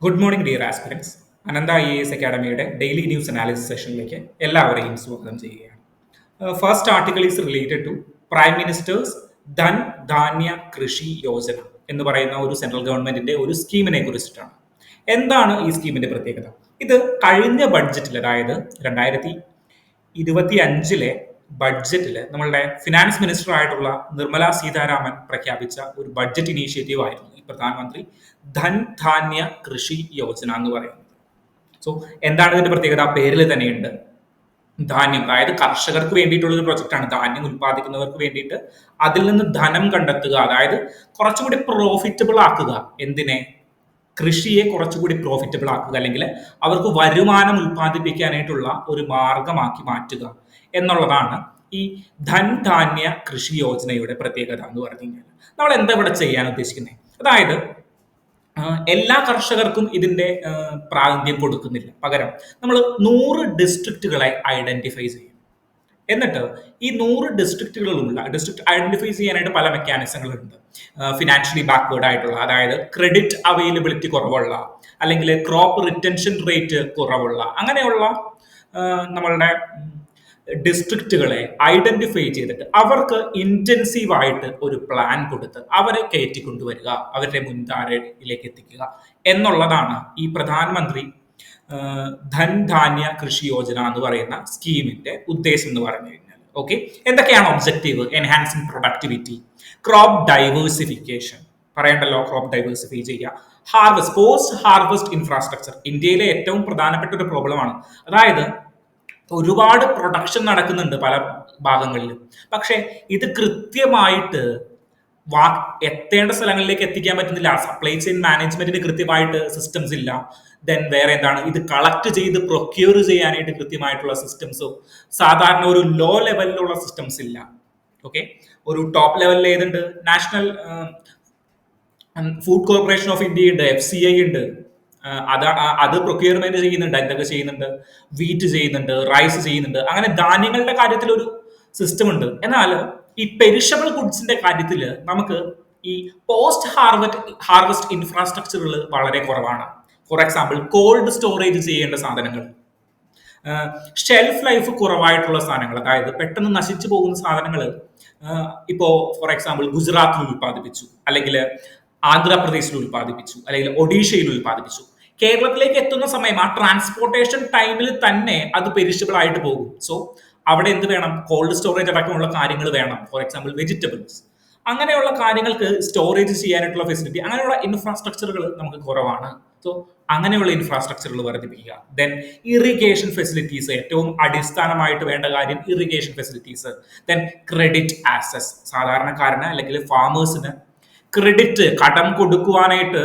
Good morning dear aspirants. Anantha IAS അക്കാഡമിയുടെ daily news analysis സെഷനിലേക്ക് എല്ലാവരെയും സ്വാഗതം ചെയ്യുകയാണ്. First article is related to prime minister's Dhan Dhanya Krishi Yojana എന്ന് പറയുന്ന ഒരു സെൻട്രൽ ഗവൺമെന്റിന്റെ ഒരു സ്കീമിനെ കുറിച്ചിട്ടാണ്. എന്താണ് ഈ സ്കീമിന്റെ പ്രത്യേകത? ഇത് കഴിഞ്ഞ ബഡ്ജറ്റിൽ, അതായത് 2025 ബഡ്ജറ്റിൽ നമ്മളുടെ ഫിനാൻസ് മിനിസ്റ്റർ ആയിട്ടുള്ള നിർമ്മല സീതാരാമൻ പ്രഖ്യാപിച്ച ഒരു ബഡ്ജറ്റ് ഇനീഷ്യേറ്റീവ് ആയിരുന്നു ഈ പ്രധാനമന്ത്രി ധൻ ധാന്യ കൃഷി യോജന എന്ന് പറയുന്നത്. സോ എന്താണ് ഇതിന്റെ പ്രത്യേകത? പേരിൽ തന്നെയുണ്ട് ധാന്യം, അതായത് കർഷകർക്ക് വേണ്ടിയിട്ടുള്ള ഒരു പ്രൊജക്റ്റാണ്. ധാന്യം ഉൽപ്പാദിക്കുന്നവർക്ക് വേണ്ടിയിട്ട് അതിൽ നിന്ന് ധനം കണ്ടെത്തുക, അതായത് കുറച്ചുകൂടി പ്രോഫിറ്റബിൾ ആക്കുക. എന്തിനെ? കൃഷിയെ കുറച്ചുകൂടി പ്രോഫിറ്റബിൾ ആക്കുക, അല്ലെങ്കിൽ അവർക്ക് വരുമാനം ഉൽപ്പാദിപ്പിക്കാനായിട്ടുള്ള ഒരു മാർഗമാക്കി മാറ്റുക എന്നുള്ളതാണ് ഈ ധൻ ധാന്യ കൃഷി യോജനയുടെ പ്രത്യേകത എന്ന് പറഞ്ഞു കഴിഞ്ഞാൽ. നമ്മൾ എന്താ ഇവിടെ ചെയ്യാൻ ഉദ്ദേശിക്കുന്നത്? അതായത് എല്ലാ കർഷകർക്കും ഇതിന്റെ പ്രാതിനിധ്യം കൊടുക്കുന്നില്ല. പകരം നമ്മൾ 100 ഡിസ്ട്രിക്റ്റുകളെ ഐഡന്റിഫൈ ചെയ്യും. എന്നിട്ട് ഈ 100 ഡിസ്ട്രിക്റ്റുകളുള്ള ഡിസ്ട്രിക്ട് ഐഡന്റിഫൈ ചെയ്യാനായിട്ട് പല മെക്കാനിസങ്ങളുണ്ട്. ഫിനാൻഷ്യലി ബാക്ക്വേർഡ് ആയിട്ടുള്ള, അതായത് ക്രെഡിറ്റ് അവൈലബിലിറ്റി കുറവുള്ള, അല്ലെങ്കിൽ ക്രോപ്പ് റിറ്റൻഷൻ റേറ്റ് കുറവുള്ള, അങ്ങനെയുള്ള നമ്മളുടെ ഡിസ്ട്രിക്റ്റുകളെ ഐഡന്റിഫൈ ചെയ്തിട്ട് അവർക്ക് ഇന്റൻസീവ് ആയിട്ട് ഒരു പ്ലാൻ കൊടുത്ത് അവരെ കയറ്റിക്കൊണ്ടുവരിക, അവരുടെ മുൻധാരയിലേക്ക് എത്തിക്കുക എന്നുള്ളതാണ് ഈ പ്രധാനമന്ത്രി ധൻ ധാന്യ കൃഷി യോജന എന്ന് പറയുന്ന സ്കീമിന്റെ ഉദ്ദേശം എന്ന് പറഞ്ഞു കഴിഞ്ഞാൽ. ഓക്കെ, എന്തൊക്കെയാണ് objective? Enhancing productivity, crop diversification, പറയണ്ടല്ലോ, ക്രോപ്പ് ഡൈവേഴ്സിഫൈ ചെയ്യുക, ഹാർവെസ്റ്റ്, പോസ്റ്റ് ഹാർവെസ്റ്റ് ഇൻഫ്രാസ്ട്രക്ചർ. ഇന്ത്യയിലെ ഏറ്റവും പ്രധാനപ്പെട്ട ഒരു പ്രോബ്ലമാണ്. അതായത് ഒരുപാട് പ്രൊഡക്ഷൻ നടക്കുന്നുണ്ട് പല ഭാഗങ്ങളിലും, പക്ഷെ ഇത് കൃത്യമായിട്ട് എത്തേണ്ട സ്ഥലങ്ങളിലേക്ക് എത്തിക്കാൻ പറ്റുന്നില്ല. സപ്ലൈ ചെയിൻ മാനേജ്മെന്റിന് കൃത്യമായിട്ട് സിസ്റ്റംസ് ഇല്ല. ദെൻ വേറെ എന്താണ്, ഇത് കളക്ട് ചെയ്ത് പ്രൊക്യൂർ ചെയ്യാനായിട്ട് കൃത്യമായിട്ടുള്ള സിസ്റ്റംസോ, സാധാരണ ഒരു ലോ ലെവലിലുള്ള സിസ്റ്റംസ് ഇല്ല. ഓക്കെ, ഒരു ടോപ്പ് ലെവലിൽ ഏതുണ്ട്? National food corporation of India ഉണ്ട്, FCI ഉണ്ട്. അത് പ്രൊക്യൂർമെന്റ് ചെയ്യുന്നുണ്ട്. എന്തൊക്കെ ചെയ്യുന്നുണ്ട്? വീറ്റ് ചെയ്യുന്നുണ്ട്, റൈസ് ചെയ്യുന്നുണ്ട്, അങ്ങനെ ധാന്യങ്ങളുടെ കാര്യത്തിൽ ഒരു സിസ്റ്റം ഉണ്ട്. എന്നാൽ ഈ പെരിഷബിൾ ഗുഡ്സിന്റെ കാര്യത്തിൽ നമുക്ക് ഈ പോസ്റ്റ് ഹാർവെസ്റ്റ് ഇൻഫ്രാസ്ട്രക്ചറുകൾ വളരെ കുറവാണ്. ഫോർ എക്സാമ്പിൾ, കോൾഡ് സ്റ്റോറേജ് ചെയ്യേണ്ട സാധനങ്ങൾ, ഷെൽഫ് ലൈഫ് കുറവായിട്ടുള്ള സാധനങ്ങൾ, അതായത് പെട്ടെന്ന് നശിച്ചു പോകുന്ന സാധനങ്ങൾ ഇപ്പോ ഫോർ എക്സാമ്പിൾ ഗുജറാത്തിൽ ഉൽപ്പാദിപ്പിച്ചു, അല്ലെങ്കിൽ ആന്ധ്രാപ്രദേശിൽ ഉൽപ്പാദിപ്പിച്ചു, അല്ലെങ്കിൽ ഒഡീഷയിൽ ഉൽപ്പാദിപ്പിച്ചു. കേരളത്തിലേക്ക് എത്തുന്ന സമയം ആ ട്രാൻസ്പോർട്ടേഷൻ ടൈമിൽ തന്നെ അത് പെരിഷബിൾ ആയിട്ട് പോകും. സോ അവിടെ എന്ത് വേണം? കോൾഡ് സ്റ്റോറേജ് അടക്കമുള്ള കാര്യങ്ങൾ വേണം. ഫോർ എക്സാമ്പിൾ വെജിറ്റബിൾസ്, അങ്ങനെയുള്ള കാര്യങ്ങൾക്ക് സ്റ്റോറേജ് ചെയ്യാനായിട്ടുള്ള ഫെസിലിറ്റി, അങ്ങനെയുള്ള ഇൻഫ്രാസ്ട്രക്ചറുകൾ നമുക്ക് കുറവാണ്. സോ അങ്ങനെയുള്ള ഇൻഫ്രാസ്ട്രക്ചറുകൾ വർദ്ധിപ്പിക്കുക. ദെൻ ഇറിഗേഷൻ ഫെസിലിറ്റീസ്, ഏറ്റവും അടിസ്ഥാനമായിട്ട് വേണ്ട കാര്യം irrigation facilities. Then credit access, സാധാരണക്കാരന് അല്ലെങ്കിൽ ഫാമേഴ്സിന് ക്രെഡിറ്റ്, കടം കൊടുക്കുവാനായിട്ട്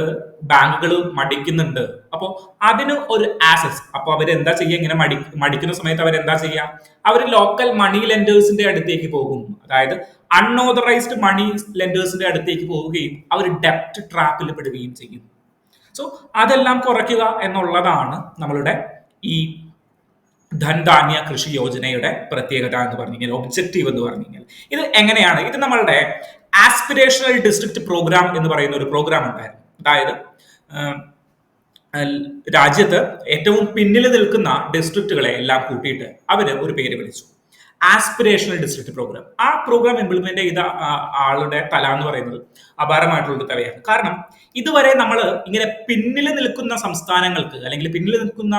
ബാങ്കുകൾ മടിക്കുന്നുണ്ട്. അപ്പോൾ അതിന് ഒരു ആക്സസ്. അപ്പോൾ അവരെന്താ ചെയ്യുക? ഇങ്ങനെ മടിക്കുന്ന സമയത്ത് അവരെന്താ ചെയ്യുക? അവർ ലോക്കൽ മണി ലെൻഡേഴ്സിന്റെ അടുത്തേക്ക് പോകും. അതായത് അൺഓതറൈസ്ഡ് മണി ലെൻഡേഴ്സിന്റെ അടുത്തേക്ക് പോവുകയും അവർ ഡെപ്റ്റ് ട്രാപ്പിൽ പെടുകയും ചെയ്യും. സോ അതെല്ലാം കുറയ്ക്കുക എന്നുള്ളതാണ് നമ്മളുടെ ഈ ധൻധാന്യ കൃഷി യോജനയുടെ പ്രത്യേകത എന്ന് പറഞ്ഞു കഴിഞ്ഞാൽ, ഒബ്ജക്റ്റീവ് എന്ന് പറഞ്ഞു കഴിഞ്ഞാൽ. ഇത് എങ്ങനെയാണ്? ഇത് നമ്മളുടെ ആസ്പിരേഷണൽ ഡിസ്ട്രിക്ട് പ്രോഗ്രാം എന്ന് പറയുന്ന ഒരു പ്രോഗ്രാം ഉണ്ടായിരുന്നു. അതായത് രാജ്യത്ത് ഏറ്റവും പിന്നിൽ നിൽക്കുന്ന ഡിസ്ട്രിക്റ്റുകളെ എല്ലാം കൂട്ടിയിട്ട് അവര് ഒരു പേര് വിളിച്ചു, ആസ്പിരേഷണൽ ഡിസ്ട്രിക്ട് പ്രോഗ്രാം. ആ പ്രോഗ്രാം ഇംപ്ലിമെന്റ് ചെയ്ത ആളുടെ തല എന്ന് പറയുന്നത് അപാരമായിട്ടുള്ള ഒരു തലയാണ്. കാരണം ഇതുവരെ നമ്മൾ ഇങ്ങനെ പിന്നിൽ നിൽക്കുന്ന സംസ്ഥാനങ്ങൾക്ക്, അല്ലെങ്കിൽ പിന്നിൽ നിൽക്കുന്ന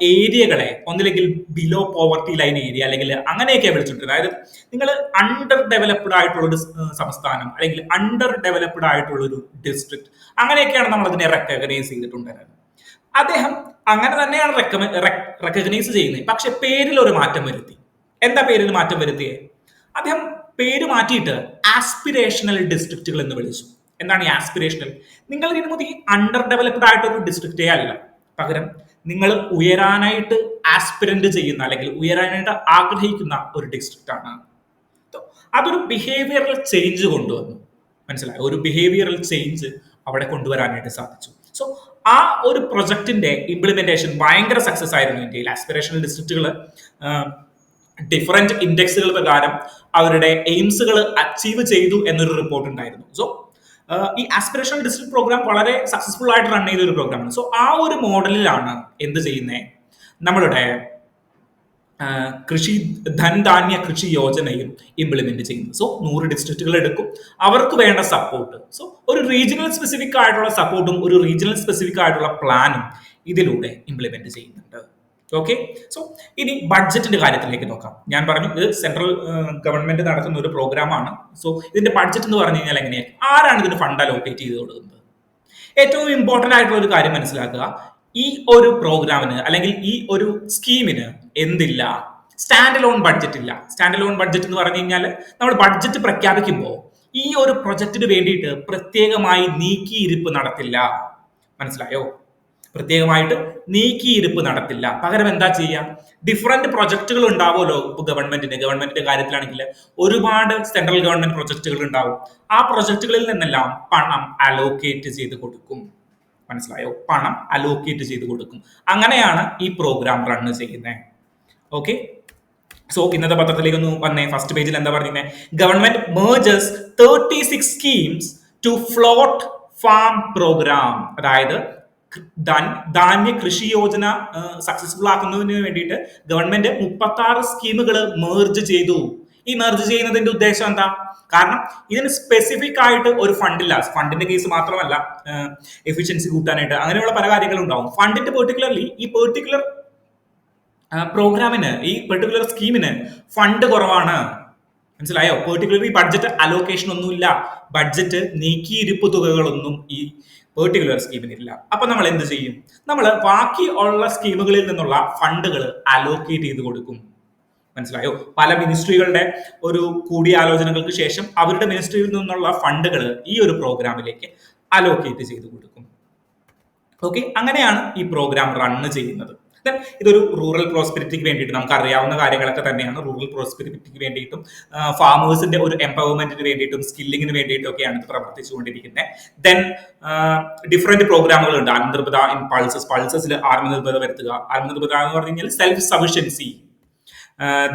ഏരിയകളെ ഒന്നില്ലെങ്കിൽ ബിലോ പോവർട്ടി ലൈൻ ഏരിയ, അല്ലെങ്കിൽ അങ്ങനെയൊക്കെ വിളിച്ചിട്ടുണ്ട്. അതായത് നിങ്ങൾ അണ്ടർ ഡെവലപ്ഡ് ആയിട്ടുള്ള ഒരു സംസ്ഥാനം, അല്ലെങ്കിൽ അണ്ടർ ഡെവലപ്ഡ് ആയിട്ടുള്ള ഒരു ഡിസ്ട്രിക്ട്, അങ്ങനെയൊക്കെയാണ് നമ്മൾ അതിനെ റെക്കഗ്നൈസ് ചെയ്തിട്ടുണ്ടായിരുന്നത്. അദ്ദേഹം അങ്ങനെ തന്നെയാണ് റെക്കഗ്നൈസ് ചെയ്യുന്നത്. പക്ഷെ പേരിൽ ഒരു മാറ്റം വരുത്തി. എന്താ പേരിൽ മാറ്റം വരുത്തിയത്? അദ്ദേഹം പേര് മാറ്റിയിട്ട് ആസ്പിരേഷണൽ ഡിസ്ട്രിക്റ്റുകൾ എന്ന് വിളിച്ചു. എന്താണ് ഈ ആസ്പിരേഷണൽ? നിങ്ങൾ ഇതിനു ഈ അണ്ടർ ഡെവലപ്ഡ് ആയിട്ടൊരു ഡിസ്ട്രിക്റ്റേ അല്ല, പകരം നിങ്ങൾ ഉയരാനായിട്ട് ആസ്പിരന്റ് ചെയ്യുന്ന, അല്ലെങ്കിൽ ഉയരാനായിട്ട് ആഗ്രഹിക്കുന്ന ഒരു ഡിസ്ട്രിക്റ്റ് ആണ്. അതൊരു ബിഹേവിയറൽ ചേഞ്ച് കൊണ്ടുവന്നു. മനസ്സിലായോ? ഒരു ബിഹേവിയറൽ ചേഞ്ച് അവിടെ കൊണ്ടുവരാനായിട്ട് സാധിച്ചു. സോ ആ ഒരു പ്രൊജക്ടിന്റെ ഇംപ്ലിമെന്റേഷൻ ഭയങ്കര സക്സസ് ആയിരുന്നു ഇന്ത്യയിൽ. ആസ്പിരേഷണൽ ഡിസ്ട്രിക്റ്റുകൾ ഡിഫറെന്റ് ഇൻഡെക്സുകൾ പ്രകാരം അവരുടെ എയിംസുകൾ അച്ചീവ് ചെയ്തു എന്നൊരു റിപ്പോർട്ട് ഉണ്ടായിരുന്നു. സോ ഈ ആസ്പിറേഷണൽ ഡിസ്ട്രിക്ട് പ്രോഗ്രാം വളരെ സക്സസ്ഫുൾ ആയിട്ട് റൺ ചെയ്ത ഒരു പ്രോഗ്രാമാണ്. സോ ആ ഒരു മോഡലിലാണ് എന്ത് ചെയ്യുന്നത്, നമ്മളുടെ കൃഷി ധൻധാന്യ കൃഷി യോജനയും ഇംപ്ലിമെന്റ് ചെയ്യുന്നത്. സോ 100 ഡിസ്ട്രിക്റ്റുകൾ എടുക്കും, അവർക്ക് വേണ്ട സപ്പോർട്ട്. സോ ഒരു റീജിയണൽ സ്പെസിഫിക് ആയിട്ടുള്ള സപ്പോർട്ടും ഒരു റീജിയണൽ സ്പെസിഫിക് ആയിട്ടുള്ള പ്ലാനും ഇതിലൂടെ ഇംപ്ലിമെന്റ് ചെയ്യുന്നുണ്ട്. ഓക്കെ, സോ ഇനി ബഡ്ജറ്റിന്റെ കാര്യത്തിലേക്ക് നോക്കാം. ഞാൻ പറഞ്ഞു ഇത് സെൻട്രൽ ഗവൺമെന്റ് നടത്തുന്ന ഒരു പ്രോഗ്രാമാണ്. സോ ഇതിന്റെ ബഡ്ജറ്റ് എന്ന് പറഞ്ഞു കഴിഞ്ഞാൽ എങ്ങനെയാണ്, ആരാണ് ഇതിന് ഫണ്ട് അലോക്കേറ്റ് ചെയ്ത് കൊടുക്കുന്നത്? ഏറ്റവും ഇമ്പോർട്ടന്റ് ആയിട്ടുള്ള ഒരു കാര്യം മനസ്സിലാക്കുക, ഈ ഒരു പ്രോഗ്രാമിന് അല്ലെങ്കിൽ ഈ ഒരു സ്കീമിന് എന്തില്ല, സ്റ്റാൻഡ് ലോൺ ബഡ്ജറ്റ് ഇല്ല. സ്റ്റാൻഡ് ലോൺ ബഡ്ജറ്റ് എന്ന് പറഞ്ഞു കഴിഞ്ഞാൽ നമ്മൾ ബഡ്ജറ്റ് പ്രഖ്യാപിക്കുമ്പോൾ ഈ ഒരു പ്രൊജക്റ്റിന് വേണ്ടിയിട്ട് പ്രത്യേകമായി നീക്കിയിരിപ്പ് നടത്തില്ല. മനസ്സിലായോ? പ്രത്യേകമായിട്ട് നീക്കിയിരിപ്പ് നടത്തില്ല. പകരം എന്താ ചെയ്യുക, ഡിഫറെന്റ് പ്രൊജക്ടുകൾ ഉണ്ടാവുമല്ലോ. ഇപ്പൊ ഗവൺമെന്റിന്റെ കാര്യത്തിലാണെങ്കിൽ ഒരുപാട് സെൻട്രൽ ഗവൺമെന്റ് പ്രൊജക്ടുകൾ ഉണ്ടാവും. ആ പ്രൊജക്ടുകളിൽ നിന്നെല്ലാം പണം അലോക്കേറ്റ് ചെയ്ത് കൊടുക്കും. മനസ്സിലായോ? പണം അലോക്കേറ്റ് ചെയ്ത് കൊടുക്കും. അങ്ങനെയാണ് ഈ പ്രോഗ്രാം റൺ ചെയ്യുന്നത്. ഓക്കെ, സോ ഇന്നത്തെ പത്രത്തിലേക്ക് ഒന്ന് വന്നേ. ഫസ്റ്റ് പേജിൽ എന്താ പറഞ്ഞിരുന്നത്, government merges 36 schemes to float farm programme. അതായത് ധാന്യ കൃഷി യോജന സക്സസ്ഫുൾ ആക്കുന്നതിന് വേണ്ടിയിട്ട് ഗവൺമെന്റ് 36 സ്കീമുകൾ മേർജ് ചെയ്തു. ഈ മെർജ് ചെയ്യുന്നതിന്റെ ഉദ്ദേശം എന്താ? കാരണം ഇതിന് സ്പെസിഫിക് ആയിട്ട് ഒരു ഫണ്ടില്ല. ഫണ്ടിന്റെ കേസ് മാത്രമല്ല, എഫിഷ്യൻസി കൂട്ടാനായിട്ട് അങ്ങനെയുള്ള പല കാര്യങ്ങളും ഉണ്ടാവും. ഫണ്ടിന്റെ പെർട്ടിക്കുലർലി ഈ പെർട്ടിക്കുലർ പ്രോഗ്രാമിന്, ഈ പെർട്ടിക്കുലർ സ്കീമിന് ഫണ്ട് കുറവാണ്. മനസ്സിലായോ? പെർട്ടിക്കുലർ ബഡ്ജറ്റ് അലോക്കേഷൻ ഒന്നുമില്ല, ബഡ്ജറ്റ് നീക്കിയിരിപ്പ് തുകകളൊന്നും ഈ പെർട്ടിക്കുലർ സ്കീമിനില്ല. അപ്പൊ നമ്മൾ എന്ത് ചെയ്യും? നമ്മൾ ബാക്കി ഉള്ള സ്കീമുകളിൽ നിന്നുള്ള ഫണ്ടുകൾ അലോക്കേറ്റ് ചെയ്ത് കൊടുക്കും. മനസ്സിലായോ? പല മിനിസ്ട്രികളുടെ ഒരു കൂടിയാലോചനകൾക്ക് ശേഷം അവരുടെ മിനിസ്ട്രിയിൽ നിന്നുള്ള ഫണ്ടുകൾ ഈ ഒരു പ്രോഗ്രാമിലേക്ക് അലോക്കേറ്റ് ചെയ്ത് കൊടുക്കും. ഓക്കെ, അങ്ങനെയാണ് ഈ പ്രോഗ്രാം റൺ ചെയ്യുന്നത്. ഇതൊരു റൂറൽ പ്രോസ്പെരിറ്റിക്ക് വേണ്ടിയിട്ട് നമുക്ക് അറിയാവുന്ന കാര്യങ്ങളൊക്കെ തന്നെയാണ്. റൂറൽ പ്രോസ്പെരിറ്റിക്ക് വേണ്ടിയിട്ടും ഫാമേഴ്സിന്റെ ഒരു എംപവർമെന്റിന് വേണ്ടിയിട്ടും സ്കില്ലിങ്ങിന് വേണ്ടിയിട്ടും ഒക്കെയാണ് ഇത് പ്രവർത്തിച്ചുകൊണ്ടിരിക്കുന്നത്. ദെൻ ഡിഫറെന്റ് പ്രോഗ്രാമുകൾ ഉണ്ട്. ആത്മനിർഭരത ഇൻ പൾസസിൽ ആത്മനിർഭരത വരുത്തുക. ആത്മനിർഭരത എന്ന് പറഞ്ഞു കഴിഞ്ഞാൽ സെൽഫ് സഫിഷ്യൻസി.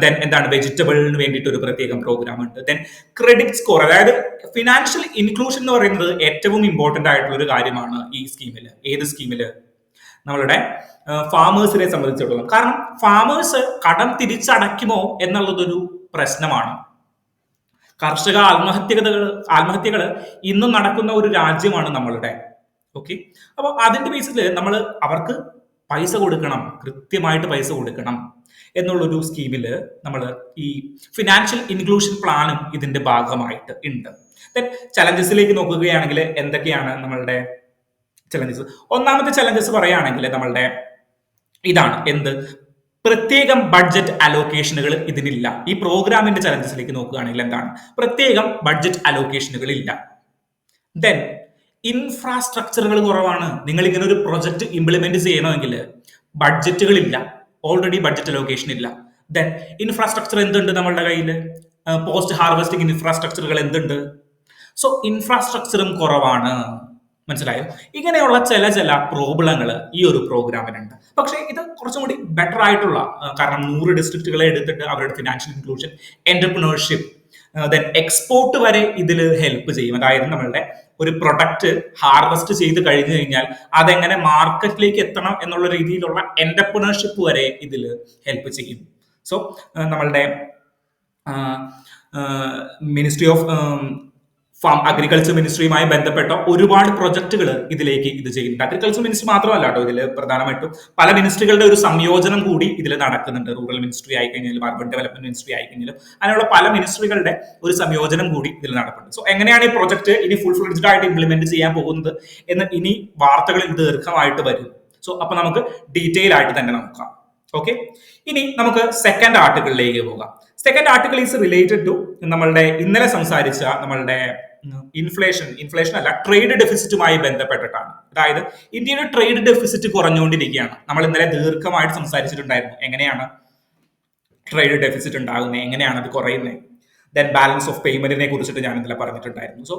ദെൻ എന്താണ്, വെജിറ്റബിളിന് വേണ്ടിയിട്ട് ഒരു പ്രത്യേകം പ്രോഗ്രാം ഉണ്ട്. ദെൻ ക്രെഡിറ്റ് സ്കോർ, അതായത് ഫിനാൻഷ്യൽ ഇൻക്ലൂഷൻ എന്ന് പറയുന്നത് ഏറ്റവും ഇമ്പോർട്ടന്റ് ആയിട്ടുള്ള ഒരു കാര്യമാണ് ഈ സ്കീമിൽ. ഏത് സ്കീമില്? നമ്മളുടെ ഫാമേഴ്സിനെ സംബന്ധിച്ചിടത്തോളം. കാരണം ഫാമേഴ്സ് കടം തിരിച്ചടയ്ക്കുമോ എന്നുള്ളതൊരു പ്രശ്നമാണ്. കർഷക ആത്മഹത്യകൾ ഇന്നും നടക്കുന്ന ഒരു രാജ്യമാണ് നമ്മളുടെ. ഓക്കെ, അപ്പൊ അതിന്റെ ബേസിൽ നമ്മൾ അവർക്ക് പൈസ കൊടുക്കണം, കൃത്യമായിട്ട് പൈസ കൊടുക്കണം എന്നുള്ളൊരു സ്കീമില് നമ്മൾ ഈ ഫിനാൻഷ്യൽ ഇൻക്ലൂഷൻ പ്ലാനും ഇതിന്റെ ഭാഗമായിട്ട് ഉണ്ട്. ദെൻ ചലഞ്ചസിലേക്ക് നോക്കുകയാണെങ്കിൽ എന്തൊക്കെയാണ് നമ്മളുടെ ചലഞ്ചസ്? ഒന്നാമത്തെ ചലഞ്ചസ് പറയുകയാണെങ്കിൽ നമ്മളുടെ ഇതാണ്, എന്ത്, പ്രത്യേകം ബഡ്ജറ്റ് അലോക്കേഷനുകൾ ഇതിനില്ല. ഈ പ്രോഗ്രാമിന്റെ ചലഞ്ചസിലേക്ക് നോക്കുകയാണെങ്കിൽ എന്താണ്, പ്രത്യേകം ബഡ്ജറ്റ് അലോക്കേഷനുകൾ ഇല്ല. ദെൻ ഇൻഫ്രാസ്ട്രക്ചറുകൾ കുറവാണ്. നിങ്ങൾ ഇങ്ങനെ ഒരു പ്രൊജക്ട് ഇംപ്ലിമെന്റ് ചെയ്യണമെങ്കിൽ ബഡ്ജറ്റുകൾ ഇല്ല, ഓൾറെഡി ബഡ്ജറ്റ് അലോക്കേഷൻ ഇല്ല. ദെൻ ഇൻഫ്രാസ്ട്രക്ചർ എന്തുണ്ട് നമ്മളുടെ കയ്യിൽ? പോസ്റ്റ് ഹാർവെസ്റ്റിംഗ് ഇൻഫ്രാസ്ട്രക്ചറുകൾ എന്തുണ്ട്? സോ ഇൻഫ്രാസ്ട്രക്ചറും കുറവാണ്. മനസ്സിലായോ? ഇങ്ങനെയുള്ള ചില പ്രോബ്ലങ്ങൾ ഈ ഒരു പ്രോഗ്രാമിനുണ്ട്. പക്ഷേ ഇത് കുറച്ചും കൂടി ബെറ്റർ ആയിട്ടുള്ള, കാരണം 100 ഡിസ്ട്രിക്റ്റുകളെ എടുത്തിട്ട് അവരുടെ financial inclusion, entrepreneurship, then export വരെ ഇതിൽ ഹെൽപ്പ് ചെയ്യും. അതായത് നമ്മളുടെ ഒരു പ്രൊഡക്റ്റ് ഹാർവെസ്റ്റ് ചെയ്ത് കഴിഞ്ഞു കഴിഞ്ഞാൽ അതെങ്ങനെ മാർക്കറ്റിലേക്ക് എത്തണം എന്നുള്ള രീതിയിലുള്ള എന്റർപ്രണർഷിപ്പ് വരെ ഇതിൽ ഹെൽപ്പ് ചെയ്യും. സോ നമ്മളുടെ മിനിസ്ട്രി ഓഫ് അഗ്രികൾച്ചർ മിനിസ്ട്രിയുമായി ബന്ധപ്പെട്ട ഒരുപാട് പ്രൊജക്ടുകൾ ഇതിലേക്ക് ഇത് ചെയ്യുന്നുണ്ട്. അഗ്രികൾച്ചർ മിനിസ്ട്രി മാത്രമല്ല കേട്ടോ, ഇതിൽ പ്രധാനമായിട്ടും പല മിനിസ്ട്രികളുടെ ഒരു സംയോജനം കൂടി ഇതിൽ നടക്കുന്നുണ്ട്. റൂറൽ മിനിസ്ട്രി ആയിക്കഴിഞ്ഞാലും അർബൻ ഡെവലപ്മെന്റ് മിനിസ്ട്രി ആയിക്കഴിഞ്ഞാലും അങ്ങനെയുള്ള പല മിനിസ്ട്രികളുടെ ഒരു സംയോജനം കൂടി ഇതിൽ നടക്കുന്നുണ്ട്. സോ എങ്ങനെയാണ് ഈ പ്രൊജക്ട് ഇനി ഫുൾ ഫ്ലെഡ്ജ്ഡ് ആയിട്ട് ഇംപ്ലിമെന്റ് ചെയ്യാൻ പോകുന്നത് എന്ന് ഇനി വാർത്തകളിൽ ദീർഘമായിട്ട് വരും. സോ അപ്പൊ നമുക്ക് ഡീറ്റെയിൽ ആയിട്ട് തന്നെ നോക്കാം. ഓക്കെ, ഇനി നമുക്ക് സെക്കൻഡ് ആർട്ടിക്കിളിലേക്ക് പോകാം. Second article is related to നമ്മളുടെ ഇന്നലെ സംസാരിച്ച നമ്മളുടെ ഇൻഫ്ലേഷൻ അല്ല, ട്രേഡ് ഡെഫിസിറ്റുമായി ബന്ധപ്പെട്ടിട്ടാണ്. അതായത് ഇന്ത്യയുടെ ട്രേഡ് ഡെഫിസിറ്റ് കുറഞ്ഞുകൊണ്ടിരിക്കുകയാണ്. നമ്മൾ ഇന്നലെ ദീർഘമായിട്ട് സംസാരിച്ചിട്ടുണ്ടായിരുന്നു എങ്ങനെയാണ് ട്രേഡ് ഡെഫിസിറ്റ് ഉണ്ടാകുന്നത്, എങ്ങനെയാണ് അത് കുറയുന്നത്. ദെൻ ബാലൻസ് ഓഫ് പേയ്മെന്റിനെ കുറിച്ചിട്ട് ഞാൻ ഇന്നലെ പറഞ്ഞിട്ടുണ്ടായിരുന്നു. സോ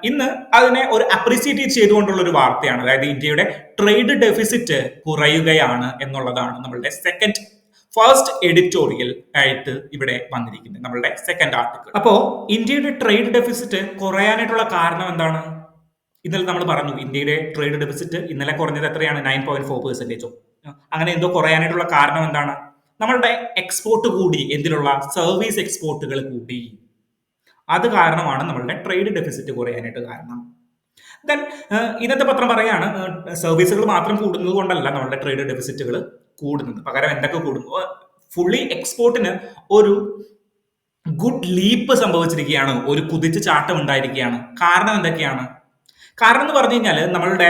ഇന്ന് അതിനെ ഒരു അപ്രീസിയേറ്റ് ചെയ്തുകൊണ്ടുള്ള ഒരു വാർത്തയാണ്. അതായത് ഇന്ത്യയുടെ ട്രേഡ് ഡെഫിസിറ്റ് കുറയുകയാണ് എന്നുള്ളതാണ് നമ്മളുടെ സെക്കൻഡ് ഫസ്റ്റ് എഡിറ്റോറിയൽ ആയിട്ട് ഇവിടെ വന്നിരിക്കുന്നത് നമ്മളുടെ സെക്കൻഡ് ആർട്ടിക്കിൾ. അപ്പോ ഇന്ത്യയുടെ ട്രേഡ് ഡെഫിസിറ്റ് കുറയാനായിട്ടുള്ള കാരണം എന്താണ്? ഇന്നലെ നമ്മൾ പറഞ്ഞു ഇന്ത്യയുടെ ട്രേഡ് ഡെഫിസിറ്റ് ഇന്നലെ കുറഞ്ഞത് എത്രയാണ്? 9.4%. അങ്ങനെ എന്തോ കുറയാനായിട്ടുള്ള കാരണം എന്താണ്? നമ്മളുടെ എക്സ്പോർട്ട് കൂടി, എന്തിലുള്ള സർവീസ് എക്സ്പോർട്ടുകൾ കൂടി. അത് കാരണമാണ് നമ്മളുടെ ട്രേഡ് ഡെഫിസിറ്റ് കുറയാനായിട്ട് കാരണം. ദെൻ ഇന്നത്തെ പത്രം പറയാണ് സർവീസുകൾ മാത്രം കൂടുന്നത് കൊണ്ടല്ല നമ്മളുടെ ട്രേഡ് ഡെഫിസിറ്റുകൾ കൂടുന്നത്. പകരം എന്തൊക്കെ കൂടുന്നു? ഫുള്ളി എക്സ്പോർട്ടിന് ഒരു ഗുഡ് ലീപ്പ് സംഭവിച്ചിരിക്കുകയാണ്, ഒരു കുതിച്ചു ചാട്ടം ഉണ്ടായിരിക്കുകയാണ്. കാരണം എന്തൊക്കെയാണ്? കാരണം എന്ന് പറഞ്ഞു കഴിഞ്ഞാൽ നമ്മളുടെ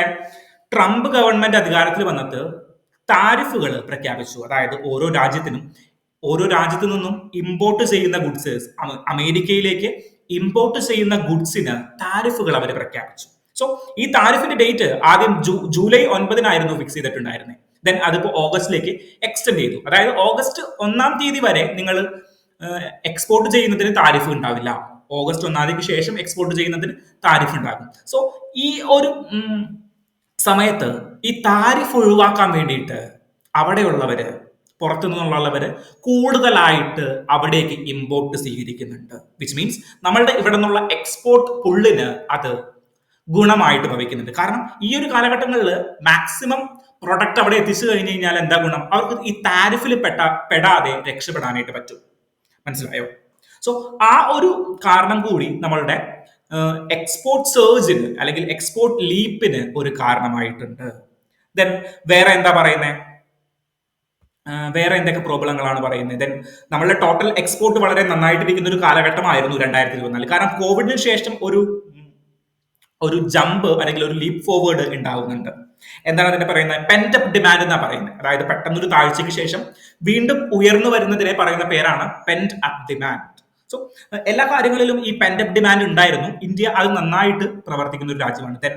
ട്രംപ് ഗവൺമെന്റ് അധികാരത്തിൽ വന്നിട്ട് താരിഫുകൾ പ്രഖ്യാപിച്ചു. അതായത് ഓരോ രാജ്യത്തു നിന്നും ഇമ്പോർട്ട് ചെയ്യുന്ന ഗുഡ്സ്, അമേരിക്കയിലേക്ക് ഇമ്പോർട്ട് ചെയ്യുന്ന ഗുഡ്സിന് താരിഫുകൾ അവർ പ്രഖ്യാപിച്ചു. സോ ഈ താരിഫിന്റെ ഡേറ്റ് ആദ്യം ജൂലൈ 9 ഫിക്സ് ചെയ്തിട്ടുണ്ടായിരുന്നത്. ദെൻ അതിപ്പോ ഓഗസ്റ്റിലേക്ക് എക്സ്റ്റെൻഡ് ചെയ്തു. അതായത് ഓഗസ്റ്റ് 1 വരെ നിങ്ങൾ എക്സ്പോർട്ട് ചെയ്യുന്നതിന് താരിഫ് ഉണ്ടാവില്ല. ഓഗസ്റ്റ് 1 ശേഷം എക്സ്പോർട്ട് ചെയ്യുന്നതിന് താരിഫ് ഉണ്ടാകും. സോ ഈ ഒരു സമയത്ത് ഈ താരിഫ് ഒഴിവാക്കാൻ വേണ്ടിയിട്ട് അവിടെയുള്ളവര്, പുറത്തു നിന്നുള്ളവര് കൂടുതലായിട്ട് അവിടേക്ക് ഇമ്പോർട്ട് സ്വീകരിക്കുന്നുണ്ട്. വിച്ച് മീൻസ് നമ്മളുടെ ഇവിടെ നിന്നുള്ള എക്സ്പോർട്ട് പുള്ളിന് അത് ഗുണമായിട്ട് ഭവിക്കുന്നുണ്ട്. കാരണം ഈ ഒരു കാലഘട്ടങ്ങളിൽ മാക്സിമം പ്രൊഡക്റ്റ് അവിടെ എത്തിച്ചു കഴിഞ്ഞു കഴിഞ്ഞാൽ എന്താ ഗുണം? അവർക്ക് ഈ താരിഫിൽ പെടാതെ രക്ഷപ്പെടാനായിട്ട് പറ്റും. മനസ്സിലായോ? സോ ആ ഒരു കാരണം കൂടി നമ്മളുടെ എക്സ്പോർട്ട് സർജിന് അല്ലെങ്കിൽ എക്സ്പോർട്ട് ലീപ്പിന് ഒരു കാരണമായിട്ടുണ്ട്. ദെൻ വേറെ എന്താ പറയുന്നത്? വേറെ എന്തൊക്കെ പ്രോബ്ലങ്ങളാണ് പറയുന്നത്? ദെൻ നമ്മളുടെ ടോട്ടൽ എക്സ്പോർട്ട് വളരെ നന്നായിട്ടിരിക്കുന്ന ഒരു കാലഘട്ടമായിരുന്നു 2024. കാരണം കോവിഡിന് ശേഷം ഒരു ജമ്പ് അല്ലെങ്കിൽ ഒരു ലീപ്പ് ഫോർവേഡ് ഉണ്ടാവുന്നുണ്ട്. എന്താണ് അതിനെ പറയുന്നത്? പെന്റ് അപ്പ് ഡിമാൻഡ് എന്നാ പറയുന്നത്. അതായത് പെട്ടെന്നൊരു താഴ്ചയ്ക്ക് ശേഷം വീണ്ടും ഉയർന്നു വരുന്നതിനെ പറയുന്ന പേരാണ് പെന്റ് അപ്പ് ഡിമാൻഡ്. സോ എല്ലാ കാര്യങ്ങളിലും ഈ പെന്റ് അപ്പ് ഡിമാൻഡ് ഉണ്ടായിരുന്നു. ഇന്ത്യ അത് നന്നായിട്ട് പ്രവർത്തിക്കുന്ന ഒരു രാജ്യമാണ്. ദെൻ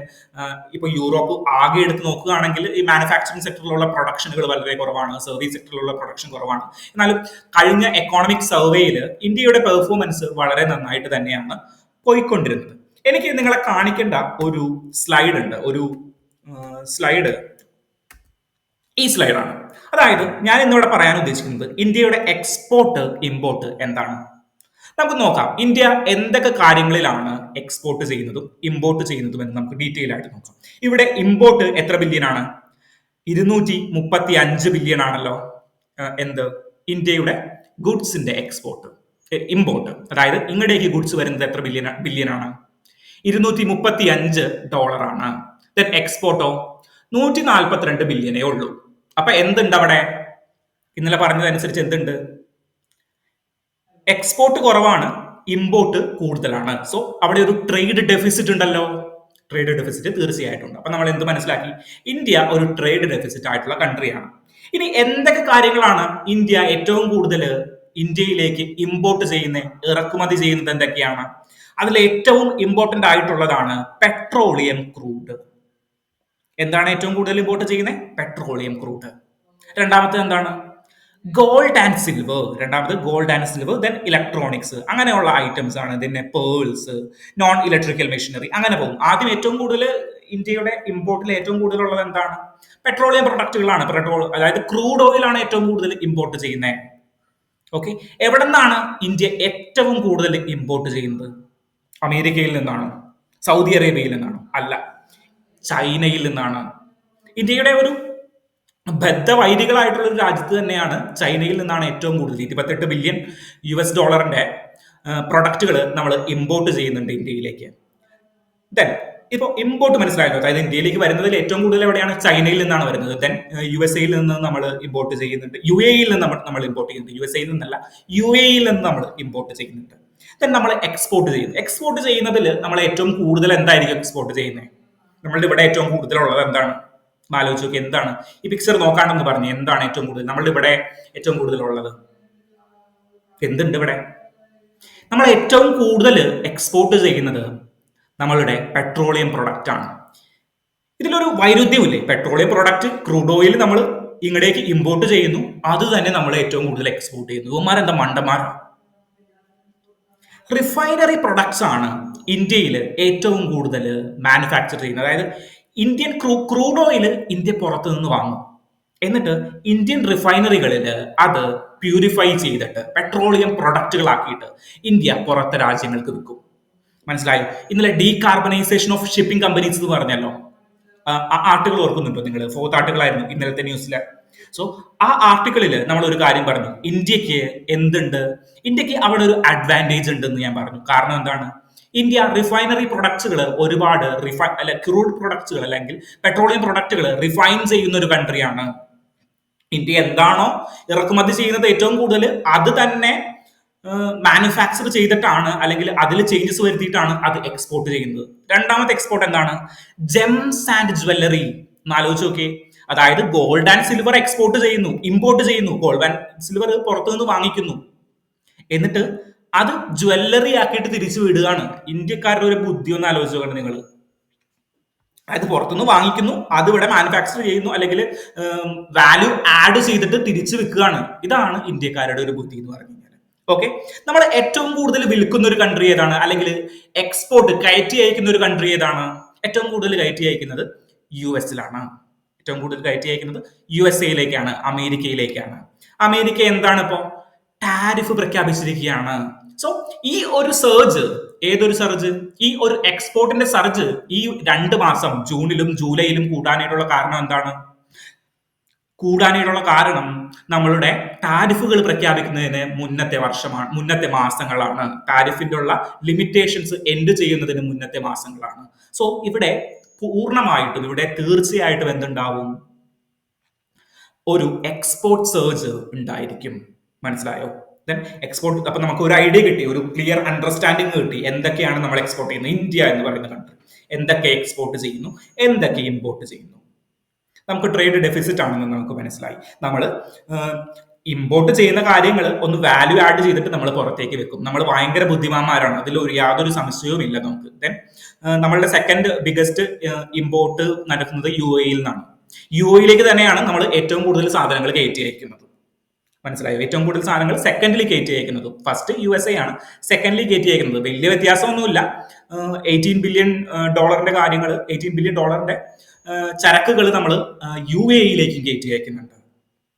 ഇപ്പൊ യൂറോപ്പ് ആകെ എടുത്ത് നോക്കുകയാണെങ്കിൽ ഈ മാനുഫാക്ചറിംഗ് സെക്ടറിലുള്ള പ്രൊഡക്ഷനുകൾ വളരെ കുറവാണ്, സർവീസ് സെക്ടറിലുള്ള പ്രൊഡക്ഷൻ കുറവാണ്. എന്നാലും കഴിഞ്ഞ എക്കോണമിക് സർവേയിൽ ഇന്ത്യയുടെ പെർഫോമൻസ് വളരെ നന്നായിട്ട് തന്നെയാണ് പോയിക്കൊണ്ടിരുന്നത്. എനിക്ക് നിങ്ങളെ കാണിക്കേണ്ട ഒരു സ്ലൈഡ് ഉണ്ട്. ഒരു സ്ലൈഡ് ഈ സ്ലൈഡാണ്. അതായത് ഞാൻ ഇന്നിവിടെ പറയാൻ ഉദ്ദേശിക്കുന്നത് ഇന്ത്യയുടെ എക്സ്പോർട്ട് ഇമ്പോർട്ട് എന്താണ്. നമുക്ക് നോക്കാം ഇന്ത്യ എന്തൊക്കെ കാര്യങ്ങളിലാണ് എക്സ്പോർട്ട് ചെയ്യുന്നതും ഇമ്പോർട്ട് ചെയ്യുന്നതും എന്ന് നമുക്ക് ഡീറ്റെയിൽ ആയിട്ട് നോക്കാം. ഇവിടെ ഇമ്പോർട്ട് എത്ര ബില്യൺ ആണ്? 235 ബില്യൺ ആണല്ലോ. എന്ത്? ഇന്ത്യയുടെ ഗുഡ്സിന്റെ എക്സ്പോർട്ട് ഇമ്പോർട്ട്. അതായത് ഇങ്ങടേക്ക് ഗുഡ്സ് വരുന്നത് എത്ര ബില്യൺ ആണ്? $235 ആണ്. ദെൻ എക്സ്പോർട്ടോ 142 ബില്യണേ ഉള്ളൂ. അപ്പൊ എന്തുണ്ട് അവിടെ? ഇന്നലെ പറഞ്ഞതനുസരിച്ച് എന്തുണ്ട്? എക്സ്പോർട്ട് കുറവാണ്, ഇമ്പോർട്ട് കൂടുതലാണ്. സോ അവിടെ ഒരു ട്രേഡ് ഡെഫിസിറ്റ് ഉണ്ടല്ലോ. ട്രേഡ് ഡെഫിസിറ്റ് തീർച്ചയായിട്ടും ഉണ്ട്. അപ്പൊ നമ്മൾ എന്ത് മനസ്സിലാക്കി? ഇന്ത്യ ഒരു ട്രേഡ് ഡെഫിസിറ്റ് ആയിട്ടുള്ള കൺട്രിയാണ്. ഇനി എന്തൊക്കെ കാര്യങ്ങളാണ് ഇന്ത്യ ഏറ്റവും കൂടുതൽ ഇന്ത്യയിലേക്ക് ഇമ്പോർട്ട് ചെയ്യുന്നത്, ഇറക്കുമതി ചെയ്യുന്നത് എന്തൊക്കെയാണ്? അതിൽ ഏറ്റവും ഇമ്പോർട്ടന്റ് ആയിട്ടുള്ളതാണ് പെട്രോളിയം ക്രൂഡ്. എന്താണ് ഏറ്റവും കൂടുതൽ ഇമ്പോർട്ട് ചെയ്യുന്നത്? Petroleum crude. രണ്ടാമത്തെ എന്താണ്? Gold and silver. Then electronics, അങ്ങനെയുള്ള ഐറ്റംസ് ആണ്. പിന്നെ പേൾസ്, നോൺ ഇലക്ട്രിക്കൽ മെഷീനറി, അങ്ങനെ പോകും. ആദ്യം ഏറ്റവും കൂടുതൽ ഇന്ത്യയുടെ ഇമ്പോർട്ടിൽ ഏറ്റവും കൂടുതലുള്ളത് എന്താണ്? പെട്രോളിയം പ്രൊഡക്റ്റുകളാണ്. അതായത് ക്രൂഡ് ഓയിൽ ആണ് ഏറ്റവും കൂടുതൽ ഇമ്പോർട്ട് ചെയ്യുന്നത്. ഓക്കെ, എവിടെ നിന്നാണ് ഇന്ത്യ ഏറ്റവും കൂടുതൽ ഇമ്പോർട്ട് ചെയ്യുന്നത്? അമേരിക്കയിൽ നിന്നാണോ? സൗദി അറേബ്യയിൽ നിന്നാണോ? അല്ല, ചൈനയിൽ നിന്നാണ്. ഇന്ത്യയുടെ ഒരു ബദ്ധവൈരികളായിട്ടുള്ള ഒരു രാജ്യത്ത് തന്നെയാണ് ചൈനയിൽ നിന്നാണ് ഏറ്റവും കൂടുതൽ. 28 ബില്യൺ US$ പ്രൊഡക്റ്റുകൾ നമ്മൾ ഇമ്പോർട്ട് ചെയ്യുന്നുണ്ട് ഇന്ത്യയിലേക്ക്. ദെൻ ഇപ്പോൾ ഇമ്പോർട്ട് മനസ്സിലായല്ലോ. അതായത് ഇന്ത്യയിലേക്ക് വരുന്നതിൽ ഏറ്റവും കൂടുതൽ എവിടെയാണ്? ചൈനയിൽ നിന്നാണ് വരുന്നത്. ദെൻ USA നിന്ന് നമ്മൾ ഇമ്പോർട്ട് ചെയ്യുന്നുണ്ട്. UAE നിന്ന് നമ്മൾ ഇമ്പോർട്ട് ചെയ്യുന്നുണ്ട്. USA നിന്നല്ല, UAE നിന്ന് നമ്മൾ ഇമ്പോർട്ട് ചെയ്യുന്നുണ്ട്. ദെൻ നമ്മൾ എക്സ്പോർട്ട് ചെയ്യുന്നതിൽ നമ്മൾ ഏറ്റവും കൂടുതൽ എന്തായിരിക്കും എക്സ്പോർട്ട് ചെയ്യുന്നത്? നമ്മളുടെ ഇവിടെ ഏറ്റവും കൂടുതലുള്ളത് എന്താണ്? ആലോചിച്ച് നോക്കി, എന്താണ്? ഈ പിക്ചർ നോക്കാണ്ടെന്ന് പറഞ്ഞു, എന്താണ് ഏറ്റവും കൂടുതൽ നമ്മളുടെ ഇവിടെ ഏറ്റവും കൂടുതലുള്ളത്? എന്തുണ്ട് ഇവിടെ? നമ്മൾ ഏറ്റവും കൂടുതൽ എക്സ്പോർട്ട് ചെയ്യുന്നത് നമ്മളുടെ പെട്രോളിയം പ്രൊഡക്റ്റ് ആണ്. ഇതിലൊരു വൈരുദ്ധ്യമില്ലേ? പെട്രോളിയം പ്രൊഡക്റ്റ്, ക്രൂഡ് ഓയിൽ നമ്മൾ ഇങ്ങടേക്ക് ഇമ്പോർട്ട് ചെയ്യുന്നു, അത് തന്നെ നമ്മൾ ഏറ്റവും കൂടുതൽ എക്സ്പോർട്ട് ചെയ്യുന്നു. ഇവന്മാരെന്താ മണ്ടന്മാരാ? റിഫൈനറി പ്രൊഡക്ട്സ് ആണ് ഇന്ത്യയിൽ ഏറ്റവും കൂടുതൽ മാനുഫാക്ചർ ചെയ്യുന്നത്. അതായത് ഇന്ത്യൻ ക്രൂഡ് ഓയിൽ ഇന്ത്യ പുറത്തു നിന്ന് വാങ്ങും. എന്നിട്ട് ഇന്ത്യൻ റിഫൈനറികളിൽ അത് പ്യൂരിഫൈ ചെയ്തിട്ട് പെട്രോളിയം പ്രൊഡക്റ്റുകളാക്കിയിട്ട് ഇന്ത്യ പുറത്തെ രാജ്യങ്ങൾക്ക് വിൽക്കും. മനസ്സിലായോ? ഇന്നലെ ഡീകാർബണൈസേഷൻ ഓഫ് ഷിപ്പിംഗ് കമ്പനീസ് എന്ന് പറഞ്ഞല്ലോ. ആ ആർട്ടിക്കിൾ ഓർക്കുന്നുണ്ടോ നിങ്ങൾ? ഫോർത്ത് ആർട്ടിക്കിൾ ആയിരുന്നു ഇന്നലത്തെ ന്യൂസിലെ. സോ ആ ആർട്ടിക്കിളിൽ നമ്മൾ ഒരു കാര്യം പറഞ്ഞു, ഇന്ത്യക്ക് എന്തുണ്ട്, ഇന്ത്യക്ക് അവിടെ ഒരു അഡ്വാൻറ്റേജ് ഉണ്ടെന്ന് ഞാൻ പറഞ്ഞു. കാരണം എന്താണ്? ഇന്ത്യ റിഫൈനറി പ്രൊഡക്ട്സുകൾ ഒരുപാട് ക്രൂഡ് പ്രൊഡക്ട്സുകൾ അല്ലെങ്കിൽ പെട്രോളിയം പ്രൊഡക്റ്റുകൾ റിഫൈൻ ചെയ്യുന്ന ഒരു കൺട്രിയാണ്. ഇന്ത്യ എന്താണോ ഇറക്കുമതി ചെയ്യുന്നത് ഏറ്റവും കൂടുതൽ അത് തന്നെ മാനുഫാക്ചർ ചെയ്തിട്ടാണ് അല്ലെങ്കിൽ അതിൽ ചേഞ്ചസ് വരുത്തിയിട്ടാണ് അത് എക്സ്പോർട്ട് ചെയ്യുന്നത്. രണ്ടാമത്തെ എക്സ്പോർട്ട് എന്താണ്? Gems and jewellery. എന്നാലോചിച്ച് നോക്കിയേ. അതായത് ഗോൾഡ് ആൻഡ് സിൽവർ എക്സ്പോർട്ട് ചെയ്യുന്നു, ഇമ്പോർട്ട് ചെയ്യുന്നു. ഗോൾഡ് ആൻഡ് സിൽവർ പുറത്തുനിന്ന് വാങ്ങിക്കുന്നു, എന്നിട്ട് അത് ജ്വല്ലറി ആക്കിയിട്ട് തിരിച്ചു വിടുകയാണ്. ഇന്ത്യക്കാരുടെ ഒരു ബുദ്ധി ഒന്ന് ആലോചിച്ച് നോക്കണം നിങ്ങൾ. അതായത് പുറത്തുനിന്ന് വാങ്ങിക്കുന്നു, അത് ഇവിടെ മാനുഫാക്ചർ ചെയ്യുന്നു, അല്ലെങ്കിൽ വാല്യൂ ആഡ് ചെയ്തിട്ട് തിരിച്ചു വിൽക്കുകയാണ്. ഇതാണ് ഇന്ത്യക്കാരുടെ ഒരു ബുദ്ധി എന്ന് പറഞ്ഞു കഴിഞ്ഞാൽ. ഓക്കെ, നമ്മൾ ഏറ്റവും കൂടുതൽ വിൽക്കുന്ന ഒരു കൺട്രി ഏതാണ്, അല്ലെങ്കിൽ എക്സ്പോർട്ട് കയറ്റി അയക്കുന്ന ഒരു കൺട്രി ഏതാണ്? ഏറ്റവും കൂടുതൽ കയറ്റി അയക്കുന്നത് യു എസിലാണ്. ഏറ്റവും കൂടുതൽ കയറ്റി അയക്കുന്നത് യു എസ് എയിലേക്കാണ്, അമേരിക്കയിലേക്കാണ്. അമേരിക്ക എന്താണ് ഇപ്പോ? ടാരിഫ് പ്രഖ്യാപിച്ചിരിക്കുകയാണ്. സോ ഈ ഒരു സർജ്, ഏതൊരു സർജ്? ഈ ഒരു എക്സ്പോർട്ടിന്റെ സർജ് ഈ 2 മാസം ജൂണിലും ജൂലൈയിലും കൂടാനായിട്ടുള്ള കാരണം എന്താണ്? കൂടാനായിട്ടുള്ള കാരണം നമ്മളുടെ ടാരിഫുകൾ പ്രഖ്യാപിക്കുന്നതിന് മുന്നത്തെ മാസങ്ങളാണ്. ടാരിഫിന്റെ ഉള്ള ലിമിറ്റേഷൻസ് എൻഡ് ചെയ്യുന്നതിന് മുന്നത്തെ മാസങ്ങളാണ്. സോ ഇവിടെ പൂർണ്ണമായിട്ടും ഇവിടെ തീർച്ചയായിട്ടും എന്തുണ്ടാവും? ഒരു എക്സ്പോർട്ട് സർജ് ഉണ്ടായിരിക്കും. മനസ്സിലായോ? ദെൻ എക്സ്പോർട്ട്, അപ്പൊ നമുക്ക് ഒരു ഐഡിയ കിട്ടി, ഒരു ക്ലിയർ അണ്ടർസ്റ്റാൻഡിങ് കിട്ടി എന്തൊക്കെയാണ് നമ്മൾ എക്സ്പോർട്ട് ചെയ്യുന്നത്. ഇന്ത്യ എന്ന് പറയുന്ന കൺട്രി എന്തൊക്കെ എക്സ്പോർട്ട് ചെയ്യുന്നു, എന്തൊക്കെ ഇമ്പോർട്ട് ചെയ്യുന്നു. നമുക്ക് ട്രേഡ് ഡെഫിസിറ്റ് ആണെന്ന് നമുക്ക് മനസ്സിലായി. നമ്മൾ ഇമ്പോർട്ട് ചെയ്യുന്ന കാര്യങ്ങൾ ഒന്ന് വാല്യൂ ആഡ് ചെയ്തിട്ട് നമ്മൾ പുറത്തേക്ക് വെക്കും. നമ്മൾ ഭയങ്കര ബുദ്ധിമാന്മാരാണ്, അതിൽ യാതൊരു സംശയവും ഇല്ല നമുക്ക്. ദെൻ നമ്മളുടെ സെക്കൻഡ് ബിഗസ്റ്റ് ഇമ്പോർട്ട് നടക്കുന്നത് യു എയിൽ നിന്നാണ്. യു എയിലേക്ക് തന്നെയാണ് നമ്മൾ ഏറ്റവും കൂടുതൽ സാധനങ്ങൾ കയറ്റി അയക്കുന്നത്. മനസ്സിലായോ? ഏറ്റവും കൂടുതൽ സാധനങ്ങൾ സെക്കൻഡിൽ കയറ്റി അയക്കുന്നത് ഫസ്റ്റ് യു എസ് എ ആണ്, സെക്കൻഡിൽ കയറ്റി അയക്കുന്നത്. വലിയ വ്യത്യാസമൊന്നുമില്ല. 18 ബില്യൺ ഡോളറിന്റെ കാര്യങ്ങൾ, 18 ബില്യൺ ഡോളറിന്റെ ചരക്കുകൾ നമ്മൾ യു എയിലേക്കും കയറ്റി അയക്കുന്നുണ്ട്.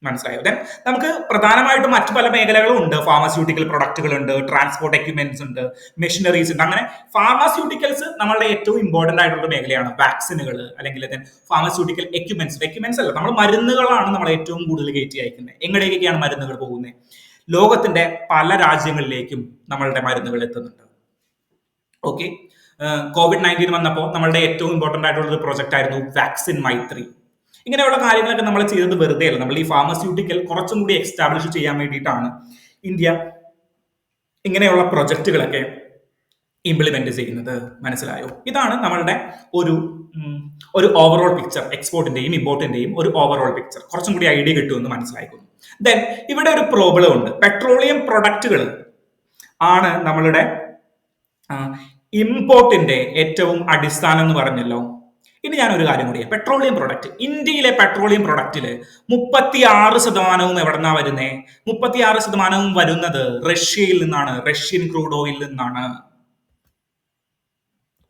മനസ്സിലായോ? ദെൻ നമുക്ക് പ്രധാനമായിട്ടും മറ്റു പല മേഖലകളും ഉണ്ട്. ഫാർമസ്യൂട്ടിക്കൽ പ്രൊഡക്റ്റുകൾ ഉണ്ട്, ട്രാൻസ്പോർട്ട് എക്യുപ്മെന്റ്സ് ഉണ്ട്, മെഷീനറീസ് ഉണ്ട്. അങ്ങനെ ഫാർമസ്യൂട്ടിക്കൽസ് നമ്മളുടെ ഏറ്റവും ഇമ്പോർട്ടന്റ് ആയിട്ടുള്ള മേഖലയാണ്. വാക്സിനുകൾ അല്ലെങ്കിൽ ഫാർമസ്യൂട്ടിക്കൽ എക്യുപ്മെന്റ്സ് അല്ല, നമ്മൾ മരുന്നുകളാണ് നമ്മൾ ഏറ്റവും കൂടുതൽ കയറ്റി അയക്കുന്നത്. എങ്ങടേക്കൊക്കെയാണ് മരുന്നുകൾ പോകുന്നത്? ലോകത്തിന്റെ പല രാജ്യങ്ങളിലേക്കും നമ്മളുടെ മരുന്നുകൾ എത്തുന്നുണ്ട്. ഓക്കെ, COVID-19 വന്നപ്പോൾ നമ്മളുടെ ഏറ്റവും ഇമ്പോർട്ടന്റ് ആയിട്ടുള്ള ഒരു പ്രൊജക്ട് ആയിരുന്നു വാക്സിൻ മൈത്രി. ഇങ്ങനെയുള്ള കാര്യങ്ങളൊക്കെ നമ്മൾ ചെയ്തത് വെറുതെ അല്ല. നമ്മൾ ഈ ഫാർമസ്യൂട്ടിക്കൽ കുറച്ചും കൂടി എക്സ്റ്റാബ്ലിഷ് ചെയ്യാൻ വേണ്ടിയിട്ടാണ് ഇന്ത്യ ഇങ്ങനെയുള്ള പ്രൊജക്ടുകളൊക്കെ ഇംപ്ലിമെന്റ് ചെയ്യുന്നത്. മനസ്സിലായോ? ഇതാണ് നമ്മളുടെ ഒരു ഓവറോൾ പിക്ചർ, എക്സ്പോർട്ടിന്റെയും ഇമ്പോർട്ടിന്റെയും ഒരു ഓവറോൾ പിക്ചർ. കുറച്ചും കൂടി ഐഡിയ കിട്ടുമെന്ന് മനസ്സിലാക്കുന്നു. ദെൻ ഇവിടെ ഒരു പ്രോബ്ലം ഉണ്ട്. പെട്രോളിയം പ്രൊഡക്റ്റുകൾ ആണ് നമ്മളുടെ ഇമ്പോർട്ടിന്റെ ഏറ്റവും അടിസ്ഥാനം എന്ന് പറഞ്ഞല്ലോ. ഇനി ഞാൻ ഒരു കാര്യം കൂടി, പെട്രോളിയം പ്രൊഡക്റ്റ്, ഇന്ത്യയിലെ പെട്രോളിയം പ്രൊഡക്റ്റില് 36% എവിടെന്നാ വരുന്നേ? 36% വരുന്നത് റഷ്യയിൽ നിന്നാണ്, റഷ്യൻ ക്രൂഡ് ഓയിൽ നിന്നാണ്.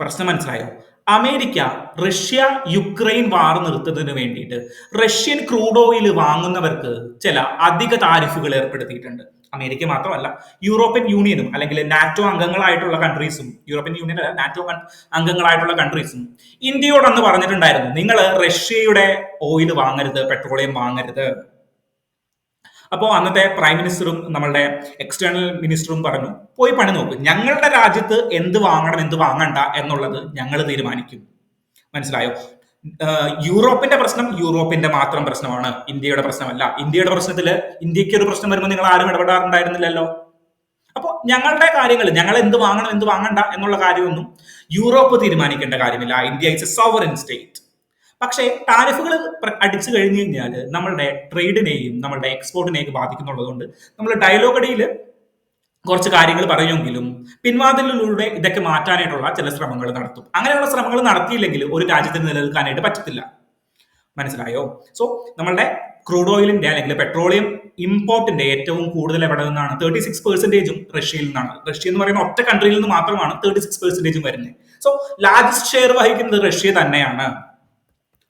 പ്രശ്നം മനസ്സിലായോ? അമേരിക്ക റഷ്യ യുക്രൈൻ വാർ നിർത്തുന്നതിന് വേണ്ടിയിട്ട് റഷ്യൻ ക്രൂഡ് ഓയിൽ വാങ്ങുന്നവർക്ക് ചില അധിക താരിഫുകൾ ഏർപ്പെടുത്തിയിട്ടുണ്ട്. അമേരിക്ക മാത്രമല്ല, യൂറോപ്യൻ യൂണിയനും അല്ലെങ്കിൽ നാറ്റോ അംഗങ്ങളായിട്ടുള്ള കൺട്രീസും, യൂറോപ്യൻ യൂണിയൻ അല്ല, നാറ്റോ അംഗങ്ങളായിട്ടുള്ള കൺട്രീസും ഇന്ത്യയോടൊന്ന് പറഞ്ഞിട്ടുണ്ടായിരുന്നു, നിങ്ങൾ റഷ്യയുടെ ഓയിൽ വാങ്ങരുത്, പെട്രോളിയം വാങ്ങരുത്. അപ്പോൾ അന്നത്തെ പ്രൈം മിനിസ്റ്ററും നമ്മളുടെ എക്സ്റ്റേണൽ മിനിസ്റ്ററും പറഞ്ഞു, പോയി പണി നോക്ക്, ഞങ്ങളുടെ രാജ്യത്ത് എന്ത് വാങ്ങണം എന്ത് വാങ്ങണ്ട എന്നുള്ളത് ഞങ്ങൾ തീരുമാനിക്കും. മനസ്സിലായോ? യൂറോപ്പിന്റെ പ്രശ്നം യൂറോപ്പിന്റെ മാത്രം പ്രശ്നമാണ്, ഇന്ത്യയുടെ പ്രശ്നമല്ല. ഇന്ത്യയുടെ പ്രശ്നത്തിൽ ഇന്ത്യക്ക് ഒരു പ്രശ്നം വരുമ്പോൾ നിങ്ങൾ ആരും ഇടപെടാറുണ്ടായിരുന്നില്ലല്ലോ. അപ്പോൾ ഞങ്ങളുടെ കാര്യങ്ങൾ, ഞങ്ങൾ എന്ത് വാങ്ങണം എന്ത് വാങ്ങണ്ട എന്നുള്ള കാര്യമൊന്നും യൂറോപ്പ് തീരുമാനിക്കേണ്ട കാര്യമില്ല. India is A sovereign state. പക്ഷേ ടാരിഫുകൾ അടിച്ചു കഴിഞ്ഞു കഴിഞ്ഞാൽ നമ്മളുടെ ട്രേഡിനെയും നമ്മളുടെ എക്സ്പോർട്ടിനെയും ബാധിക്കുന്നുള്ളത് കൊണ്ട് നമ്മൾ ഡയലോഗടിയിൽ കുറച്ച് കാര്യങ്ങൾ പറയുമെങ്കിലും പിൻവാതിലിലൂടെ ഇതൊക്കെ മാറ്റാനായിട്ടുള്ള ചില ശ്രമങ്ങൾ നടത്തും. അങ്ങനെയുള്ള ശ്രമങ്ങൾ നടത്തിയില്ലെങ്കിൽ ഒരു രാജ്യത്തിന് നിലനിൽക്കാനായിട്ട് പറ്റത്തില്ല. മനസ്സിലായോ? സോ നമ്മളുടെ ക്രൂഡ് ഓയിലിന്റെ അല്ലെങ്കിൽ പെട്രോളിയം ഇമ്പോർട്ടിന്റെ ഏറ്റവും കൂടുതൽ എവിടെ നിന്നാണ്? 36% റഷ്യയിൽ നിന്നാണ്. റഷ്യ എന്ന് പറയുന്ന ഒറ്റ കൺട്രിയിൽ നിന്ന് മാത്രമാണ് 36% വരുന്നത്. സോ ലാർജസ്റ്റ് ഷെയർ വഹിക്കുന്നത് റഷ്യ തന്നെയാണ്.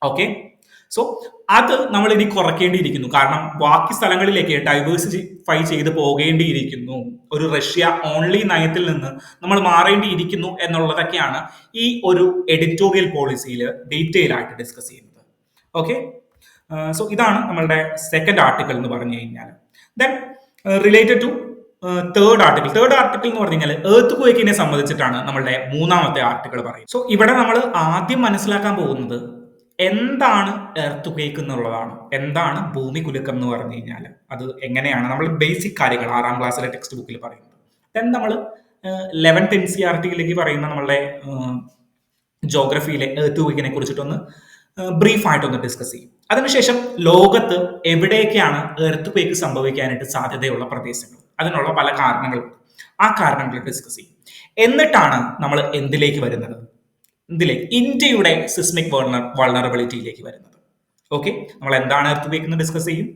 ഓക്കെ, സോ അത് നമ്മൾ ഇനി കുറയ്ക്കേണ്ടിയിരിക്കുന്നു. കാരണം ബാക്കി സ്ഥലങ്ങളിലേക്ക് ഡൈവേഴ്സിഫൈ ചെയ്ത് പോകേണ്ടിയിരിക്കുന്നു. ഒരു റഷ്യ ഓൺലി നയത്തിൽ നിന്ന് നമ്മൾ മാറേണ്ടിയിരിക്കുന്നു എന്നുള്ളതൊക്കെയാണ് ഈ ഒരു എഡിറ്റോറിയൽ പോളിസിയിൽ ഡീറ്റെയിൽ ആയിട്ട് ഡിസ്കസ് ചെയ്യുന്നത്. ഓക്കെ, സോ ഇതാണ് നമ്മളുടെ സെക്കൻഡ് ആർട്ടിക്കിൾ എന്ന് പറഞ്ഞു കഴിഞ്ഞാൽ. Then related to third article എന്ന് പറഞ്ഞു കഴിഞ്ഞാൽ എർത്ത് ക്വേക്കിനെ സംബന്ധിച്ചിട്ടാണ് നമ്മളുടെ മൂന്നാമത്തെ ആർട്ടിക്കിൾ പറയും. സോ ഇവിടെ നമ്മൾ ആദ്യം മനസ്സിലാക്കാൻ പോകുന്നത് എന്താണ് എർത്ത് ക്വേക്ക് എന്നുള്ളതാണ്. എന്താണ് ഭൂമി കുലുക്കം എന്ന് പറഞ്ഞു കഴിഞ്ഞാൽ അത് എങ്ങനെയാണ്, നമ്മൾ ബേസിക് കാര്യങ്ങൾ 6ാം ക്ലാസ്സിലെ ടെക്സ്റ്റ് ബുക്കിൽ പറയുന്നത്. ദെൻ നമ്മൾ 11th NCERT പറയുന്ന നമ്മളുടെ ജോഗ്രഫിയിലെ എർത്ത് ക്വേക്കിനെ കുറിച്ചിട്ടൊന്ന് ബ്രീഫായിട്ടൊന്ന് ഡിസ്കസ് ചെയ്യും. അതിനുശേഷം ലോകത്ത് എവിടെയൊക്കെയാണ് എർത്ത് ക്വേക്ക് സംഭവിക്കാനായിട്ട് സാധ്യതയുള്ള പ്രദേശങ്ങൾ, അതിനുള്ള പല കാരണങ്ങളുണ്ട്, ആ കാരണങ്ങൾ ഡിസ്കസ് ചെയ്യും. എന്നിട്ടാണ് നമ്മൾ എന്തിലേക്ക് വരുന്നത്, ഇന്ത്യയുടെ സിസ്മിക് വൾണറബിലിറ്റിയിലേക്ക് വരുന്നത്. ഓക്കെ, നമ്മൾ എന്താണ് എർത്ത് ക്വേക്ക് എന്ന് ഡിസ്കസ് ചെയ്യും.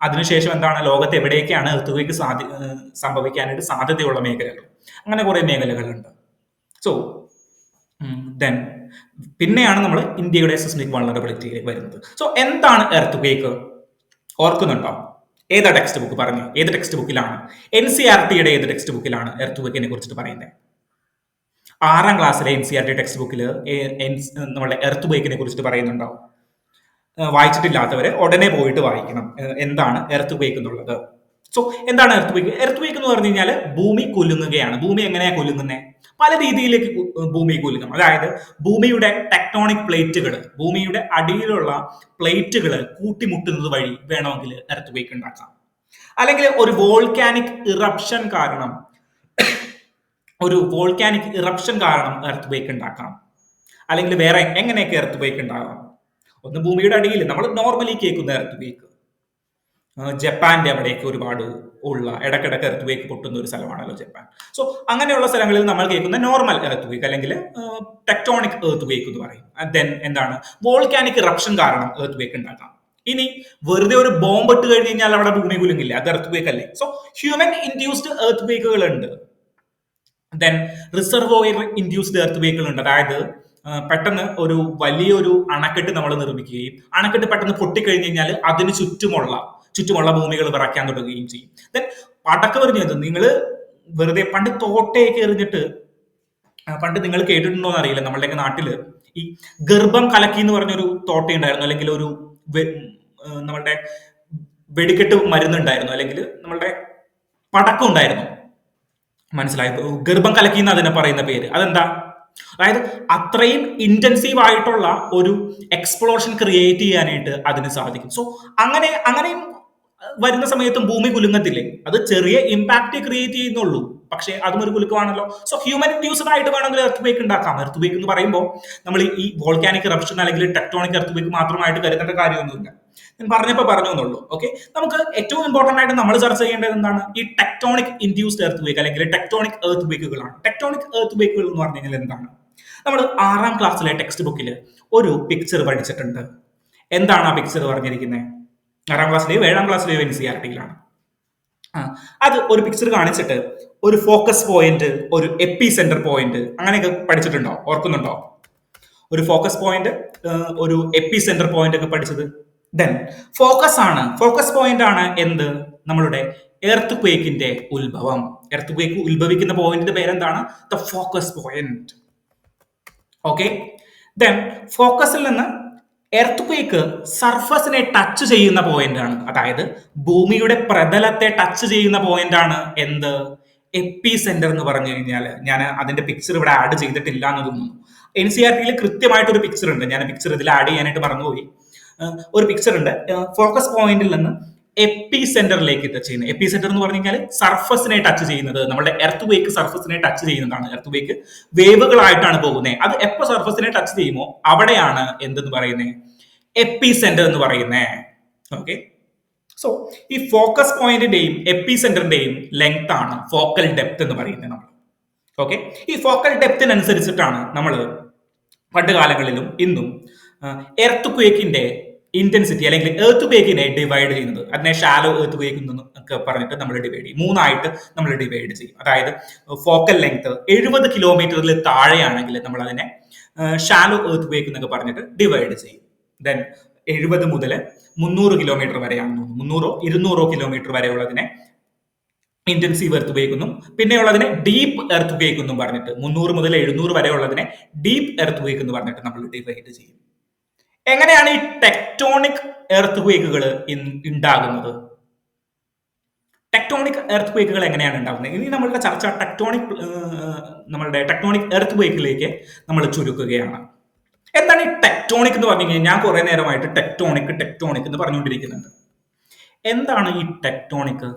അതിനുശേഷം എന്താണ് ലോകത്ത് എവിടെയൊക്കെയാണ് എർത്ത് ക്വേക്ക് സംഭവിക്കാനായിട്ട് സാധ്യതയുള്ള മേഖലകൾ, അങ്ങനെ കുറെ മേഖലകളുണ്ട്. സോ ദെൻ പിന്നെയാണ് നമ്മൾ ഇന്ത്യയുടെ സിസ്മിക് വൾണറബിലിറ്റിയിലേക്ക് വരുന്നത്. സോ എന്താണ് എർത്ത് ക്വേക്ക് ഓർക്കുന്നുണ്ടോ? ഏതാ ടെക്സ്റ്റ് ബുക്ക് പറഞ്ഞു? ഏത് ടെക്സ്റ്റ് ബുക്കിലാണ്? NCERTയുടെ ഏത് ടെക്സ്റ്റ് ബുക്കിലാണ് എർത്ത് ക്വേക്കിനെ കുറിച്ചിട്ട് പറയുന്നത്? 6ാം ക്ലാസ്സിലെ NCERT ടെക്സ്റ്റ് ബുക്കിൽ നമ്മുടെ എർത്ത് ക്വേക്കിനെ കുറിച്ചിട്ട് പറയുന്നുണ്ടാവും. വായിച്ചിട്ടില്ലാത്തവരെ ഉടനെ പോയിട്ട് വായിക്കണം എന്താണ് എർത്ത് ക്വേക്ക് എന്നുള്ളത്. സോ എന്താണ് എർത്ത് ക്വേക്ക്? എർത്ത് ക്വേക്ക് എന്ന് പറഞ്ഞു കഴിഞ്ഞാൽ ഭൂമി കുലുങ്ങുകയാണ്. ഭൂമി എങ്ങനെയാ കുലുങ്ങുന്നത്? പല രീതിയിലേക്ക് ഭൂമി കുലുങ്ങും. അതായത് ഭൂമിയുടെ ടെക്ടോണിക് പ്ലേറ്റുകൾ, ഭൂമിയുടെ അടിയിലുള്ള പ്ലേറ്റുകൾ കൂട്ടിമുട്ടുന്നത് വഴി വേണമെങ്കിൽ എർത്ത് ക്വേക്ക് ഉണ്ടാക്കാം. അല്ലെങ്കിൽ ഒരു വോൾക്കാനിക് ഇറപ്ഷൻ കാരണം എർത്ത് ക്വേക്ക് ഉണ്ടാക്കാം. അല്ലെങ്കിൽ വേറെ എങ്ങനെയൊക്കെ എർത്ത് ക്വേക്ക് ഉണ്ടാകാം? ഒന്ന് ഭൂമിയുടെ അടിയിൽ നമ്മൾ നോർമലി കേൾക്കുന്ന എർത്ത് ക്വേക്ക്, ജപ്പാന്റെ അവിടേക്ക് ഒരുപാട് ഉള്ള ഇടക്കിടക്ക് എർത്ത് ക്വേക്ക് പൊട്ടുന്ന ഒരു സ്ഥലമാണല്ലോ ജപ്പാൻ. സോ അങ്ങനെയുള്ള സ്ഥലങ്ങളിൽ നമ്മൾ കേൾക്കുന്ന നോർമൽ എർത്ത് ക്വേക്ക് അല്ലെങ്കിൽ ടെക്ടോണിക് എർത്ത് ക്വേക്ക് എന്ന് പറയും. ദെൻ എന്താണ് വോൾക്കാനിക് ഇറപ്ഷൻ കാരണം എർത്ത് ക്വേക്ക് ഉണ്ടാക്കാം. ഇനി വെറുതെ ഒരു ബോംബ് ഇട്ട് കഴിഞ്ഞ് കഴിഞ്ഞാൽ അവിടെ ഭൂമി കുലുങ്ങില്ല, അത് എർത്ത് ക്വേക്ക് അല്ലേ? സോ ഹ്യൂമൻ ഇൻഡ്യൂസ്ഡ് എർത്ത് ക്വേക്കുകൾ ഉണ്ട്. ദെൻ റിസർവോയർ ഇൻഡ്യൂസ്ഡ് എർത്ത് ക്വേക്കുകൾ ഉണ്ട്. അതായത് പെട്ടെന്ന് ഒരു വലിയൊരു അണക്കെട്ട് നമ്മൾ നിർമ്മിക്കുകയും അണക്കെട്ട് പെട്ടെന്ന് പൊട്ടിക്കഴിഞ്ഞ് കഴിഞ്ഞാൽ അതിന് ചുറ്റുമുള്ള ഭൂമികൾ വിറയ്ക്കാൻ തുടങ്ങുകയും ചെയ്യും. ദെൻ പടക്കം എറിഞ്ഞത് നിങ്ങൾ വെറുതെ പണ്ട് തോട്ടയൊക്കെ എറിഞ്ഞിട്ട്, പണ്ട് നിങ്ങൾ കേട്ടിട്ടുണ്ടോ എന്ന് അറിയില്ല, നമ്മളുടെയൊക്കെ നാട്ടില് ഈ ഗർഭം കലക്കി എന്ന് പറഞ്ഞൊരു തോട്ടയുണ്ടായിരുന്നു, അല്ലെങ്കിൽ ഒരു നമ്മളുടെ വെടിക്കെട്ട് മരുന്നുണ്ടായിരുന്നു, അല്ലെങ്കിൽ നമ്മളുടെ പടക്കം ഉണ്ടായിരുന്നു. മനസ്സിലായോ? ഗർഭം കലക്കി എന്ന് അതിനെ പറയുന്ന പേര്. അതെന്താ? അതായത് അത്രയും ഇന്റൻസീവ് ആയിട്ടുള്ള ഒരു എക്സ്പ്ലോഷൻ ക്രിയേറ്റ് ചെയ്യാനായിട്ട് അതിന് സാധിക്കും. സോ അങ്ങനെയും വരുന്ന സമയത്തും ഭൂമി കുലുങ്ങത്തില്ലേ? അത് ചെറിയ ഇമ്പാക്ട് ക്രിയേറ്റ് ചെയ്യുന്നുള്ളൂ, പക്ഷേ അതും ഒരു കുലുക്കമാണല്ലോ. സോ ഹ്യൂമൻ ഇൻഡ്യൂസ്ഡ് ആയിട്ട് വേണമെങ്കിൽ എർത്ത് ക്വേക്ക് ഉണ്ടാക്കാം. എർത്ത് ക്വേക്ക് എന്ന് പറയുമ്പോൾ നമ്മൾ ഈ വോൾക്കാനിക് ഇറപ്ഷൻ അല്ലെങ്കിൽ ടെക്ടോണിക് എർത്ത് ക്വേക്ക് മാത്രമായിട്ട് കരുതേണ്ട കാര്യമൊന്നുമില്ല. ഞാൻ പറഞ്ഞു എന്നുള്ളൂ. ഓക്കെ, നമുക്ക് ഏറ്റവും ഇമ്പോർട്ടന്റ് ആയിട്ട് നമ്മൾ ചർച്ച ചെയ്യേണ്ടത് എന്താണ്? ഈ ടെക്ടോണിക് ഇൻഡ്യൂസ്ഡ് എർത്ത് ക്വേക്ക് അല്ലെങ്കിൽ ടെക്ടോണിക് എർത്ത് ക്വേക്കുകളാണ്. ടെക്ടോണിക് എർത്ത് ക്വേക്കുകൾ എന്ന് പറഞ്ഞു കഴിഞ്ഞാൽ എന്താണ്? നമ്മൾ 6ാം ക്ലാസ്സിലെ ടെക്സ്റ്റ് ബുക്കിൽ ഒരു പിക്ചർ പഠിച്ചിട്ടുണ്ട്. എന്താണ് ആ പിക്ചർ പറഞ്ഞിരിക്കുന്നത്? 6ാം ക്ലാസ്സിലെയോ 7ാം ക്ലാസ്സിലെയോ NCERTയിലാണ്. അത് ഒരു പിക്ചർ കാണിച്ചിട്ട് ഒരു ഫോക്കസ് പോയിന്റ്, ഒരു എപ്പി സെന്റർ പോയിന്റ്, അങ്ങനെയൊക്കെ പഠിച്ചിട്ടുണ്ടോ? ഓർക്കുന്നുണ്ടോ? ഒരു ഫോക്കസ് പോയിന്റ്, ഒരു എപ്പി സെന്റർ പോയിന്റ് ഒക്കെ പഠിച്ചത്. ദെൻ ഫോക്കസ് പോയിന്റ് ആണ് എന്ത്? നമ്മളുടെ എർത്ത് ക്വേക്കിന്റെ ഉത്ഭവം. എർത്ത് ക്വേക്ക് ഉത്ഭവിക്കുന്ന പോയിന്റിന്റെ പേരെന്താണ്? The focus point. Okay, then ഫോക്കസിൽ നിന്ന് എർത്ത് ക്വേക്ക് സർഫസിനെ ടച്ച് ചെയ്യുന്ന പോയിന്റ് ആണ്. അതായത് ഭൂമിയുടെ പ്രതലത്തെ ടച്ച് ചെയ്യുന്ന പോയിന്റ് ആണ് എന്ത്? എപ്പി സെന്റർ എന്ന് പറഞ്ഞു കഴിഞ്ഞാൽ. ഞാൻ അതിന്റെ പിക്ചർ ഇവിടെ ആഡ് ചെയ്തിട്ടില്ല എന്ന് തോന്നുന്നു. NCERTയിൽ കൃത്യമായിട്ട് ഒരു പിക്ചർ ഉണ്ട്. ഞാൻ പിക്ചർ ഇതിൽ ആഡ് ചെയ്യാനായിട്ട് മറന്നുപോയി. ഒരു പിക്ചർ ഉണ്ട്. ഫോക്കസ് പോയിന്റിൽ നിന്ന് എപ്പി സെന്ററിലേക്ക് ടച്ച് ചെയ്യുന്നത്. എപ്പി സെന്റർ എന്ന് പറഞ്ഞു കഴിഞ്ഞാൽ സർഫസിനെ ടച്ച് ചെയ്യുന്നത്. നമ്മുടെ എർത്ത് ക്വേക്ക് സർഫസിനെ ടച്ച് ചെയ്യുന്നതാണ്. എർത്ത് ക്വേക്ക് വേവുകളായിട്ടാണ് പോകുന്നത്. അത് എപ്പോൾ സർഫസിനെ ടച്ച് ചെയ്യുമോ അവിടെയാണ് എന്തെന്ന് പറയുന്നത്? എപ്പി സെന്റർ എന്ന് പറയുന്നത്. ഓക്കെ, സോ ഈ ഫോക്കസ് പോയിന്റിന്റെയും എപ്പി സെന്ററിന്റെയും ലെങ്ത് ആണ് ഫോക്കൽ ഡെപ്ത് എന്ന് പറയുന്നത് നമ്മൾ. ഓക്കെ, ഈ ഫോക്കൽ ഡെപ്തിനനുസരിച്ചിട്ടാണ് നമ്മൾ പണ്ട് കാലങ്ങളിലും ഇന്നും എർത്ത് ക്വേക്കിന്റെ ഇന്റൻസിറ്റി അല്ലെങ്കിൽ എർത്ത് ക്വേക്കിനെ ഡിവൈഡ് ചെയ്യുന്നത്. അതിനെ ഷാലോ എർത്ത് ക്വേക്ക് എന്നൊക്കെ പറഞ്ഞിട്ട് നമ്മൾ ഡിവൈഡ് ചെയ്യും. 3ആയിട്ട് നമ്മൾ ഡിവൈഡ് ചെയ്യും. അതായത് ഫോക്കൽ ലെങ്ത് 70 കിലോമീറ്ററിൽ താഴെയാണെങ്കിൽ നമ്മൾ അതിനെ ഷാലോ എർത്ത് ക്വേക്ക് എന്നൊക്കെ പറഞ്ഞിട്ട് ഡിവൈഡ് ചെയ്യും. ദെൻ 70 മുതൽ 300 കിലോമീറ്റർ വരെയാണെന്ന് തോന്നുന്നു. 300-200 കിലോമീറ്റർ വരെയുള്ളതിനെ ഇന്റൻസീവ് എർത്ത് ക്വേക്ക് എന്നും പിന്നെയുള്ളതിനെ ഡീപ്പ് എർത്ത് ക്വേക്ക് എന്നും പറഞ്ഞിട്ട് 300 മുതൽ 700 വരെയുള്ളതിനെ ഡീപ്പ് എർത്ത് ക്വേക്ക് എന്ന് പറഞ്ഞിട്ട് നമ്മൾ ഡിവൈഡ് ചെയ്യും. എങ്ങനെയാണ് ഈ ടെക്ടോണിക് എർത്ത് ക്വേക്കുകൾ ഉണ്ടാകുന്നത്? ടെക്ടോണിക് എർത്ത് ക്വേക്കുകൾ എങ്ങനെയാണ് ഉണ്ടാകുന്നത്? ഇനി നമ്മളുടെ ചർച്ച ടെക്ടോണിക് എർത്ത് ക്വേക്കിലേക്ക് നമ്മൾ ചുരുക്കുകയാണ്. എന്താണ് ഈ ടെക്ടോണിക് എന്ന് പറഞ്ഞു കഴിഞ്ഞാൽ ഞാൻ കുറെ നേരമായിട്ട് ടെക്ടോണിക് എന്ന് പറഞ്ഞുകൊണ്ടിരിക്കുന്നുണ്ട്. എന്താണ് ഈ ടെക്ടോണിക്?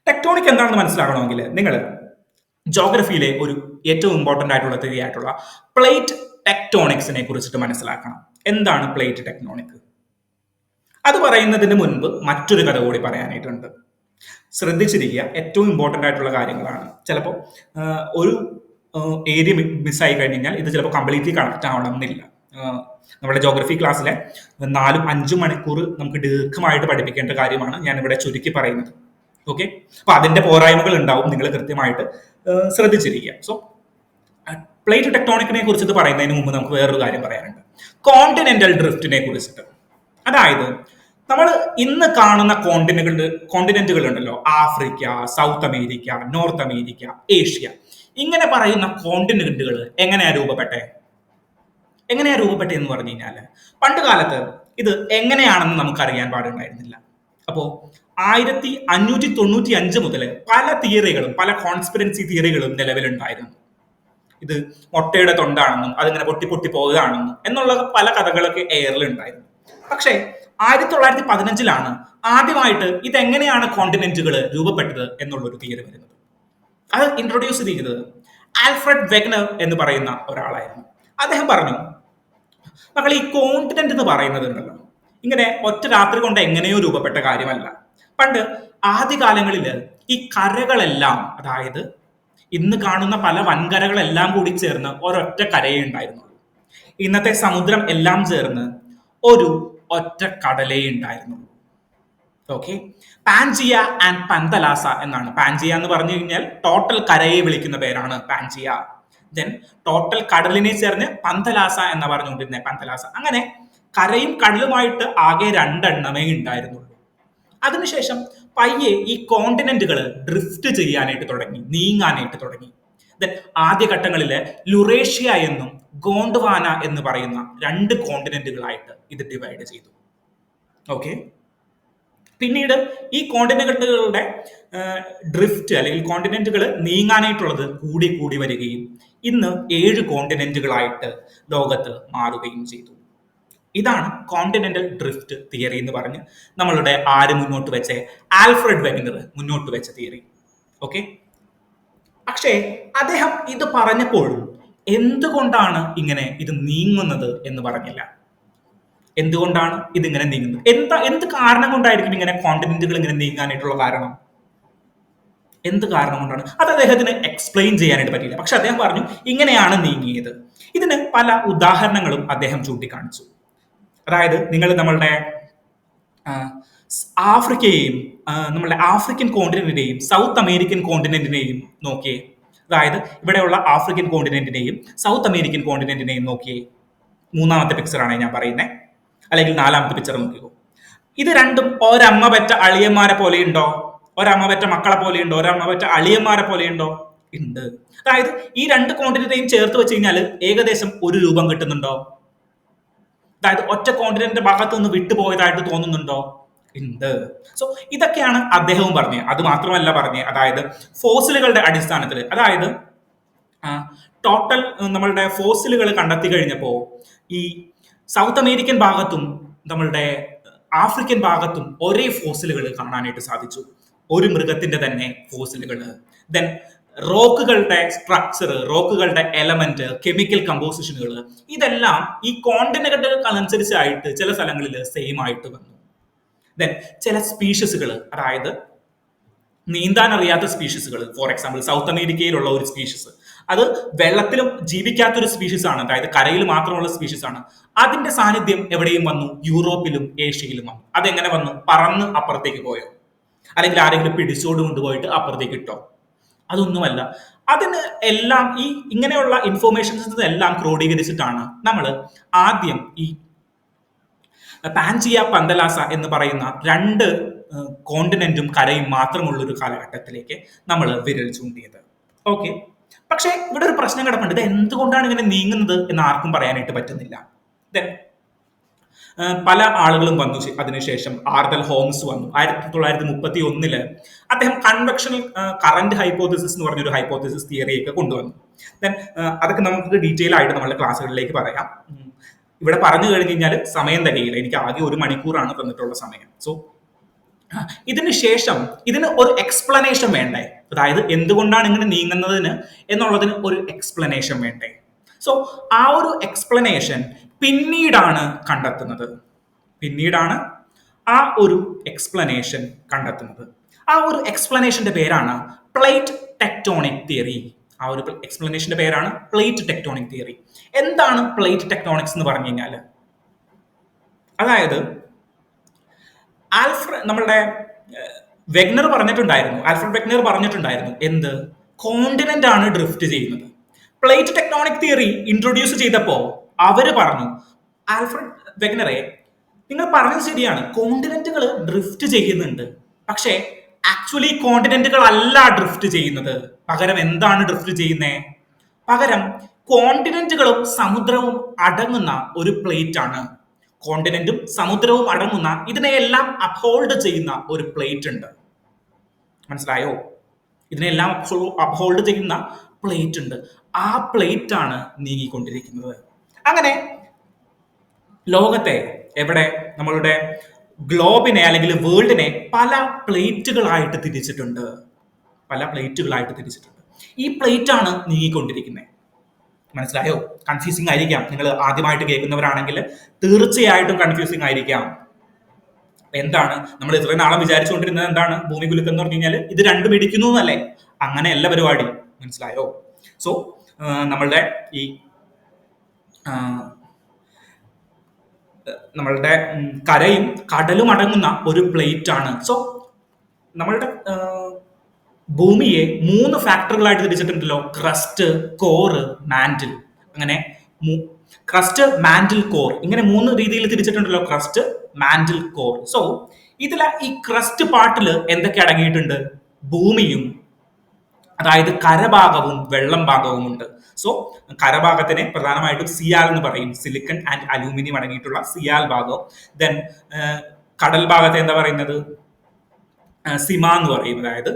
ടെക്ടോണിക് എന്താണെന്ന് മനസ്സിലാക്കണമെങ്കിൽ നിങ്ങൾ ജോഗ്രഫിയിലെ ഒരു ഏറ്റവും ഇമ്പോർട്ടന്റ് ആയിട്ടുള്ള തിയറി ആയിട്ടുള്ള പ്ലേറ്റ് ടെക്ടോണിക്സിനെ കുറിച്ചിട്ട് മനസ്സിലാക്കണം. എന്താണ് പ്ലേറ്റ് ടെക്ടോണിക്? അത് പറയുന്നതിന് മുൻപ് മറ്റൊരു കഥ കൂടി പറയാനായിട്ടുണ്ട്. ശ്രദ്ധിച്ചിരിക്കുക, ഏറ്റവും ഇമ്പോർട്ടന്റ് ആയിട്ടുള്ള കാര്യങ്ങളാണ്. ചിലപ്പോൾ ഒരു ഏരിയ മിസ്സായി കഴിഞ്ഞാൽ ഇത് ചിലപ്പോൾ കംപ്ലീറ്റ്ലി കണക്ട് ആവണമെന്നില്ല. നമ്മുടെ ജോഗ്രഫി ക്ലാസ്സിലെ 4-5 മണിക്കൂർ നമുക്ക് ദീർഘമായിട്ട് പഠിപ്പിക്കേണ്ട കാര്യമാണ് ഞാൻ ഇവിടെ ചുരുക്കി പറയുന്നത്. ഓക്കെ, അപ്പൊ അതിന്റെ പോരായ്മകൾ ഉണ്ടാവും, നിങ്ങൾ കൃത്യമായിട്ട് ശ്രദ്ധിച്ചിരിക്കുക. സോ പ്ലേറ്റ് ടെക്ടോണിക്കിനെ കുറിച്ചിട്ട് പറയുന്നതിന് മുമ്പ് നമുക്ക് വേറൊരു കാര്യം പറയാനുണ്ട്, കോണ്ടിനെന്റൽ ഡ്രിഫ്റ്റിനെ കുറിച്ചിട്ട്. അതായത് നമ്മൾ ഇന്ന് കാണുന്ന കോണ്ടിനെന്റുകൾ ഉണ്ടല്ലോ, Africa, south America, north America, Asia, ഇങ്ങനെ പറയുന്ന കോണ്ടിനെന്റുകൾ എങ്ങനെയാ രൂപപ്പെട്ടെ എന്ന് പറഞ്ഞു കഴിഞ്ഞാല് പണ്ട് കാലത്ത് ഇത് എങ്ങനെയാണെന്ന് നമുക്ക് അറിയാൻ പാടുണ്ടായിരുന്നില്ല. അപ്പോ 1595 മുതൽ പല തിയറികളും, പല കോൺസ്പിറൻസി തിയറികളും നിലവിലുണ്ടായിരുന്നു. ഇത് മുട്ടയുടെ തൊണ്ടാണെന്നും അതിങ്ങനെ പൊട്ടി പോകുകയാണെന്നും എന്നുള്ള പല കഥകളൊക്കെ എയറിലുണ്ടായിരുന്നു. പക്ഷേ 1915 ആദ്യമായിട്ട് ഇതെങ്ങനെയാണ് കോണ്ടിനെന്റുകൾ രൂപപ്പെട്ടത് എന്നുള്ളൊരു തിയറി വരുന്നത്. അത് ഇൻട്രൊഡ്യൂസ് ചെയ്തിരിക്കുന്നത് ആൽഫ്രഡ് വെഗ്നർ എന്ന് പറയുന്ന ഒരാളായിരുന്നു. അദ്ദേഹം പറഞ്ഞു, മക്കൾ, ഈ കോണ്ടിനെന്റ് എന്ന് പറയുന്നത് ഉണ്ടല്ലോ, ഇങ്ങനെ ഒറ്റ രാത്രി കൊണ്ട് എങ്ങനെയോ രൂപപ്പെട്ട കാര്യമല്ല. പണ്ട് ആദ്യകാലങ്ങളിൽ ഈ കരകളെല്ലാം, അതായത് ഇന്ന് കാണുന്ന പല വൻകരകളെല്ലാം കൂടി ചേർന്ന് ഒരൊറ്റ കരയേ ഉണ്ടായിരുന്നുള്ളൂ. ഇന്നത്തെ സമുദ്രം എല്ലാം ചേർന്ന് ഒരു ഒറ്റ കടലേ ഉണ്ടായിരുന്നുള്ളൂ. ഓക്കെ, പാൻജിയ ആൻഡ് പന്തലാസ എന്നാണ്. പാൻജിയ എന്ന് പറഞ്ഞു കഴിഞ്ഞാൽ ടോട്ടൽ കരയെ വിളിക്കുന്ന പേരാണ് പാൻജിയ. ദെൻ ടോട്ടൽ കടലിനെ ചേർന്ന് പന്തലാസ എന്ന് പറഞ്ഞുകൊണ്ടിരുന്നത് പന്തലാസ. അങ്ങനെ കരയും കടലുമായിട്ട് ആകെ 2 എണ്ണമേ ഉണ്ടായിരുന്നുള്ളൂ. അതിനുശേഷം പയ്യെ ഈ കോണ്ടിനെന്റുകൾ ഡ്രിഫ്റ്റ് ചെയ്യാനായിട്ട് തുടങ്ങി, നീങ്ങാനായിട്ട് തുടങ്ങി. ദെൻ ആദ്യഘട്ടങ്ങളിൽ ലുറേഷ്യ എന്നും ഗോണ്ട്വാന എന്ന് പറയുന്ന 2 കോണ്ടിനെന്റുകളായിട്ട് ഇത് ഡിവൈഡ് ചെയ്തു. ഓക്കെ, പിന്നീട് ഈ കോണ്ടിനെന്റുകളുടെ ഡ്രിഫ്റ്റ് അല്ലെങ്കിൽ കോണ്ടിനെന്റുകൾ നീങ്ങാനായിട്ടുള്ളത് കൂടി വരികയും ഇന്ന് 7 കോണ്ടിനെന്റുകളായിട്ട് ലോകത്ത് മാറുകയും ചെയ്തു. ഇതാണ് കോണ്ടിനെന്റൽ ഡ്രിഫ്റ്റ് തിയറി എന്ന് പറഞ്ഞ് നമ്മളുടെ മുന്നോട്ട് വെച്ച ആൽഫ്രഡ് വെഗ്നർ മുന്നോട്ട് വെച്ച തിയറി. ഓക്കെ, പക്ഷേ അദ്ദേഹം ഇത് പറഞ്ഞപ്പോഴും എന്തുകൊണ്ടാണ് ഇങ്ങനെ ഇത് നീങ്ങുന്നത് എന്ന് പറഞ്ഞില്ല. എന്തുകൊണ്ടാണ് ഇതിങ്ങനെ നീങ്ങുന്നത്? എന്ത് കാരണം കൊണ്ടായിരിക്കും ഇങ്ങനെ കോണ്ടിനെന്റുകൾ ഇങ്ങനെ നീങ്ങാനായിട്ടുള്ള കാരണം? എന്ത് കാരണം കൊണ്ടാണ്? അത് അദ്ദേഹത്തിന് എക്സ്പ്ലെയിൻ ചെയ്യാനായിട്ട് പറ്റിയില്ല. പക്ഷെ അദ്ദേഹം പറഞ്ഞു ഇങ്ങനെയാണ് നീങ്ങിയത്. ഇതിന് പല ഉദാഹരണങ്ങളും അദ്ദേഹം ചൂണ്ടിക്കാണിച്ചു. അതായത് നിങ്ങൾ നമ്മളുടെ ആഫ്രിക്കയെയും നമ്മളുടെ ആഫ്രിക്കൻ കോണ്ടിനെന്റിനെയും സൗത്ത് അമേരിക്കൻ കോണ്ടിനെന്റിനെയും നോക്കിയേ. അതായത് ഇവിടെയുള്ള ആഫ്രിക്കൻ കോണ്ടിനെന്റിനെയും സൗത്ത് അമേരിക്കൻ കോണ്ടിനെന്റിനെയും നോക്കിയേ. 3ാമത്തെ പിക്ചറാണ് ഞാൻ പറയുന്നത്, അല്ലെങ്കിൽ 4ാമത്തെ പിക്ചർ നോക്കിയോ. ഇത് രണ്ടും ഒരമ്മ പെറ്റ അളിയന്മാരെ പോലെ ഉണ്ടോ? ഒരമ്മ പെറ്റ മക്കളെ പോലെ ഉണ്ടോ? ഒരമ്മ പെറ്റ അളിയന്മാരെ പോലെ ഉണ്ടോ? ഉണ്ട്. അതായത് ഈ 2 കോണ്ടിനെന്റിനെയും ചേർത്ത് വെച്ച് കഴിഞ്ഞാൽ ഏകദേശം ഒരു രൂപം കിട്ടുന്നുണ്ടോ? അതായത് ഒറ്റ കോണ്ടിനെന്റിന്റെ ഭാഗത്ത് നിന്ന് വിട്ടുപോയതായിട്ട് തോന്നുന്നുണ്ടോ? ഉണ്ട്. സോ ഇതൊക്കെയാണ് അദ്ദേഹവും പറഞ്ഞത്. അത് മാത്രമല്ല പറഞ്ഞത്, അതായത് ഫോസിലുകളുടെ അടിസ്ഥാനത്തിൽ, അതായത് ടോട്ടൽ നമ്മളുടെ ഫോസിലുകൾ കണ്ടെത്തി കഴിഞ്ഞപ്പോൾ ഈ സൗത്ത് അമേരിക്കൻ ഭാഗത്തും നമ്മളുടെ ആഫ്രിക്കൻ ഭാഗത്തും ഒരേ ഫോസിലുകൾ കാണാനായിട്ട് സാധിച്ചു. ഒരു മൃഗത്തിന്റെ തന്നെ ഫോസിലുകൾ. ദെൻ റോക്കുകളുടെ സ്ട്രക്ചർ, റോക്കുകളുടെ എലമെന്റ്, കെമിക്കൽ കമ്പോസിഷനുകൾ, ഇതെല്ലാം ഈ കോണ്ടിനെന്റുകൾക്ക് അനുസരിച്ചായിട്ട് ചില സ്ഥലങ്ങളിൽ സെയിം ആയിട്ട് വന്നു. ദെൻ ചില സ്പീഷീസുകൾ, അതായത് നീന്താൻ അറിയാത്ത സ്പീഷീസുകൾ, ഫോർ എക്സാമ്പിൾ സൗത്ത് അമേരിക്കയിലുള്ള ഒരു സ്പീഷീസ്, അത് വെള്ളത്തിലും ജീവിക്കാത്തൊരു സ്പീഷീസ് ആണ്, അതായത് കരയിൽ മാത്രമുള്ള സ്പീഷീസ് ആണ്. അതിന്റെ സാന്നിധ്യം എവിടെയും വന്നു? യൂറോപ്പിലും ഏഷ്യയിലും വന്നു. അതെങ്ങനെ വന്നു? പറന്ന് അപ്പുറത്തേക്ക് പോയോ? അല്ലെങ്കിൽ ആരെങ്കിലും പിടിച്ചോട് കൊണ്ടുപോയിട്ട് അപ്പുറത്തേക്ക് ഇട്ടോ? അതൊന്നുമല്ല. അതിന് എല്ലാം ഈ ഇങ്ങനെയുള്ള ഇൻഫോർമേഷൻസ് എല്ലാം ക്രോഡീകരിച്ചിട്ടാണ് നമ്മൾ ആദ്യം ഈ പാൻജിയ പന്തലാസ എന്ന് പറയുന്ന രണ്ട് കോണ്ടിനെന്റും കരയും മാത്രമുള്ള ഒരു കാലഘട്ടത്തിലേക്ക് നമ്മൾ വിരൽ ചൂണ്ടിയത്. ഓക്കെ, പക്ഷേ ഇവിടെ ഒരു പ്രശ്നം കിടപ്പുണ്ട്. ഇത് എന്തുകൊണ്ടാണ് ഇങ്ങനെ നീങ്ങുന്നത് എന്ന് ആർക്കും പറയാനായിട്ട് പറ്റുന്നില്ല. Then, പല ആളുകളും വന്നു. അതിനുശേഷം ആർതൽ ഹോംസ് വന്നു 1931. അദ്ദേഹം കൺവെക്ഷൻ കറന്റ് ഹൈപ്പോത്തിസിസ് എന്ന് പറഞ്ഞൊരു ഹൈപ്പോത്തിസിസ് തിയറിയൊക്കെ കൊണ്ടുവന്നു. ദെൻ അതൊക്കെ നമുക്ക് ഡീറ്റെയിൽ ആയിട്ട് നമ്മുടെ ക്ലാസ്സുകളിലേക്ക് പറയാം. ഇവിടെ പറഞ്ഞു കഴിഞ്ഞു കഴിഞ്ഞാൽ സമയം തികയില്ല. എനിക്ക് ആകെ 1 മണിക്കൂറാണ് തന്നിട്ടുള്ള സമയം. സോ ഇതിന് ശേഷം ഇതിന് ഒരു എക്സ്പ്ലനേഷൻ വേണ്ടേ, അതായത് എന്തുകൊണ്ടാണ് ഇങ്ങനെ നീങ്ങുന്നതിന് എന്നുള്ളതിന് ഒരു എക്സ്പ്ലനേഷൻ വേണ്ടേ. സോ ആ ഒരു എക്സ്പ്ലനേഷൻ പിന്നീടാണ് കണ്ടെത്തുന്നത്. ആ ഒരു എക്സ്പ്ലനേഷൻ കണ്ടെത്തുന്നത്. ആ ഒരു എക്സ്പ്ലനേഷന്റെ പേരാണ് പ്ലേറ്റ് ടെക്ടോണിക് തിയറി. ആ ഒരു എക്സ്പ്ലനേഷന്റെ പേരാണ് പ്ലേറ്റ് ടെക്ടോണിക് തിയറി. എന്താണ് പ്ലേറ്റ് ടെക്ടോണിക്സ് എന്ന് പറഞ്ഞു കഴിഞ്ഞാൽ, അതായത് നമ്മളുടെ ആൽഫ്രഡ് വെഗ്നർ പറഞ്ഞിട്ടുണ്ടായിരുന്നു എന്ത്, കോണ്ടിനെന്റ് ആണ് ഡ്രിഫ്റ്റ് ചെയ്യുന്നത്. പ്ലേറ്റ് ടെക്ടോണിക് തിയറി ഇൻട്രൊഡ്യൂസ് ചെയ്തപ്പോൾ അവര് പറഞ്ഞു, ആൽഫ്രഡ് വെഗ്നറെ, നിങ്ങൾ പറഞ്ഞത് ശരിയാണ്, കോണ്ടിനെന്റുകൾ ഡ്രിഫ്റ്റ് ചെയ്യുന്നുണ്ട്, പക്ഷേ ആക്ച്വലി കോണ്ടിനെന്റുകൾ അല്ല ഡ്രിഫ്റ്റ് ചെയ്യുന്നത്. പകരം എന്താണ് ഡ്രിഫ്റ്റ് ചെയ്യുന്നത്? പകരം കോണ്ടിനെന്റുകളും സമുദ്രവും അടങ്ങുന്ന ഒരു പ്ലേറ്റ് ആണ്. കോണ്ടിനെന്റും സമുദ്രവും അടങ്ങുന്ന ഇതിനെയെല്ലാം അപ്ഹോൾഡ് ചെയ്യുന്ന ഒരു പ്ലേറ്റ് ഉണ്ട്. മനസ്സിലായോ? ഇതിനെല്ലാം അപ്ഹോൾഡ് ചെയ്യുന്ന പ്ലേറ്റ് ഉണ്ട്. ആ പ്ലേറ്റ് ആണ് നീങ്ങിക്കൊണ്ടിരിക്കുന്നത്. അങ്ങനെ ലോകത്തെ എവിടെ, നമ്മളുടെ ഗ്ലോബിനെ അല്ലെങ്കിൽ വേൾഡിനെ പല പ്ലേറ്റുകളായിട്ട് തിരിച്ചിട്ടുണ്ട്. ഈ പ്ലേറ്റ് ആണ് നീങ്ങിക്കൊണ്ടിരിക്കുന്നത്. മനസ്സിലായോ? കൺഫ്യൂസിങ് ആയിരിക്കാം. നിങ്ങൾ ആദ്യമായിട്ട് കേൾക്കുന്നവരാണെങ്കിൽ തീർച്ചയായിട്ടും കൺഫ്യൂസിങ് ആയിരിക്കാം. എന്താണ് നമ്മൾ ഇത്രയും നാളെ വിചാരിച്ചുകൊണ്ടിരുന്നത്? എന്താണ് ഭൂമി കുലുക്കം എന്ന് പറഞ്ഞു കഴിഞ്ഞാൽ ഇത് രണ്ടും ഇടിക്കുന്നു എന്നല്ലേ? അങ്ങനെയല്ല പരിപാടി. മനസ്സിലായോ? സോ നമ്മളുടെ ഈ നമ്മളുടെ കരയും കടലും അടങ്ങുന്ന ഒരു പ്ലേറ്റ് ആണ്. സോ നമ്മളുടെ ഭൂമിയെ 3 ഫാക്ടറുകളായിട്ട് തിരിച്ചിട്ടുണ്ടല്ലോ: ക്രസ്റ്റ്, കോറ്, മാന്റിൽ. അങ്ങനെ ക്രസ്റ്റ്, മാന്റിൽ, കോർ, ഇങ്ങനെ 3 രീതിയിൽ തിരിച്ചിട്ടുണ്ടല്ലോ: ക്രസ്റ്റ്, മാന്റിൽ, കോർ. സോ ഇതിലെ ഈ ക്രസ്റ്റ് പാർട്ടിൽ എന്തൊക്കെ അടങ്ങിയിട്ടുണ്ട്? ഭൂമിയും, അതായത് കരഭാഗവും വെള്ളം ഭാഗവും ഉണ്ട്. സോ കരഭാഗത്തിനെ പ്രധാനമായിട്ടും സിയാൽ എന്ന് പറയും, സിലിക്കൺ ആൻഡ് അലൂമിനിയം അടങ്ങിയിട്ടുള്ള സിയാൽ ഭാഗം. ദെൻ കടൽ ഭാഗത്തെ എന്താ പറയുന്നത്? സിമ എന്ന് പറയും, അതായത്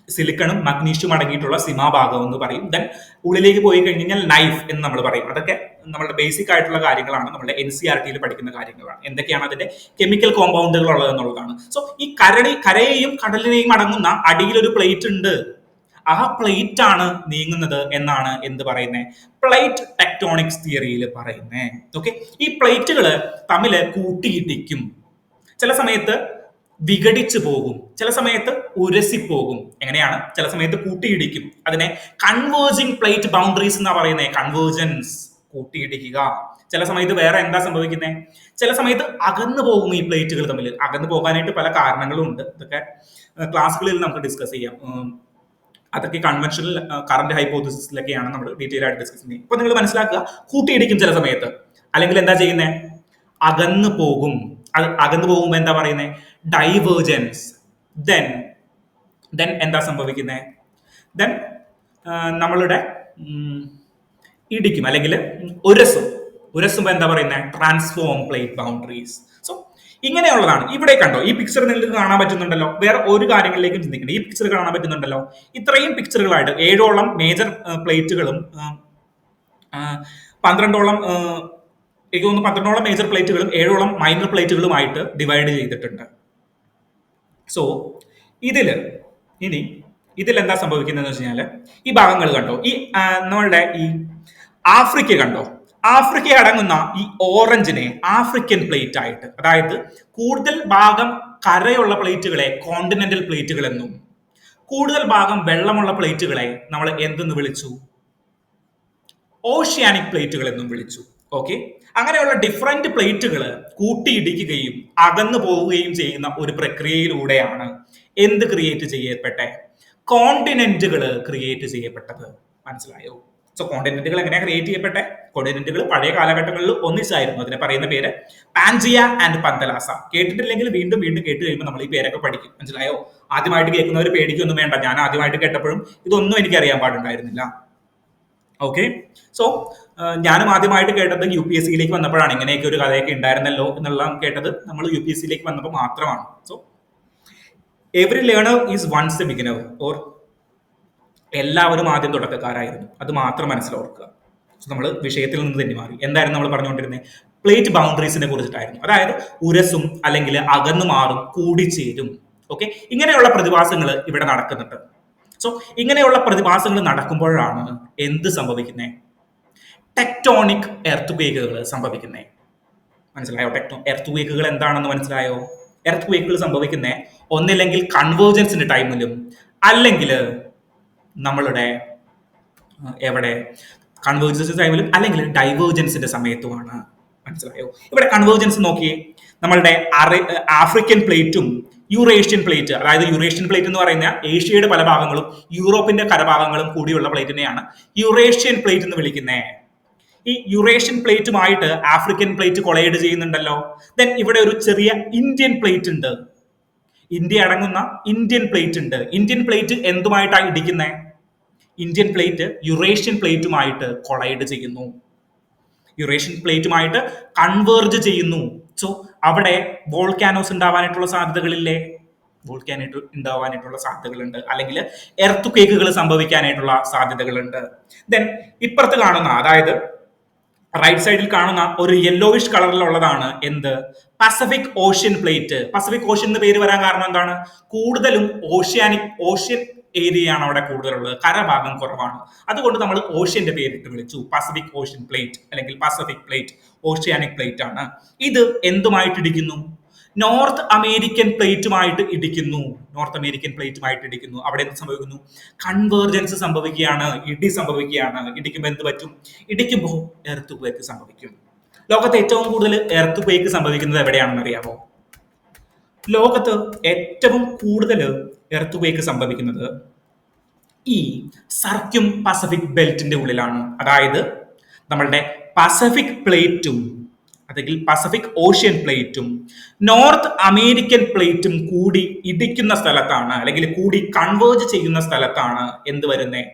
സിലിക്കണും മഗ്നീഷ്യം അടങ്ങിയിട്ടുള്ള സിമ ഭാഗം എന്ന് പറയും. ദെൻ ഉള്ളിലേക്ക് പോയി കഴിഞ്ഞാൽ നൈഫ് എന്ന് നമ്മൾ പറയും. അതൊക്കെ നമ്മുടെ ബേസിക് ആയിട്ടുള്ള കാര്യങ്ങളാണ്, നമ്മുടെ NCERT പഠിക്കുന്ന കാര്യങ്ങളാണ്. എന്തൊക്കെയാണ് അതിന്റെ കെമിക്കൽ കോമ്പൗണ്ടുകൾ ഉള്ളത് എന്നുള്ളതാണ്. സോ ഈ കരയെയും കടലിനെയും അടങ്ങുന്ന അടിയിൽ ഒരു പ്ലേറ്റ് ഉണ്ട്. ആ പ്ലേറ്റ് ആണ് നീങ്ങുന്നത് എന്നാണ് എന്ത് പറയുന്നത്? പ്ലേറ്റ് ടെക്ടോണിക്സ് തിയറിയിൽ പറയുന്നത്. ഓക്കെ, ഈ പ്ലേറ്റുകൾ തമ്മിൽ കൂട്ടിയിടിക്കും. ചില സമയത്ത് വിഘടിച്ചു പോകും, ചില സമയത്ത് ഉരസിപ്പോകും. എങ്ങനെയാണ്? ചില സമയത്ത് കൂട്ടിയിടിക്കും. അതിനെ കൺവേർജിങ് പ്ലേറ്റ് ബൗണ്ടറീസ് എന്നാ പറയുന്നത്. കൺവേർജൻസ്, കൂട്ടിയിടിക്കുക. ചില സമയത്ത് വേറെ എന്താ സംഭവിക്കുന്നത്? ചില സമയത്ത് അകന്നു പോകും ഈ പ്ലേറ്റുകൾ തമ്മിൽ. അകന്നു പോകാനായിട്ട് പല കാരണങ്ങളും ഉണ്ട്. ഇതൊക്കെ ക്ലാസ്സുകളിൽ നമുക്ക് ഡിസ്കസ് ചെയ്യാം. അതൊക്കെ കൺവെൻഷണൽ കറന്റ് ഹൈപ്പോത്തിസിസിലൊക്കെയാണ് നമ്മൾ ഡീറ്റെയിൽ ആയിട്ട് ഡിസ്കസ് ചെയ്യുന്നത്. ഇപ്പൊ നിങ്ങൾ മനസ്സിലാക്കുക, കൂട്ടിയിടിക്കും ചില സമയത്ത്. അല്ലെങ്കിൽ എന്താ ചെയ്യുന്നത്? അകന്നു പോകും. അകന്നു പോകുമ്പോൾ എന്താ പറയുന്നത്? ഡൈവേർജൻസ്. ദെൻ എന്താ സംഭവിക്കുന്നത്? ദെൻ നമ്മളുടെ ഇടിക്കും അല്ലെങ്കിൽ ഉരസുമ്പോൾ എന്താ പറയുന്നത്? Transform plate boundaries. സോ ഇങ്ങനെയുള്ളതാണ്. ഇവിടെ കണ്ടോ, ഈ പിക്ചർ നിങ്ങൾക്ക് കാണാൻ പറ്റുന്നുണ്ടല്ലോ. വേറെ ഒരു കാര്യങ്ങളിലേക്കും ചിന്തിക്കണം. ഈ പിക്ചർ കാണാൻ പറ്റുന്നുണ്ടല്ലോ. ഇത്രയും പിക്ചറുകളായിട്ട് 7ഓളം മേജർ പ്ലേറ്റുകളും 12ഓളം എനിക്ക് തോന്നുന്നു 12ഓളം മേജർ പ്ലേറ്റുകളും 7ഓളം മൈനർ പ്ലേറ്റുകളുമായിട്ട് ഡിവൈഡ് ചെയ്തിട്ടുണ്ട്. സോ ഇതിൽ എന്താ സംഭവിക്കുന്നതെന്ന് വെച്ച് കഴിഞ്ഞാൽ, ഈ ഭാഗങ്ങൾ കണ്ടോ, ഈ നമ്മളുടെ ഈ ആഫ്രിക്ക കണ്ടോ, ആഫ്രിക്ക അടങ്ങുന്ന ഈ ഓറഞ്ചിനെ ആഫ്രിക്കൻ പ്ലേറ്റ് ആയിട്ട്, അതായത് കൂടുതൽ ഭാഗം കരയുള്ള പ്ലേറ്റുകളെ കോണ്ടിനെന്റൽ പ്ലേറ്റുകൾ എന്നും കൂടുതൽ ഭാഗം വെള്ളമുള്ള പ്ലേറ്റുകളെ നമ്മൾ എന്തെന്ന് വിളിച്ചു? ഓഷ്യാനിക് പ്ലേറ്റുകൾ എന്നും വിളിച്ചു. ഓക്കെ, അങ്ങനെയുള്ള ഡിഫറെന്റ് പ്ലേറ്റുകൾ കൂട്ടിയിടിക്കുകയും അകന്നു പോവുകയും ചെയ്യുന്ന ഒരു പ്രക്രിയയിലൂടെയാണ് എന്ത് ക്രിയേറ്റ് ചെയ്യപ്പെട്ടെ? കോണ്ടിനെന്റുകൾ ക്രിയേറ്റ് ചെയ്യപ്പെട്ടത്. മനസ്സിലായോ? സോ കോണ്ടിനെന്റുകൾ എങ്ങനെയാണ് ക്രിയേറ്റ് ചെയ്യപ്പെട്ടെ? കോണ്ടിനെന്റുകൾ പഴയ കാലഘട്ടങ്ങളിൽ ഒന്നിച്ചായിരുന്നു. അതിനെ പറയുന്ന പേര് പാൻജിയ ആൻഡ് പന്തലാസ. കേട്ടിട്ടില്ലെങ്കിൽ വീണ്ടും വീണ്ടും കേട്ട് കഴിയുമ്പോൾ നമ്മൾ ഈ പേരൊക്കെ പഠിക്കും. മനസ്സിലായോ? ആദ്യമായിട്ട് കേൾക്കുന്നവർ പേടിക്കൊന്നും വേണ്ട. ഞാൻ ആദ്യമായിട്ട് കേട്ടപ്പോഴും ഇതൊന്നും എനിക്ക് അറിയാൻ പാടുണ്ടായിരുന്നില്ല. ഓക്കെ, സോ ഞാനും ആദ്യമായിട്ട് കേട്ടത് UPSCയിലേക്ക് വന്നപ്പോഴാണ്. ഇങ്ങനെയൊക്കെ ഒരു കഥയൊക്കെ ഉണ്ടായിരുന്നല്ലോ എന്നുള്ള കേട്ടത് നമ്മൾ UPSCയിലേക്ക് വന്നപ്പോൾ മാത്രമാണ്. So every learner is once a beginner, or എല്ലാവരും ആദ്യം തുടക്കക്കാരായിരുന്നു. അത് മാത്രം മനസ്സിലോർക്കുക. നമ്മൾ വിഷയത്തിൽ നിന്ന് തന്നെ മാറി. എന്തായിരുന്നു നമ്മൾ പറഞ്ഞുകൊണ്ടിരുന്നത്? പ്ലേറ്റ് ബൗണ്ടറീസിനെ കുറിച്ചിട്ടായിരുന്നു. അതായത് ഉരസും അല്ലെങ്കിൽ അകന്നു മാറും, കൂടിച്ചേരും. ഓക്കെ, ഇങ്ങനെയുള്ള പ്രതിഭാസങ്ങൾ ഇവിടെ നടക്കുന്നുണ്ട്. സോ ഇങ്ങനെയുള്ള പ്രതിഭാസങ്ങൾ നടക്കുമ്പോഴാണ് എന്ത് സംഭവിക്കുന്നത്? ടെക്ടോണിക് എർത്ത്ക്വേക്കുകൾ സംഭവിക്കുന്നത്. മനസ്സിലായോ? എർത്ത്ക്വേക്കുകൾ എന്താണെന്ന് മനസ്സിലായോ? എർത്ത്ക്വേക്കുകൾ സംഭവിക്കുന്നത് ഒന്നില്ലെങ്കിൽ കൺവേർജൻസിന്റെ ടൈമിലും അല്ലെങ്കിൽ നമ്മളുടെ എവിടെ കൺവേർജൻസ് ടൈമിലും അല്ലെങ്കിൽ ഡൈവേർജൻസിന്റെ സമയത്തുമാണ്. മനസ്സിലായോ? ഇവിടെ കൺവേർജൻസ് നോക്കിയേ. നമ്മളുടെ ആഫ്രിക്കൻ പ്ലേറ്റും യൂറേഷ്യൻ പ്ലേറ്റ്, അതായത് യൂറേഷ്യൻ പ്ലേറ്റ് എന്ന് പറയുന്ന ഏഷ്യയുടെ പല ഭാഗങ്ങളും യൂറോപ്പിന്റെ കരഭാഗങ്ങളും കൂടിയുള്ള പ്ലേറ്റിനെയാണ് യൂറേഷ്യൻ പ്ലേറ്റ് എന്ന് വിളിക്കുന്നത്. ഈ യൂറേഷ്യൻ പ്ലേറ്റുമായിട്ട് ആഫ്രിക്കൻ പ്ലേറ്റ് കൊളൈഡ് ചെയ്യുന്നുണ്ടല്ലോ. ദെൻ ഇവിടെ ഒരു ചെറിയ ഇന്ത്യൻ പ്ലേറ്റ് ഉണ്ട്. ഇന്ത്യ അടങ്ങുന്ന ഇന്ത്യൻ പ്ലേറ്റ് ഉണ്ട്. ഇന്ത്യൻ പ്ലേറ്റ് എന്തുമായിട്ടാണ് ഇടിക്കുന്നത്? ഇന്ത്യൻ പ്ലേറ്റ് യുറേഷ്യൻ പ്ലേറ്റുമായിട്ട് കൊളൈഡ് ചെയ്യുന്നു, യുറേഷ്യൻ പ്ലേറ്റുമായിട്ട് കൺവേർജ് ചെയ്യുന്നു. സോ അവിടെ വോൾക്കാനോസ് ഉണ്ടാവാനായിട്ടുള്ള സാധ്യതകളില്ലേ? വോൾക്കാനായിട്ട് ഉണ്ടാവാനായിട്ടുള്ള സാധ്യതകളുണ്ട്, അല്ലെങ്കിൽ എർത്ത് ക്വേക്കുകൾ സംഭവിക്കാനായിട്ടുള്ള സാധ്യതകളുണ്ട്. ദെൻ ഇപ്പുറത്ത് കാണുന്ന, അതായത് റൈറ്റ് സൈഡിൽ കാണുന്ന ഒരു യെല്ലോയിഷ് കളറിലുള്ളതാണ് എന്ത്? Pacific ocean plate. Pacific ocean എന്ന് പേര് വരാൻ കാരണം എന്താണ്? കൂടുതലും ഓഷ്യൻ ഏരിയയാണ് അവിടെ കൂടുതലുള്ളത്, കരഭാഗം കുറവാണ്. അതുകൊണ്ട് നമ്മൾ ഓഷ്യന്റെ പേരിട്ട് വിളിച്ചു, പസഫിക് ഓഷ്യൻ പ്ലേറ്റ് അല്ലെങ്കിൽ പസഫിക് പ്ലേറ്റ്, ഓഷ്യാനിക് പ്ലേറ്റ് ആണ്. ഇത് എന്തുമായിട്ട് ഇടിക്കുന്നു? നോർത്ത് അമേരിക്കൻ പ്ലേറ്റുമായിട്ട് ഇടിക്കുന്നു. നോർത്ത് അമേരിക്കൻ പ്ലേറ്റുമായിട്ട് ഇടിക്കുന്നു. അവിടെ എന്ത് സംഭവിക്കുന്നു? കൺവേർജൻസ് സംഭവിക്കുകയാണ്, ഇടി സംഭവിക്കുകയാണ്. ഇടിക്കുമ്പോൾ എന്ത് പറ്റും? ഇടിക്കുമ്പോൾ എർത്ത് ക്വേക്ക് സംഭവിക്കും. ലോകത്ത് ഏറ്റവും കൂടുതൽ എർത്ത് ക്വേക്ക് സംഭവിക്കുന്നത് എവിടെയാണെന്ന് അറിയാമോ? ലോകത്ത് ഏറ്റവും കൂടുതൽ എർത്ത് ക്വേക്ക് സംഭവിക്കുന്നത് ഈ സർക്യൂം പസഫിക് ബെൽറ്റിന്റെ ഉള്ളിലാണ്. അതായത് നമ്മളുടെ പസഫിക് പ്ലേറ്റും അല്ലെങ്കിൽ പസഫിക് ഓഷ്യൻ പ്ലേറ്റും നോർത്ത് അമേരിക്കൻ പ്ലേറ്റും കൂടി ഇടിക്കുന്ന സ്ഥലത്താണ്, അല്ലെങ്കിൽ കൂടി കൺവേർജ് ചെയ്യുന്ന സ്ഥലത്താണ് എന്ത് വരുന്നത്?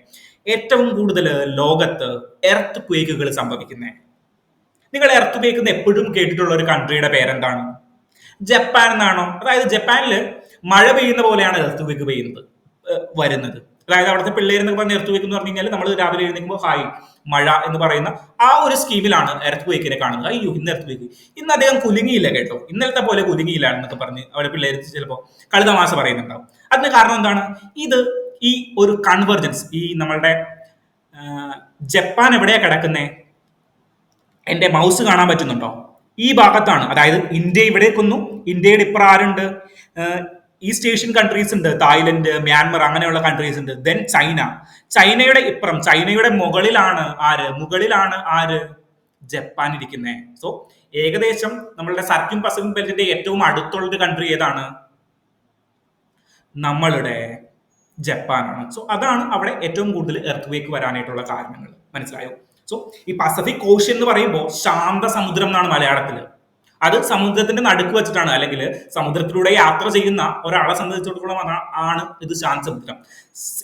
ഏറ്റവും കൂടുതൽ ലോകത്ത് എർത്ത് ക്വേക്കുകൾ സംഭവിക്കുന്നത്. നിങ്ങൾ എർത്ത് ക്വേക്ക് എപ്പോഴും കേട്ടിട്ടുള്ള ഒരു കൺട്രിയുടെ പേരെന്താണ്? ജപ്പാൻ എന്നാണോ? അതായത് ജപ്പാനിൽ മഴ പെയ്യുന്ന പോലെയാണ് എർത്ത് ക്വേക്ക് വരുന്നത്. അതായത് അവിടുത്തെ പിള്ളേരെന്നൊക്കെ പറഞ്ഞ എർത്ത് ക്വേക്ക് എന്ന് പറഞ്ഞു കഴിഞ്ഞാൽ നമ്മൾ രാവിലെ എഴുന്നേൽക്കുമ്പോൾ ഹായ് മഴ എന്ന് പറയുന്ന ആ ഒരു സ്കീമിലാണ് എർത്ത് ക്വേക്കിനെ കാണുന്നത്. അയ്യോ ഇന്ന് എർത്ത് ക്വേക്ക്, ഇന്ന് അദ്ദേഹം കുലുങ്ങിയില്ല കേട്ടോ, ഇന്നലത്തെ പോലെ കുലുങ്ങിയില്ല എന്നൊക്കെ പറഞ്ഞ് അവിടെ പിള്ളേർ ചിലപ്പോൾ കളിതമാശ പറയുന്നുണ്ടാവും. അതിന് കാരണം എന്താണ്? ഇത് ഈ ഒരു കൺവെർജൻസ്, ഈ നമ്മളുടെ ജപ്പാൻ എവിടെയാ കിടക്കുന്നേ? എന്റെ മൗസ് കാണാൻ പറ്റുന്നുണ്ടോ? ഈ ഭാഗത്താണ്. അതായത് ഇന്ത്യ ഇവിടെ കൊന്നു, ഇന്ത്യയുടെ ഇപ്പുറം ആരുണ്ട്? ഈസ്റ്റ് ഏഷ്യൻ കൺട്രീസ് ഉണ്ട്, തായ്ലൻഡ്, മ്യാൻമർ, അങ്ങനെയുള്ള കൺട്രീസ് ഉണ്ട്. ദെൻ ചൈനയുടെ ഇപ്പുറം, ചൈനയുടെ മുകളിലാണ് ആര്? ജപ്പാൻ ഇരിക്കുന്നത്. സോ ഏകദേശം നമ്മളുടെ സർക്യൂം പസഫിക് ബെൽറ്റിന്റെ ഏറ്റവും അടുത്തുള്ള ഒരു കൺട്രി ഏതാണ്? നമ്മളുടെ ജപ്പാനാണ്. സോ അതാണ് അവിടെ ഏറ്റവും കൂടുതൽ എർത്ത് ക്വേക്ക് വരാനായിട്ടുള്ള കാരണങ്ങൾ. മനസ്സിലായോ? സോ ഈ പസഫിക് ഓഷ്യൻ എന്ന് പറയുമ്പോൾ ശാന്ത സമുദ്രം എന്നാണ് മലയാളത്തിൽ. അത് സമുദ്രത്തിന്റെ നടുക്ക് വെച്ചിട്ടാണ്, അല്ലെങ്കിൽ സമുദ്രത്തിലൂടെ യാത്ര ചെയ്യുന്ന ഒരാളെ സംബന്ധിച്ചിടത്തോളം ആണ് ഇത് ശാന്ത സമുദ്രം.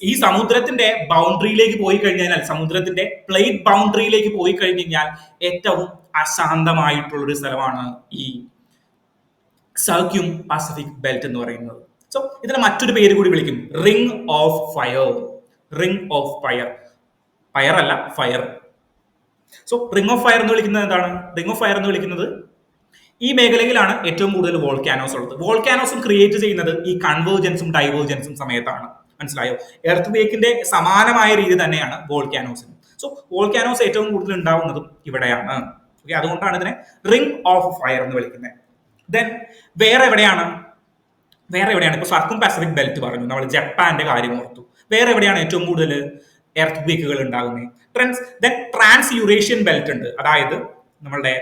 ഈ സമുദ്രത്തിന്റെ ബൗണ്ടറിയിലേക്ക് പോയി കഴിഞ്ഞാൽ, സമുദ്രത്തിന്റെ പ്ലേറ്റ് ബൗണ്ടറിയിലേക്ക് പോയി കഴിഞ്ഞാൽ ഏറ്റവും അശാന്തമായിട്ടുള്ള ഒരു സ്ഥലമാണ് ഈ സർക്യൂം പസഫിക് ബെൽറ്റ് എന്ന് പറയുന്നത്. സോ ഇതിന് മറ്റൊരു പേര് കൂടി വിളിക്കും, ring of fire. Ring of fire, fire അല്ല fire. So ring of fire എന്ന് വിളിക്കുന്നത് എന്താണ്? റിംഗ് ഓഫ് ഫയർ എന്ന് വിളിക്കുന്നത് ഈ മേഖലയിലാണ് ഏറ്റവും കൂടുതൽ വോൾക്കാനോസ് ഉള്ളത്. വോൾക്കാനോസും ക്രിയേറ്റ് ചെയ്യുന്നത് ഈ കൺവേർജൻസും ഡൈവേർജൻസും സമയത്താണ്. മനസ്സിലായോ? എർത്ത് ക്വേക്കിന്റെ സമാനമായ രീതി തന്നെയാണ് വോൾക്കാനോസിനും. സോ വോൾക്കാനോസ് ഏറ്റവും കൂടുതൽ ഉണ്ടാവുന്നതും ഇവിടെയാണ്. ഓക്കെ, അതുകൊണ്ടാണ് ഇതിനെ റിംഗ് ഓഫ് ഫയർ എന്ന് വിളിക്കുന്നത്. ദെൻ വേറെ എവിടെയാണ്? ഇപ്പൊ സർക്യൂം പസഫിക് ബെൽറ്റ് പറഞ്ഞു, നമ്മൾ ജപ്പാന്റെ കാര്യം ഓർത്തു. വേറെ എവിടെയാണ് ഏറ്റവും കൂടുതൽ എർത്ത് ക്വേക്കുകൾ ഉണ്ടാകുന്നത്? ദെൻ ട്രാൻസ് യൂറേഷ്യൻ ബെൽറ്റ് ഉണ്ട്. അതായത് നമ്മളുടെ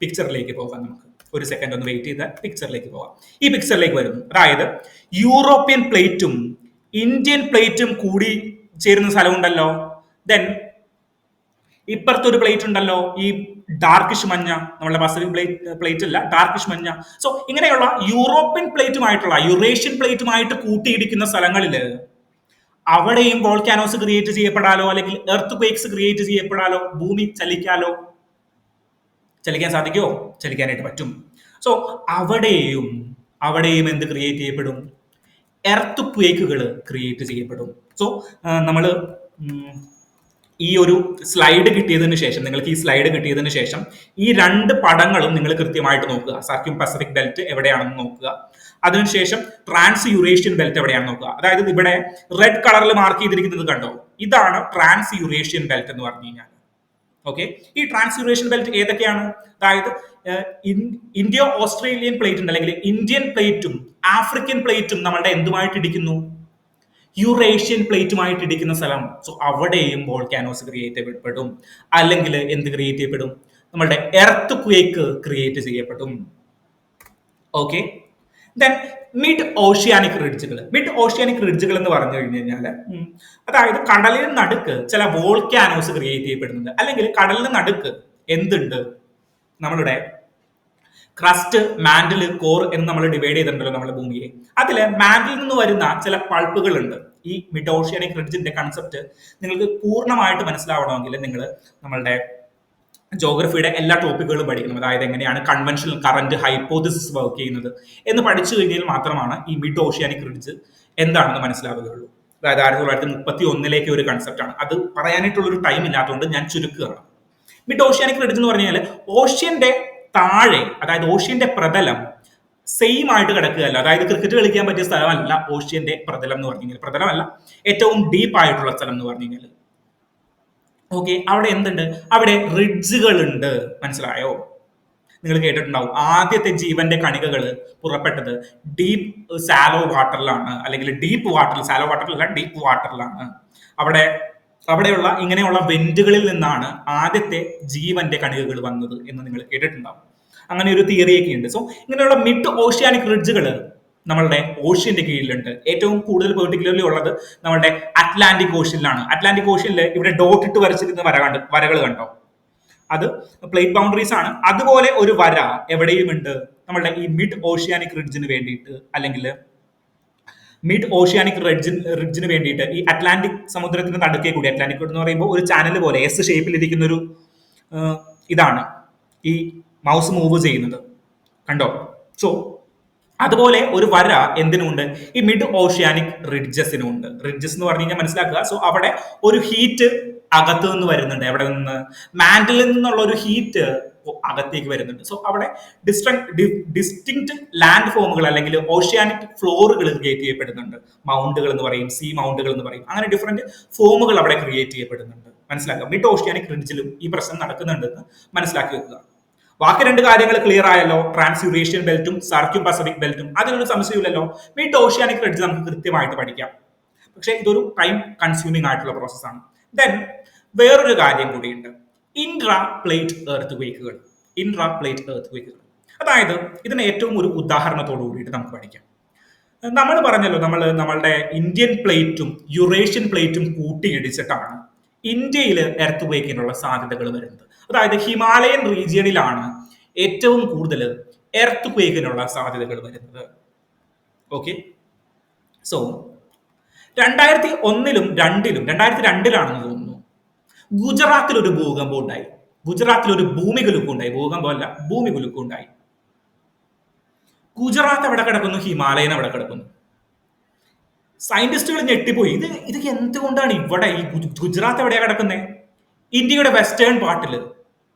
പിക്ചറിലേക്ക് പോകാം, നമുക്ക് ഒരു സെക്കൻഡ് ഒന്ന് വെയിറ്റ് ചെയ്താൽ പിക്ചറിലേക്ക് പോകാം. ഈ പിക്ചറിലേക്ക് വരുന്നു. അതായത് യൂറോപ്യൻ പ്ലേറ്റും ഇന്ത്യൻ പ്ലേറ്റും കൂടി ചേരുന്ന സ്ഥലമുണ്ടല്ലോ. ദെൻ ഇപ്പുറത്തെ ഒരു പ്ലേറ്റ് ഉണ്ടല്ലോ, ഈ ഡാർക്കിഷ് മഞ്ഞ, നമ്മുടെ പസഫിക് പ്ലേറ്റ് അല്ല, ഡാർക്കിഷ് മഞ്ഞ. സോ ഇങ്ങനെയുള്ള യൂറോപ്യൻ പ്ലേറ്റുമായിട്ടുള്ള യുറേഷ്യൻ പ്ലേറ്റുമായിട്ട് കൂട്ടിയിടിക്കുന്ന സ്ഥലങ്ങളിൽ അവിടെയും വോൾക്കാനോസ് ക്രിയേറ്റ് ചെയ്യപ്പെടാലോ, അല്ലെങ്കിൽ എർത്ത് ക്വേക്സ് ക്രിയേറ്റ് ചെയ്യപ്പെടാലോ, ഭൂമി ചലിക്കാലോ. ചലിക്കാൻ സാധിക്കുമോ? ചലിക്കാനായിട്ട് പറ്റും. സോ അവിടെയും അവിടെയും എന്ത് ക്രിയേറ്റ് ചെയ്യപ്പെടും? എർത്ത് ക്വേക്കുകൾ ക്രിയേറ്റ് ചെയ്യപ്പെടും. സോ നമ്മൾ ഈ ഒരു സ്ലൈഡ് കിട്ടിയതിന് ശേഷം, നിങ്ങൾക്ക് ഈ സ്ലൈഡ് കിട്ടിയതിന് ശേഷം ഈ രണ്ട് പടങ്ങളും നിങ്ങൾ കൃത്യമായിട്ട് നോക്കുക. സർക്യൂം പസഫിക് ബെൽറ്റ് എവിടെയാണെന്ന് നോക്കുക. അതിനുശേഷം ട്രാൻസ് യൂറേഷ്യൻ ബെൽറ്റ് എവിടെയാണെന്ന് നോക്കുക. അതായത് ഇവിടെ റെഡ് കളറിൽ മാർക്ക് ചെയ്തിരിക്കുന്നത് കണ്ടോ, ഇതാണ് ട്രാൻസ് യൂറേഷ്യൻ ബെൽറ്റ് എന്ന് പറഞ്ഞു കഴിഞ്ഞാൽ. ഓക്കെ, ഈ ട്രാൻസ് യൂറേഷ്യൻ ബെൽറ്റ് ഏതൊക്കെയാണ്? അതായത് ഇന്ത്യ ഓസ്ട്രേലിയൻ പ്ലേറ്റ് ഉണ്ട്, അല്ലെങ്കിൽ ഇന്ത്യൻ പ്ലേറ്റും ആഫ്രിക്കൻ പ്ലേറ്റും നമ്മളുടെ എന്തുമായിട്ട് ഇടിക്കുന്നു? യുറേഷ്യൻ പ്ലേറ്റുമായിട്ട് ഇടിക്കുന്ന സ്ഥലം. സോ അവിടെയും വോൾക്കാനോസ് ക്രിയേറ്റ് ചെയ്യപ്പെടും, അല്ലെങ്കിൽ എന്ത് ക്രിയേറ്റ് ചെയ്യപ്പെടും? നമ്മളുടെ എർത്ത് ക്വേക്ക് ക്രിയേറ്റ് ചെയ്യപ്പെടും. ഓക്കെ, ദെൻ മിഡ് ഓഷ്യാനിക് റിഡ്ജുകൾ. മിഡ് ഓഷ്യാനിക് റിഡ്ജുകൾ എന്ന് പറഞ്ഞു കഴിഞ്ഞു കഴിഞ്ഞാൽ അതായത് കടലിന് നടുക്ക് ചില വോൾക്കാനോസ് ക്രിയേറ്റ് ചെയ്യപ്പെടുന്നുണ്ട്, അല്ലെങ്കിൽ കടലിന് നടുക്ക് എന്തുണ്ട്? നമ്മളുടെ ക്രസ്റ്റ്, മാൻഡില്, കോർ എന്ന് നമ്മൾ ഡിവൈഡ് ചെയ്തിട്ടുണ്ടല്ലോ നമ്മുടെ ഭൂമിയെ. അതിൽ മാൻഡിൽ നിന്ന് വരുന്ന ചില പൾപ്പുകൾ ഉണ്ട്. ഈ മിഡ് ഓഷ്യാനിക് റിഡ്ജിന്റെ കൺസെപ്റ്റ് നിങ്ങൾക്ക് പൂർണ്ണമായിട്ട് മനസ്സിലാവണമെങ്കിൽ നിങ്ങൾ നമ്മളുടെ ജോഗ്രഫിയുടെ എല്ലാ ടോപ്പിക്കുകളും പഠിക്കണം. അതായത് എങ്ങനെയാണ് കൺവെൻഷണൽ കറന്റ് ഹൈപ്പോതിസിസ് വർക്ക് ചെയ്യുന്നത് എന്ന് പഠിച്ചു കഴിഞ്ഞാൽ മാത്രമാണ് ഈ മിഡ് ഓഷ്യാനിക് റിഡ്ജ് എന്താണെന്ന് മനസ്സിലാവുകയുള്ളൂ. അതായത് 1931 ഒരു കൺസെപ്റ്റാണ്. അത് പറയാനായിട്ടുള്ളൊരു ടൈം ഇല്ലാത്തതുകൊണ്ട് ഞാൻ ചുരുക്കുകയാണ്. മിഡ് ഓഷ്യാനിക് റിഡ്ജ് എന്ന് പറഞ്ഞു കഴിഞ്ഞാൽ ഓഷ്യന്റെ താഴെ, അതായത് ഓഷ്യന്റെ പ്രതലം സെയിം ആയിട്ട് കിടക്കുകയല്ല. അതായത് ക്രിക്കറ്റ് കളിക്കാൻ പറ്റിയ സ്ഥലമല്ല ഓഷ്യന്റെ പ്രതലം എന്ന് പറഞ്ഞു കഴിഞ്ഞാൽ. പ്രതലമല്ല, ഏറ്റവും ഡീപ്പ് ആയിട്ടുള്ള സ്ഥലം എന്ന് പറഞ്ഞു കഴിഞ്ഞാൽ. ഓക്കെ, അവിടെ എന്തുണ്ട്? അവിടെ റിഡ്ജുകൾ ഉണ്ട്. മനസ്സിലായോ? നിങ്ങൾ കേട്ടിട്ടുണ്ടാവും, ആദ്യത്തെ ജീവന്റെ കണികകൾ പുറപ്പെട്ടത് ഡീപ്പ് സാലോ വാട്ടറിലാണ്, അല്ലെങ്കിൽ ഡീപ്പ് വാട്ടറിൽ, സാലോ വാട്ടറിലല്ല ഡീപ്പ് വാട്ടറിലാണ്. അവിടെയുള്ള ഇങ്ങനെയുള്ള വെന്റുകളിൽ നിന്നാണ് ആദ്യത്തെ ജീവന്റെ കണികകൾ വന്നത് എന്ന് നിങ്ങൾ കേട്ടിട്ടുണ്ടാവും. അങ്ങനെ ഒരു തിയറിയൊക്കെ ഉണ്ട്. സോ ഇങ്ങനെയുള്ള മിഡ് ഓഷ്യാനിക് റിഡ്ജുകൾ നമ്മളുടെ ഓഷ്യന്റെ കീഴിലുണ്ട്. ഏറ്റവും കൂടുതൽ പെർട്ടിക്കുലർലി ഉള്ളത് നമ്മളുടെ അറ്റ്ലാന്റിക് ഓഷ്യനിലാണ്. അറ്റ്ലാന്റിക് ഓഷ്യനിൽ ഇവിടെ ഡോട്ട് ഇട്ട് വരച്ചിരുന്ന വരകൾ കണ്ടോ, അത് പ്ലേറ്റ് ബൗണ്ടറീസ് ആണ്. അതുപോലെ ഒരു വര എവിടെയും ഉണ്ട് നമ്മളുടെ ഈ മിഡ് ഓഷ്യാനിക് റിഡ്ജിന് വേണ്ടിയിട്ട്, അല്ലെങ്കിൽ മിഡ് ഓഷ്യാനിക് റിഡ്ജിന് വേണ്ടിയിട്ട് ഈ അറ്റ്ലാന്റിക് സമുദ്രത്തിന് നടുക്കേ കൂടി, അറ്റ്ലാന്റിക് എന്ന് പറയുമ്പോൾ ഒരു ചാനൽ പോലെ എസ് ഷേപ്പിലിരിക്കുന്ന ഒരു ഇതാണ് ഈ മൗസ് മൂവ് ചെയ്യുന്നത് കണ്ടോ. സോ അതുപോലെ ഒരു വര എന്തിനുണ്ട്? ഈ മിഡ് ഓഷ്യാനിക് റിഡ്ജസിനുണ്ട്. റിഡ്ജസ് എന്ന് പറഞ്ഞു കഴിഞ്ഞാൽ മനസ്സിലാക്കുക. സോ അവിടെ ഒരു ഹീറ്റ് അകത്ത് നിന്ന് വരുന്നുണ്ട്. എവിടെ നിന്ന്? മാൻഡിലിൽ നിന്നുള്ള ഒരു ഹീറ്റ് അകത്തേക്ക് വരുന്നുണ്ട്. സോ അവിടെ ഡിസ്റ്റിങ്ക്ട് ലാൻഡ് ഫോമുകൾ, അല്ലെങ്കിൽ ഓഷ്യാനിക് ഫ്ലോറുകൾ ക്രിയേറ്റ് ചെയ്യപ്പെടുന്നുണ്ട്. മൗണ്ടുകൾ എന്ന് പറയും, സീ മൗണ്ടുകൾ എന്ന് പറയും. അങ്ങനെ ഡിഫറെന്റ് ഫോമുകൾ അവിടെ ക്രിയേറ്റ് ചെയ്യപ്പെടുന്നുണ്ട്. മനസ്സിലാക്കുക. മിഡ് ഓഷ്യാനിക് റിഡ്ജിലും ഈ പ്രശ്നം നടക്കുന്നുണ്ടെന്ന് മനസ്സിലാക്കി വെക്കുക. ബാക്കി രണ്ട് കാര്യങ്ങൾ ക്ലിയർ ആയല്ലോ, ട്രാൻസ് യൂറേഷ്യൻ ബെൽറ്റും സർക്യൂം പസഫിക് ബെൽറ്റും. അതിനൊരു സംശയമില്ലല്ലോ. മിഡ് ഓഷ്യാനിക് റിഡ്ജ് നമുക്ക് കൃത്യമായിട്ട് പഠിക്കാം, പക്ഷെ ഇതൊരു ടൈം കൺസ്യൂമിംഗ് ആയിട്ടുള്ള പ്രോസസ്സാണ്. ദെൻ വേറൊരു കാര്യം കൂടിയുണ്ട്, ഇൻട്രാ പ്ലേറ്റ് എർത്ത് ക്വേക്കുകൾ. ഇൻട്രാ പ്ലേറ്റ് എർത്ത് ക്വേക്കുകൾ, അതായത് ഇതിന് ഏറ്റവും ഒരു ഉദാഹരണത്തോട് കൂടിയിട്ട് നമുക്ക് പഠിക്കാം. നമ്മൾ പറഞ്ഞല്ലോ, നമ്മളുടെ ഇന്ത്യൻ പ്ലേറ്റും യുറേഷ്യൻ പ്ലേറ്റും കൂട്ടിയിടിച്ചിട്ടാണ് ഇന്ത്യയിൽ എർത്ത് ക്വേക്കിനുള്ള സാധ്യതകൾ വരുന്നത്. അതായത് ഹിമാലയൻ റീജിയണിലാണ് ഏറ്റവും കൂടുതൽ എർത്ത് ക്വേക്കിനുള്ള സാധ്യതകൾ വരുന്നത്. ഓക്കെ, സോ 2001-2002 തോന്നുന്നു, ഗുജറാത്തിൽ ഒരു ഭൂകമ്പം ഉണ്ടായി. ഗുജറാത്തിൽ ഒരു ഭൂമി കുലുക്കം ഉണ്ടായി. ഭൂകമ്പമല്ല, ഭൂമി കുലുക്കം ഉണ്ടായി. ഗുജറാത്ത് എവിടെ കിടക്കുന്നു? ഹിമാലയൻ എവിടെ കിടക്കുന്നു? സയന്റിസ്റ്റുകൾ ഞെട്ടിപ്പോയി. ഇത് എന്തുകൊണ്ടാണ് ഇവിടെ ഈ ഗുജറാത്ത് എവിടെയാ കിടക്കുന്നത്? ഇന്ത്യയുടെ വെസ്റ്റേൺ പാർട്ടില്.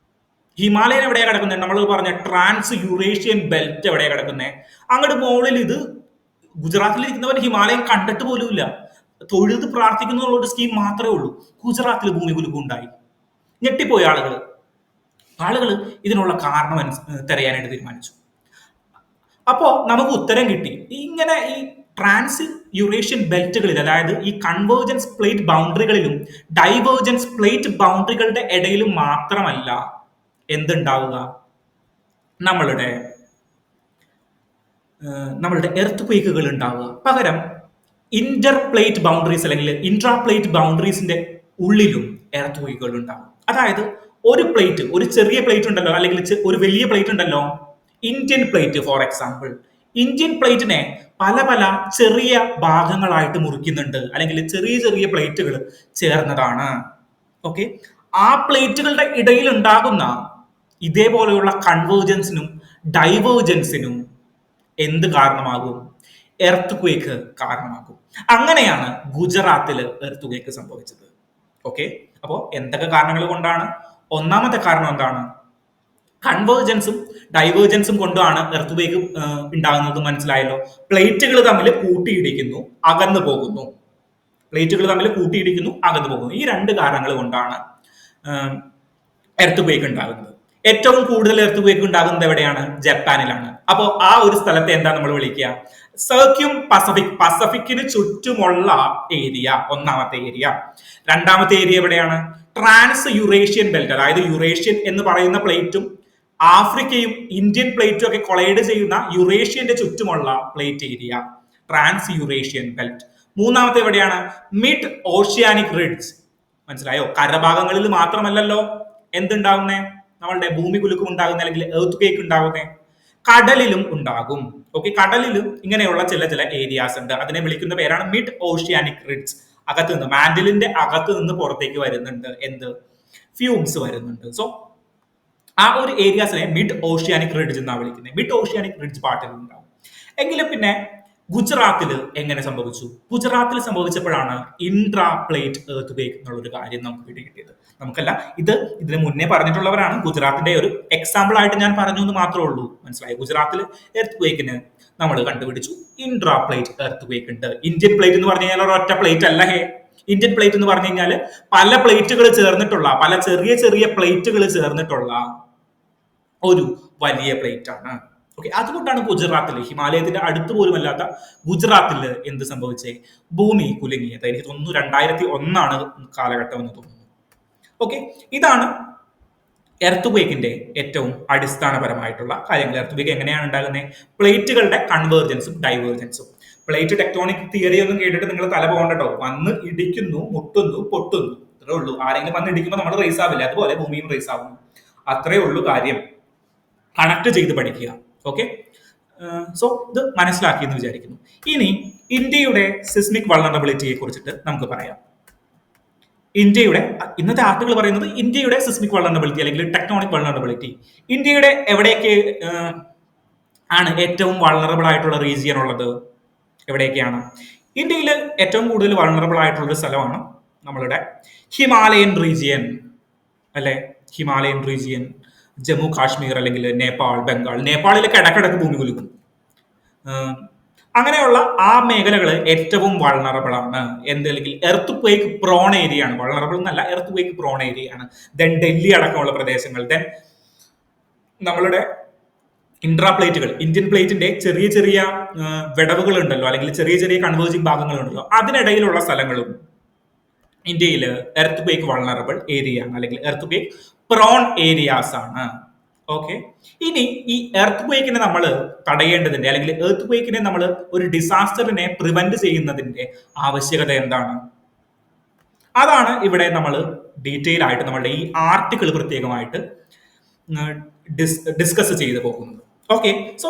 ഹിമാലയൻ എവിടെയാ കിടക്കുന്നത്? നമ്മൾ പറഞ്ഞ ട്രാൻസ് യൂറേഷ്യൻ ബെൽറ്റ് എവിടെയാ കിടക്കുന്നത്? അങ്ങോട്ട് മുകളിൽ ഇത് ഗുജറാത്തിൽ ഇരിക്കുന്നവൻ ഹിമാലയൻ കണ്ടിട്ട് പോലുമില്ല. തൊഴുത് പ്രാർത്ഥിക്കുന്ന ഒരു സ്കീം മാത്രമേ ഉള്ളൂ. ഗുജറാത്തിൽ ഭൂമി കുലുക്കം ഉണ്ടായി. ഞെട്ടിപ്പോയി ആളുകൾ ഇതിനുള്ള കാരണം തിരയാനായിട്ട് തീരുമാനിച്ചു. അപ്പോ നമുക്ക് ഉത്തരം കിട്ടി. ഇങ്ങനെ ഈ ട്രാൻസ് യൂറേഷ്യൻ ബെൽറ്റുകളിൽ, അതായത് ഈ കൺവേർജൻസ് പ്ലേറ്റ് ബൗണ്ടറികളിലും ഡൈവേർജൻസ് പ്ലേറ്റ് ബൗണ്ടറികളുടെ ഇടയിലും മാത്രമല്ല എന്തുണ്ടാവുക, നമ്മളുടെ എർത്ത് ക്വേക്കുകൾ ഉണ്ടാവുക. പകരം ഇന്റർ പ്ലേറ്റ് ബൗണ്ടറീസ്, അല്ലെങ്കിൽ ഇൻട്രാ പ്ലേറ്റ് ബൗണ്ടറീസിന്റെ ഉള്ളിലും എർത്ത് ക്വേക്കുകൾ ഉണ്ടാവും. അതായത് ഒരു പ്ലേറ്റ്, ഒരു ചെറിയ പ്ലേറ്റ് ഉണ്ടല്ലോ, അല്ലെങ്കിൽ ഒരു വലിയ പ്ലേറ്റ് ഉണ്ടല്ലോ, Indian plate for example. Indian പ്ലേറ്റിനെ പല പല ചെറിയ ഭാഗങ്ങളായിട്ട് മുറിക്കുന്നുണ്ട്, അല്ലെങ്കിൽ ചെറിയ ചെറിയ പ്ലേറ്റുകൾ ചേർന്നതാണ്. ഓക്കെ, ആ പ്ലേറ്റുകളുടെ ഇടയിൽ ഉണ്ടാകുന്ന ഇതേപോലെയുള്ള കൺവേർജൻസിനും ഡൈവേർജൻസിനും എന്ത് കാരണമാകും? എർത്ത് ക്വേക്ക് കാരണമാകും. അങ്ങനെയാണ് ഗുജറാത്തിൽ എർത്ത് ക്വേക്ക് സംഭവിച്ചത്. ഓക്കെ, അപ്പോ എന്തൊക്കെ കാരണങ്ങൾ കൊണ്ടാണ്? ഒന്നാമത്തെ കാരണം എന്താണ്? കൺവേർജൻസും ഡൈവേർജൻസും കൊണ്ടാണ് എർത്ത് ക്വേക്ക് ഉണ്ടാകുന്നത്. മനസ്സിലായല്ലോ. പ്ലേറ്റുകൾ തമ്മിൽ കൂട്ടിയിടിക്കുന്നു, അകന്നു പോകുന്നു. പ്ലേറ്റുകൾ തമ്മിൽ കൂട്ടിയിടിക്കുന്നു, അകന്നു പോകുന്നു. ഈ രണ്ട് കാരണങ്ങൾ കൊണ്ടാണ് എർത്ത് ക്വേക്ക് ഉണ്ടാകുന്നത്. ഏറ്റവും കൂടുതൽ എർത്ത് ക്വേക്ക് ഉണ്ടാകുന്നത് എവിടെയാണ്? ജപ്പാനിലാണ്. അപ്പോൾ ആ ഒരു സ്ഥലത്തെ എന്താ നമ്മൾ വിളിക്കുക? സർക്യൂം പസഫിക്. പസഫിക്കിന് ചുറ്റുമുള്ള ഏരിയ ഒന്നാമത്തെ ഏരിയ. രണ്ടാമത്തെ ഏരിയ എവിടെയാണ്? Trans Eurasian belt. അതായത് യുറേഷ്യൻ എന്ന് പറയുന്ന പ്ലേറ്റും ആഫ്രിക്കയും ഇന്ത്യൻ പ്ലേറ്റും ഒക്കെ കൊളൈഡ് ചെയ്യുന്ന യുറേഷ്യന്റെ ചുറ്റുമുള്ള plate area, trans Eurasian belt. മൂന്നാമത്തെ എവിടെയാണ്? Mid oceanic ridge. മനസ്സിലായോ? കരഭാഗങ്ങളിൽ മാത്രമല്ലല്ലോ എന്തുണ്ടാകുന്നേ? നമ്മളുടെ ഭൂമി കുലുക്കം ഉണ്ടാകുന്ന, അല്ലെങ്കിൽ എർത്ത് ക്വേക്ക് ഉണ്ടാകുന്നേ, കടലിലും ഉണ്ടാകും. ഓക്കെ, കടലിലും ഇങ്ങനെയുള്ള ചില ചില ഏരിയാസ് ഉണ്ട്. അതിനെ വിളിക്കുന്ന പേരാണ് മിഡ് ഓഷ്യാനിക് റിഡ്ജ്. അകത്ത് നിന്ന്, മാൻഡിലിന്റെ അകത്ത് നിന്ന് പുറത്തേക്ക് വരുന്നുണ്ട് എന്ത്? ഫ്യൂംസ് വരുന്നുണ്ട്. സോ ആ ഒരു ഏരിയാസിനെ മിഡ് ഓഷ്യാനിക് റിഡ്ജ് എന്നാണ് വിളിക്കുന്നത്. മിഡ് ഓഷ്യാനിക് റിഡ്ജ് പാർട്ടിൽ ഉണ്ടാവും. എങ്കിലും പിന്നെ ഗുജറാത്തിൽ എങ്ങനെ സംഭവിച്ചു? ഗുജറാത്തിൽ സംഭവിച്ചപ്പോഴാണ് ഇൻട്രാ പ്ലേറ്റ് എർത്ത് ക്വേക്ക് എന്നുള്ള ഒരു കാര്യം നമുക്ക് പിടികിട്ടിയത്. നമുക്കല്ല, ഇതിന് മുന്നേ പറഞ്ഞിട്ടുള്ളവരാണ്. ഗുജറാത്തിന്റെ ഒരു എക്സാമ്പിൾ ആയിട്ട് ഞാൻ പറഞ്ഞു എന്ന് മാത്രമേ ഉള്ളൂ. മനസ്സിലായി? ഗുജറാത്തിൽ എർത്ത് ക്വേക്കിന് നമ്മൾ കണ്ടുപിടിച്ചു ഇൻട്രാ പ്ലേറ്റ് എർത്ത് ക്വേക്ക് ഉണ്ട്. ഇന്ത്യൻ പ്ലേറ്റ് എന്ന് പറഞ്ഞു കഴിഞ്ഞാൽ ഒരൊറ്റ പ്ലേറ്റ് അല്ല. ഇന്ത്യൻ പ്ലേറ്റ് എന്ന് പറഞ്ഞു കഴിഞ്ഞാൽ പല പ്ലേറ്റുകൾ ചേർന്നിട്ടുള്ള, പല ചെറിയ ചെറിയ പ്ലേറ്റുകൾ ചേർന്നിട്ടുള്ള ഒരു വലിയ പ്ലേറ്റ് ആണ്. ഓക്കെ, അതുകൊണ്ടാണ് ഗുജറാത്തിൽ, ഹിമാലയത്തിന്റെ അടുത്ത് പോലും അല്ലാത്ത ഗുജറാത്തിൽ എന്ത് സംഭവിച്ചേ? ഭൂമി കുലുങ്ങിയത്. എനിക്ക് തോന്നുന്നു 2001 കാലഘട്ടം എന്ന് തോന്നുന്നു. ഓക്കെ, ഇതാണ് എർത്ത് ക്വേക്കിന്റെ ഏറ്റവും അടിസ്ഥാനപരമായിട്ടുള്ള കാര്യങ്ങൾ. എർത്ത് ക്വേക്ക് എങ്ങനെയാണ് ഉണ്ടാകുന്നത്? പ്ലേറ്റുകളുടെ കൺവേർജൻസും ഡൈവേർജൻസും. പ്ലേറ്റ് ടെക്ടോണിക് തിയറി ഒന്നും കേട്ടിട്ട് നിങ്ങൾ തല പോകണ്ടോ. വന്ന് ഇടിക്കുന്നു, മുട്ടുന്നു, പൊട്ടുന്നു, അത്രേ ഉള്ളൂ. ആരെങ്കിലും വന്ന് ഇടിക്കുമ്പോൾ നമ്മൾ റേസ് ആവില്ല, അതുപോലെ ഭൂമിയും റേസ് ആവുന്നു. അത്രേ ഉള്ളൂ കാര്യം. കണക്ട് ചെയ്ത് പഠിക്കുക. ഓക്കെ, സോ ഇത് മനസ്സിലാക്കി എന്ന് വിചാരിക്കുന്നു. ഇനി ഇന്ത്യയുടെ സിസ്മിക് വൾണറബിലിറ്റിയെ കുറിച്ചിട്ട് നമുക്ക് പറയാം. ഇന്ത്യയുടെ ഇന്നത്തെ ആർട്ടിക്കിൾ പറയുന്നത് ഇന്ത്യയുടെ സിസ്മിക് വൾണറബിലിറ്റി അല്ലെങ്കിൽ ടെക്ടോണിക് വൾണറബിലിറ്റി. ഇന്ത്യയുടെ എവിടെയൊക്കെ ആണ് ഏറ്റവും വൾണറബിൾ ആയിട്ടുള്ള റീജിയൻ ഉള്ളത്? എവിടെയൊക്കെയാണ്? ഇന്ത്യയിൽ ഏറ്റവും കൂടുതൽ വൾണറബിൾ ആയിട്ടുള്ള ഒരു സ്ഥലമാണ് നമ്മളുടെ ഹിമാലയൻ റീജിയൻ, അല്ലെ? ഹിമാലയൻ റീജിയൻ, ജമ്മു കാശ്മീർ, അല്ലെങ്കിൽ നേപ്പാൾ, ബംഗാൾ. നേപ്പാളിലൊക്കെ ഇടക്കിടക്ക് ഭൂമി കുലുക്കും. അങ്ങനെയുള്ള ആ മേഖലകൾ ഏറ്റവും വൾണറബിൾ ആണ്. അല്ലെങ്കിൽ എർത്ത് ക്വേക്ക് പ്രോൺ ഏരിയ ആണ്. വൾണറബിൾ എന്നല്ല, എർത്ത് ക്വേക്ക് പ്രോൺ ഏരിയ ആണ്. ദെൻ ഡൽഹി അടക്കമുള്ള പ്രദേശങ്ങൾ. ദെൻ നമ്മളുടെ ഇൻട്രാ പ്ലേറ്റുകൾ, ഇന്ത്യൻ പ്ലേറ്റിന്റെ ചെറിയ ചെറിയ വിടവുകൾ ഉണ്ടല്ലോ, അല്ലെങ്കിൽ ചെറിയ ചെറിയ കൺവേർജിങ് ഭാഗങ്ങളുണ്ടല്ലോ, അതിനിടയിലുള്ള സ്ഥലങ്ങളും ഇന്ത്യയിൽ എർത്ത് ക്വേക്ക് വൾണറബിൾ ഏരിയ ആണ്, അല്ലെങ്കിൽ എർത്ത് ക്വേക്ക് പ്രോൺ ഏരിയാസ് ആണ്. ഓക്കെ, ഇനി ഈ എർത്ത് ക്വേക്കിനെ നമ്മൾ തടയേണ്ടതിന്റെ, അല്ലെങ്കിൽ എർത്ത് ക്വേക്കിനെ നമ്മൾ ഒരു ഡിസാസ്റ്ററിനെ പ്രിവെന്റ് ചെയ്യുന്നതിന്റെ ആവശ്യകത എന്താണ്? അതാണ് ഇവിടെ നമ്മൾ ഡീറ്റെയിൽ ആയിട്ട് നമ്മളുടെ ഈ ആർട്ടിക്കിൾ പ്രത്യേകമായിട്ട് ഡിസ്കസ് ചെയ്തു പോകുന്നത്. ഓക്കെ, സോ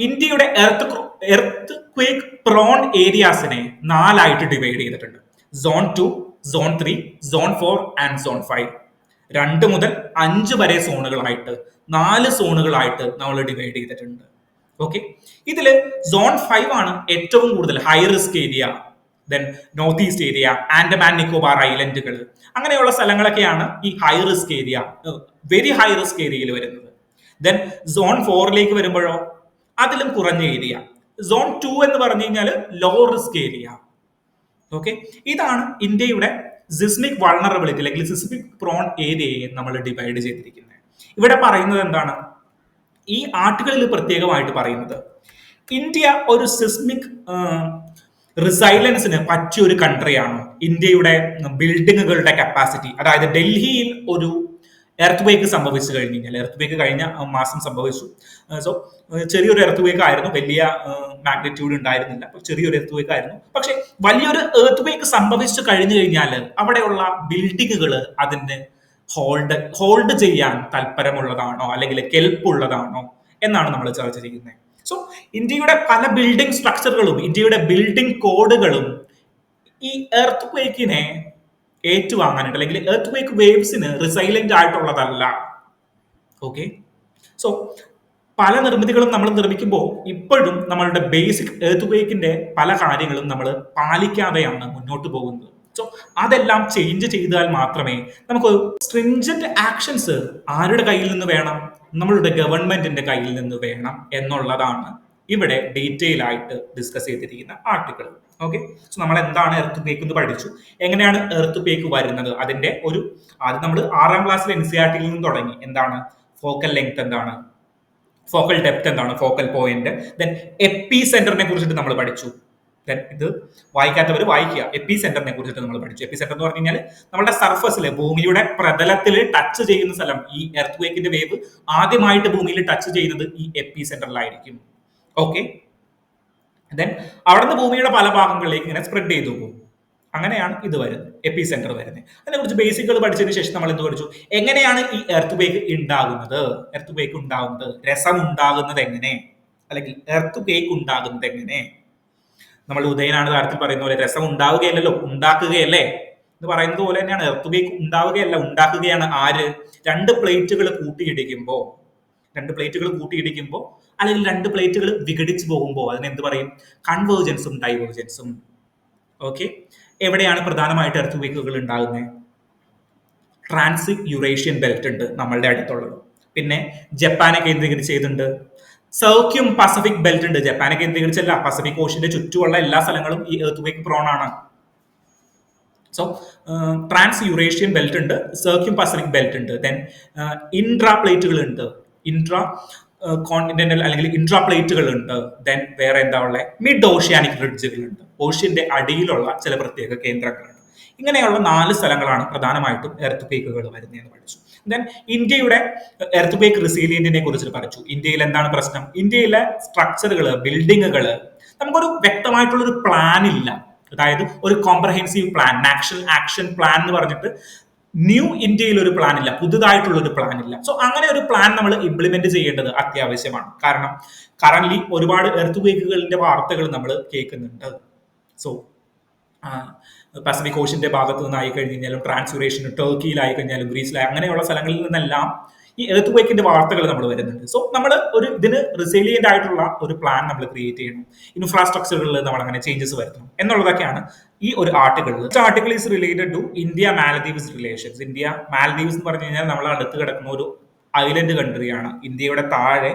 ഇന്ത്യയുടെ എർത്ത് ക്വേക്ക് പ്രോൺ ഏരിയാസിനെ 4ആയിട്ട് ഡിവൈഡ് ചെയ്തിട്ടുണ്ട്. Zone 2, zone 3, zone 4 and zone 5. 2 മുതൽ 5 വരെ സോണുകളായിട്ട്, 4 സോണുകളായിട്ട് നമ്മൾ ഡിവൈഡ് ചെയ്തിട്ടുണ്ട്. ഓക്കെ, ഇതില് സോൺ 5 ആണ് ഏറ്റവും കൂടുതൽ high risk area. Then north east area, Andaman Nicobar ഐലൻഡുകൾ, അങ്ങനെയുള്ള സ്ഥലങ്ങളൊക്കെയാണ് ഈ high risk area, very high risk ഏരിയയിൽ വരുന്നത്. ദെൻ സോൺ 4ലേക്ക് വരുമ്പോഴോ അതിലും കുറഞ്ഞ ഏരിയ. സോൺ 2 എന്ന് പറഞ്ഞു കഴിഞ്ഞാൽ ലോ റിസ്ക് ഏരിയ. ഓക്കെ, ഇതാണ് ഇന്ത്യയുടെ സിസ്മിക് വൾണറബിലിറ്റി അല്ലെങ്കിൽ സിസ്മിക് പ്രോൺ ഏരിയയെ നമ്മൾ ഡിവൈഡ് ചെയ്തിരിക്കുന്നത്. ഇവിടെ പറയുന്നത് എന്താണ്? ഈ ആർട്ടിക്കിളിൽ പ്രത്യേകമായിട്ട് പറയുന്നത് ഇന്ത്യ ഒരു സിസ്മിക് റിസൈലൻസിന് പറ്റിയ ഒരു കൺട്രിയാണോ? ഇന്ത്യയുടെ ബിൽഡിങ്ങുകളുടെ കപ്പാസിറ്റി, അതായത് ഡൽഹിയിൽ ഒരു എർത്ത് വേക്ക് സംഭവിച്ചു കഴിഞ്ഞ് കഴിഞ്ഞാൽ, എർത്ത് വേക്ക് കഴിഞ്ഞ മാസം സംഭവിച്ചു. സോ ചെറിയൊരു എർത്ത് വേക്ക് ആയിരുന്നു, വലിയ മാഗ്നിറ്റ്യൂഡ് ഉണ്ടായിരുന്നില്ല, ചെറിയൊരു എർത്ത് വേക്ക് ആയിരുന്നു. പക്ഷെ വലിയൊരു എർത്ത് വേക്ക് സംഭവിച്ചു കഴിഞ്ഞു കഴിഞ്ഞാൽ അവിടെയുള്ള ബിൽഡിങ്ങുകൾ അതിന് ഹോൾഡ് ചെയ്യാൻ തൽപരമുള്ളതാണോ അല്ലെങ്കിൽ കെൽപ്പുള്ളതാണോ എന്നാണ് നമ്മൾ ചർച്ച ചെയ്യുന്നത്. സോ ഇന്ത്യയുടെ പല ബിൽഡിംഗ് സ്ട്രക്ചറുകളും ഇന്ത്യയുടെ ബിൽഡിംഗ് കോഡുകളും ഈ എർത്ത് ക്വേക്കിനെ ഏറ്റുവാങ്ങാനായിട്ട് അല്ലെങ്കിൽ എർത്ത് ക്വേക്ക് വേവ്സിന് റിസൈലന്റ് ആയിട്ടുള്ളതല്ല. ഓക്കെ, സോ പല നിർമ്മിതികളും നമ്മൾ നിർമ്മിക്കുമ്പോൾ ഇപ്പോഴും നമ്മളുടെ ബേസിക് എർത്ത് ക്വേക്കിന്റെ പല കാര്യങ്ങളും നമ്മൾ പാലിക്കാതെയാണ് മുന്നോട്ട് പോകുന്നത്. സോ അതെല്ലാം ചേഞ്ച് ചെയ്താൽ മാത്രമേ നമുക്ക് സ്ട്രിഞ്ചന്റ് ആക്ഷൻസ് ആരുടെ കയ്യിൽ നിന്ന് വേണം, നമ്മളുടെ ഗവൺമെന്റിന്റെ കയ്യിൽ നിന്ന് വേണം എന്നുള്ളതാണ് ഇവിടെ ഡീറ്റെയിൽ ആയിട്ട് ഡിസ്കസ് ചെയ്തിരിക്കുന്ന ആർട്ടിക്കിൾ. ഓക്കെ, സോ നമ്മൾ എന്താണ് എർത്ത് ക്വേക്ക് എന്ന് പഠിച്ചു, എങ്ങനെയാണ് എർത്ത് ക്വേക്ക് വരുന്നത്, അതിന്റെ ഒരു ആദ്യം നമ്മൾ 6ാം ക്ലാസ്സിൽ NCERT-യിൽ നിന്ന് തുടങ്ങി. എന്താണ് ഫോക്കൽ ലെങ്ത്, എന്താണ് ഫോക്കൽ ഡെപ്ത്, എന്താണ് ഫോക്കൽ പോയിന്റ്, ദെൻ എപ്പി സെന്ററിനെ കുറിച്ചിട്ട് നമ്മൾ പഠിച്ചു. ദെൻ ഇത് വായിക്കാത്തവർ വായിക്കുക, എപ്പി സെന്ററിനെ കുറിച്ചിട്ട് നമ്മൾ പഠിച്ചു. എപ്പി സെന്റർ എന്ന് പറഞ്ഞു കഴിഞ്ഞാൽ നമ്മുടെ സർഫസിൽ ഭൂമിയുടെ പ്രതലത്തിൽ ടച്ച് ചെയ്യുന്ന സ്ഥലം. ഈ എർത്ത് ക്വേക്കിന്റെ വേവ് ആദ്യമായിട്ട് ഭൂമിയിൽ ടച്ച് ചെയ്യുന്നത് ഈ എപ്പി സെന്ററിലായിരിക്കും. ഓക്കെ, ദെൻ അവിടുന്ന് ഭൂമിയുടെ പല ഭാഗങ്ങളിലേക്ക് ഇങ്ങനെ സ്പ്രെഡ് ചെയ്തു പോകും. അങ്ങനെയാണ് ഇത് വരുന്നത്, എപ്പി സെന്റർ വരുന്നത്. അതിനെക്കുറിച്ച് ബേസിക്കുകൾ പഠിച്ചതിന് ശേഷം നമ്മൾ എന്ത് പഠിച്ചു, എങ്ങനെയാണ് ഈ എർത്ത് ക്വേക്ക് ഉണ്ടാകുന്നത്, എർത്ത് ക്വേക്ക് ഉണ്ടാകുന്നത്, രസം ഉണ്ടാകുന്നത് എങ്ങനെ, അല്ലെങ്കിൽ എർത്ത് ക്വേക്ക് ഉണ്ടാകുന്നത് എങ്ങനെ. നമ്മൾ ഉദയനാണ് താരത്തിൽ പറയുന്ന പോലെ രസം ഉണ്ടാവുകയല്ലോ ഉണ്ടാക്കുകയല്ലേ എന്ന് പറയുന്നത് പോലെ തന്നെയാണ് എർത്ത് ക്വേക്ക് ഉണ്ടാവുകയല്ല ഉണ്ടാക്കുകയാണ്. ആര്? രണ്ട് പ്ലേറ്റുകൾ കൂട്ടിയിടിക്കുമ്പോൾ അല്ലെങ്കിൽ രണ്ട് പ്ലേറ്റുകൾ വിഘടിച്ചു പോകുമ്പോൾ അതിനെന്ത് പറയും? കൺവേർജൻസും ഡൈവേർജൻസും. ഓക്കെ, എവിടെയാണ് പ്രധാനമായിട്ട് എർത്ത് ക്വേക്കുകൾ ഉണ്ടാകുന്നത്? ട്രാൻസ് യൂറേഷ്യൻ ബെൽറ്റ് ഉണ്ട് നമ്മളുടെ അടുത്തുള്ളത്, പിന്നെ ജപ്പാനെ കേന്ദ്രീകരിച്ച് ചെയ്തിട്ടുണ്ട്. സർക്യൂം പസഫിക് ബെൽറ്റ് ഉണ്ട്, ജപ്പാനെ കേന്ദ്രീകരിച്ചല്ല, പസഫിക് ഓഷ്യന്റെ ചുറ്റുമുള്ള എല്ലാ സ്ഥലങ്ങളും ഈ എർത്ത് ക്വേക്ക് പ്രോൺ ആണ്. സോ ട്രാൻസ് യൂറേഷ്യൻ ബെൽറ്റ് ഉണ്ട്, സർക്യൂം പസഫിക് ബെൽറ്റ് ഉണ്ട്, ദെൻ ഇൻട്രാ പ്ലേറ്റുകൾ ഉണ്ട്, ഇൻട്രാ കോണ്ടിനെന്റൽ അല്ലെങ്കിൽ ഇൻട്രാ പ്ലേറ്റുകൾ ഉണ്ട്, ദെൻ വേറെ എന്താ ഉള്ളത്, മിഡ് ഓഷ്യാനിക് റിഡ്ജുകൾ ഉണ്ട്, ഓഷ്യന്റെ അടിയിലുള്ള ചില പ്രത്യേക കേന്ദ്രങ്ങളുണ്ട്. ഇങ്ങനെയുള്ള 4 സ്ഥലങ്ങളാണ് പ്രധാനമായിട്ടും എർത്ത് ക്വേക്കുകൾ വരുന്നതെന്ന് പഠിച്ചു. ദെൻ ഇന്ത്യയുടെ എർത്ത് ക്വേക്ക് റിസീലിയന്റിനെ കുറിച്ച് പഠിച്ചു. ഇന്ത്യയിൽ എന്താണ് പ്രശ്നം? ഇന്ത്യയിലെ സ്ട്രക്ചറുകൾ, ബിൽഡിങ്ങുകൾ നമുക്കൊരു വ്യക്തമായിട്ടുള്ളൊരു പ്ലാൻ ഇല്ല. അതായത് ഒരു comprehensive plan, national action plan എന്ന് പറഞ്ഞിട്ട് ന്യൂ ഇന്ത്യയിൽ ഒരു പ്ലാൻ ഇല്ല, പുതുതായിട്ടുള്ള ഒരു പ്ലാൻ ഇല്ല. സോ അങ്ങനെ ഒരു പ്ലാൻ നമ്മൾ ഇംപ്ലിമെന്റ് ചെയ്യേണ്ടത് അത്യാവശ്യമാണ്. കാരണം കറന്റ്ലി ഒരുപാട് എർത്ത് ക്വേക്കുകളുടെ വാർത്തകൾ നമ്മൾ കേൾക്കുന്നുണ്ട്. സോ പസഫിക് ഓഷ്യന്റെ ഭാഗത്ത് നിന്നായി കഴിഞ്ഞാലും ട്രാൻസ് യൂറേഷ്യൻ, ടർക്കിയിലായി കഴിഞ്ഞാലും ഗ്രീസിലായി, അങ്ങനെയുള്ള സ്ഥലങ്ങളിൽ നിന്നെല്ലാം ഈ എർത്ത് ക്വേക്കിന്റെ വാർത്തകൾ നമ്മൾ വരുന്നുണ്ട്. സോ നമ്മൾ ഒരു ഇതിന് റിസീലിയന്റ് ആയിട്ടുള്ള ഒരു പ്ലാൻ നമ്മൾ ക്രിയേറ്റ് ചെയ്യണം, ഇൻഫ്രാസ്ട്രക്ചറുകളിൽ നമ്മൾ അങ്ങനെ ചേഞ്ചസ് വരുത്തണം എന്നുള്ളതൊക്കെയാണ് ഈ ഒരു ആർട്ടിക്കിളിൽ. Article is related to India Maldives relations. India Maldives എന്ന് പറഞ്ഞു കഴിഞ്ഞാൽ നമ്മൾ അടുത്ത് കിടക്കുന്ന ഒരു ഐലൻഡ് കൺട്രിയാണ്. ഇന്ത്യയുടെ താഴെ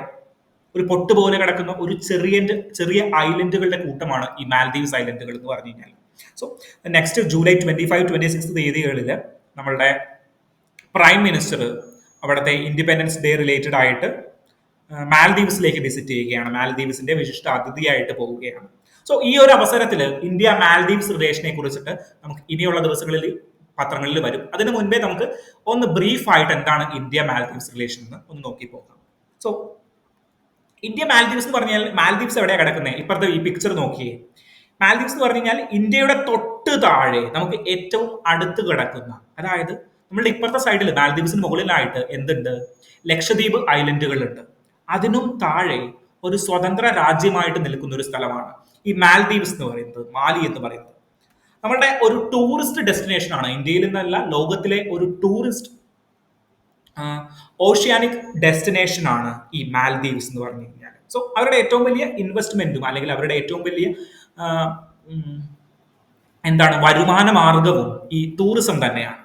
ഒരു പൊട്ട് പോലെ കിടക്കുന്ന ഒരു ചെറിയ ഐലൻഡുകളുടെ കൂട്ടമാണ് ഈ മാലദ്വീപ്സ് ഐലൻഡുകൾ എന്ന് പറഞ്ഞു കഴിഞ്ഞാൽ. സോ നെക്സ്റ്റ് ജൂലൈ 25, 26 തീയതികളിൽ നമ്മളുടെ പ്രൈം മിനിസ്റ്റർ അവിടുത്തെ ഇൻഡിപെൻഡൻസ് ഡേ റിലേറ്റഡ് ആയിട്ട് മാലദ്വീപ്സിലേക്ക് വിസിറ്റ് ചെയ്യുകയാണ്, മാലദ്വീപ്സിന്റെ വിശിഷ്ട അതിഥിയായിട്ട് പോവുകയാണ്. സോ ഈ ഒരു അവസരത്തിൽ ഇന്ത്യ മാലദ്വീപ്സ് റിലേഷനെ കുറിച്ചിട്ട് നമുക്ക് ഇനിയുള്ള ദിവസങ്ങളിൽ പത്രങ്ങളിൽ വരും. അതിന് മുൻപേ നമുക്ക് ഒന്ന് ബ്രീഫ് ആയിട്ട് എന്താണ് ഇന്ത്യ മാലദ്വീപ്സ് റിലേഷൻ എന്ന് ഒന്ന് നോക്കി പോകാം. സോ ഇന്ത്യ മാലദ്വീപ്സ് എന്ന് പറഞ്ഞാൽ മാലദ്വീപ്സ് എവിടെയാണ് കിടക്കുന്നത്? ഇപ്പുറത്തെ ഈ പിക്ചർ നോക്കിയേ. മാലദ്വീപ്സ് എന്ന് പറഞ്ഞു കഴിഞ്ഞാൽ ഇന്ത്യയുടെ തൊട്ട് താഴെ നമുക്ക് ഏറ്റവും അടുത്ത് കിടക്കുന്ന, അതായത് നമ്മളുടെ ഇപ്പുറത്തെ സൈഡിൽ മാലദ്വീപ്സിന് മുകളിലായിട്ട് എന്തുണ്ട്? ലക്ഷദ്വീപ് ഐലൻഡുകളുണ്ട്. അതിനും താഴെ ഒരു സ്വതന്ത്ര രാജ്യമായിട്ട് നിൽക്കുന്ന ഒരു സ്ഥലമാണ് ഈ മാലദ്വീപ്സ് എന്ന് പറയുന്നത്, മാലി എന്ന് പറയുന്നത്. നമ്മളുടെ ഒരു ടൂറിസ്റ്റ് ഡെസ്റ്റിനേഷൻ ആണ്, ഇന്ത്യയിൽ നിന്നല്ല ലോകത്തിലെ ഒരു ടൂറിസ്റ്റ് ഓഷ്യാനിക് ഡെസ്റ്റിനേഷൻ ആണ് ഈ മാലദ്വീപ്സ് എന്ന് പറഞ്ഞു കഴിഞ്ഞാൽ. സോ അവരുടെ ഏറ്റവും വലിയ ഇൻവെസ്റ്റ്മെന്റും അല്ലെങ്കിൽ അവരുടെ ഏറ്റവും വലിയ എന്താണ് വരുമാന മാർഗവും ഈ ടൂറിസം തന്നെയാണ്.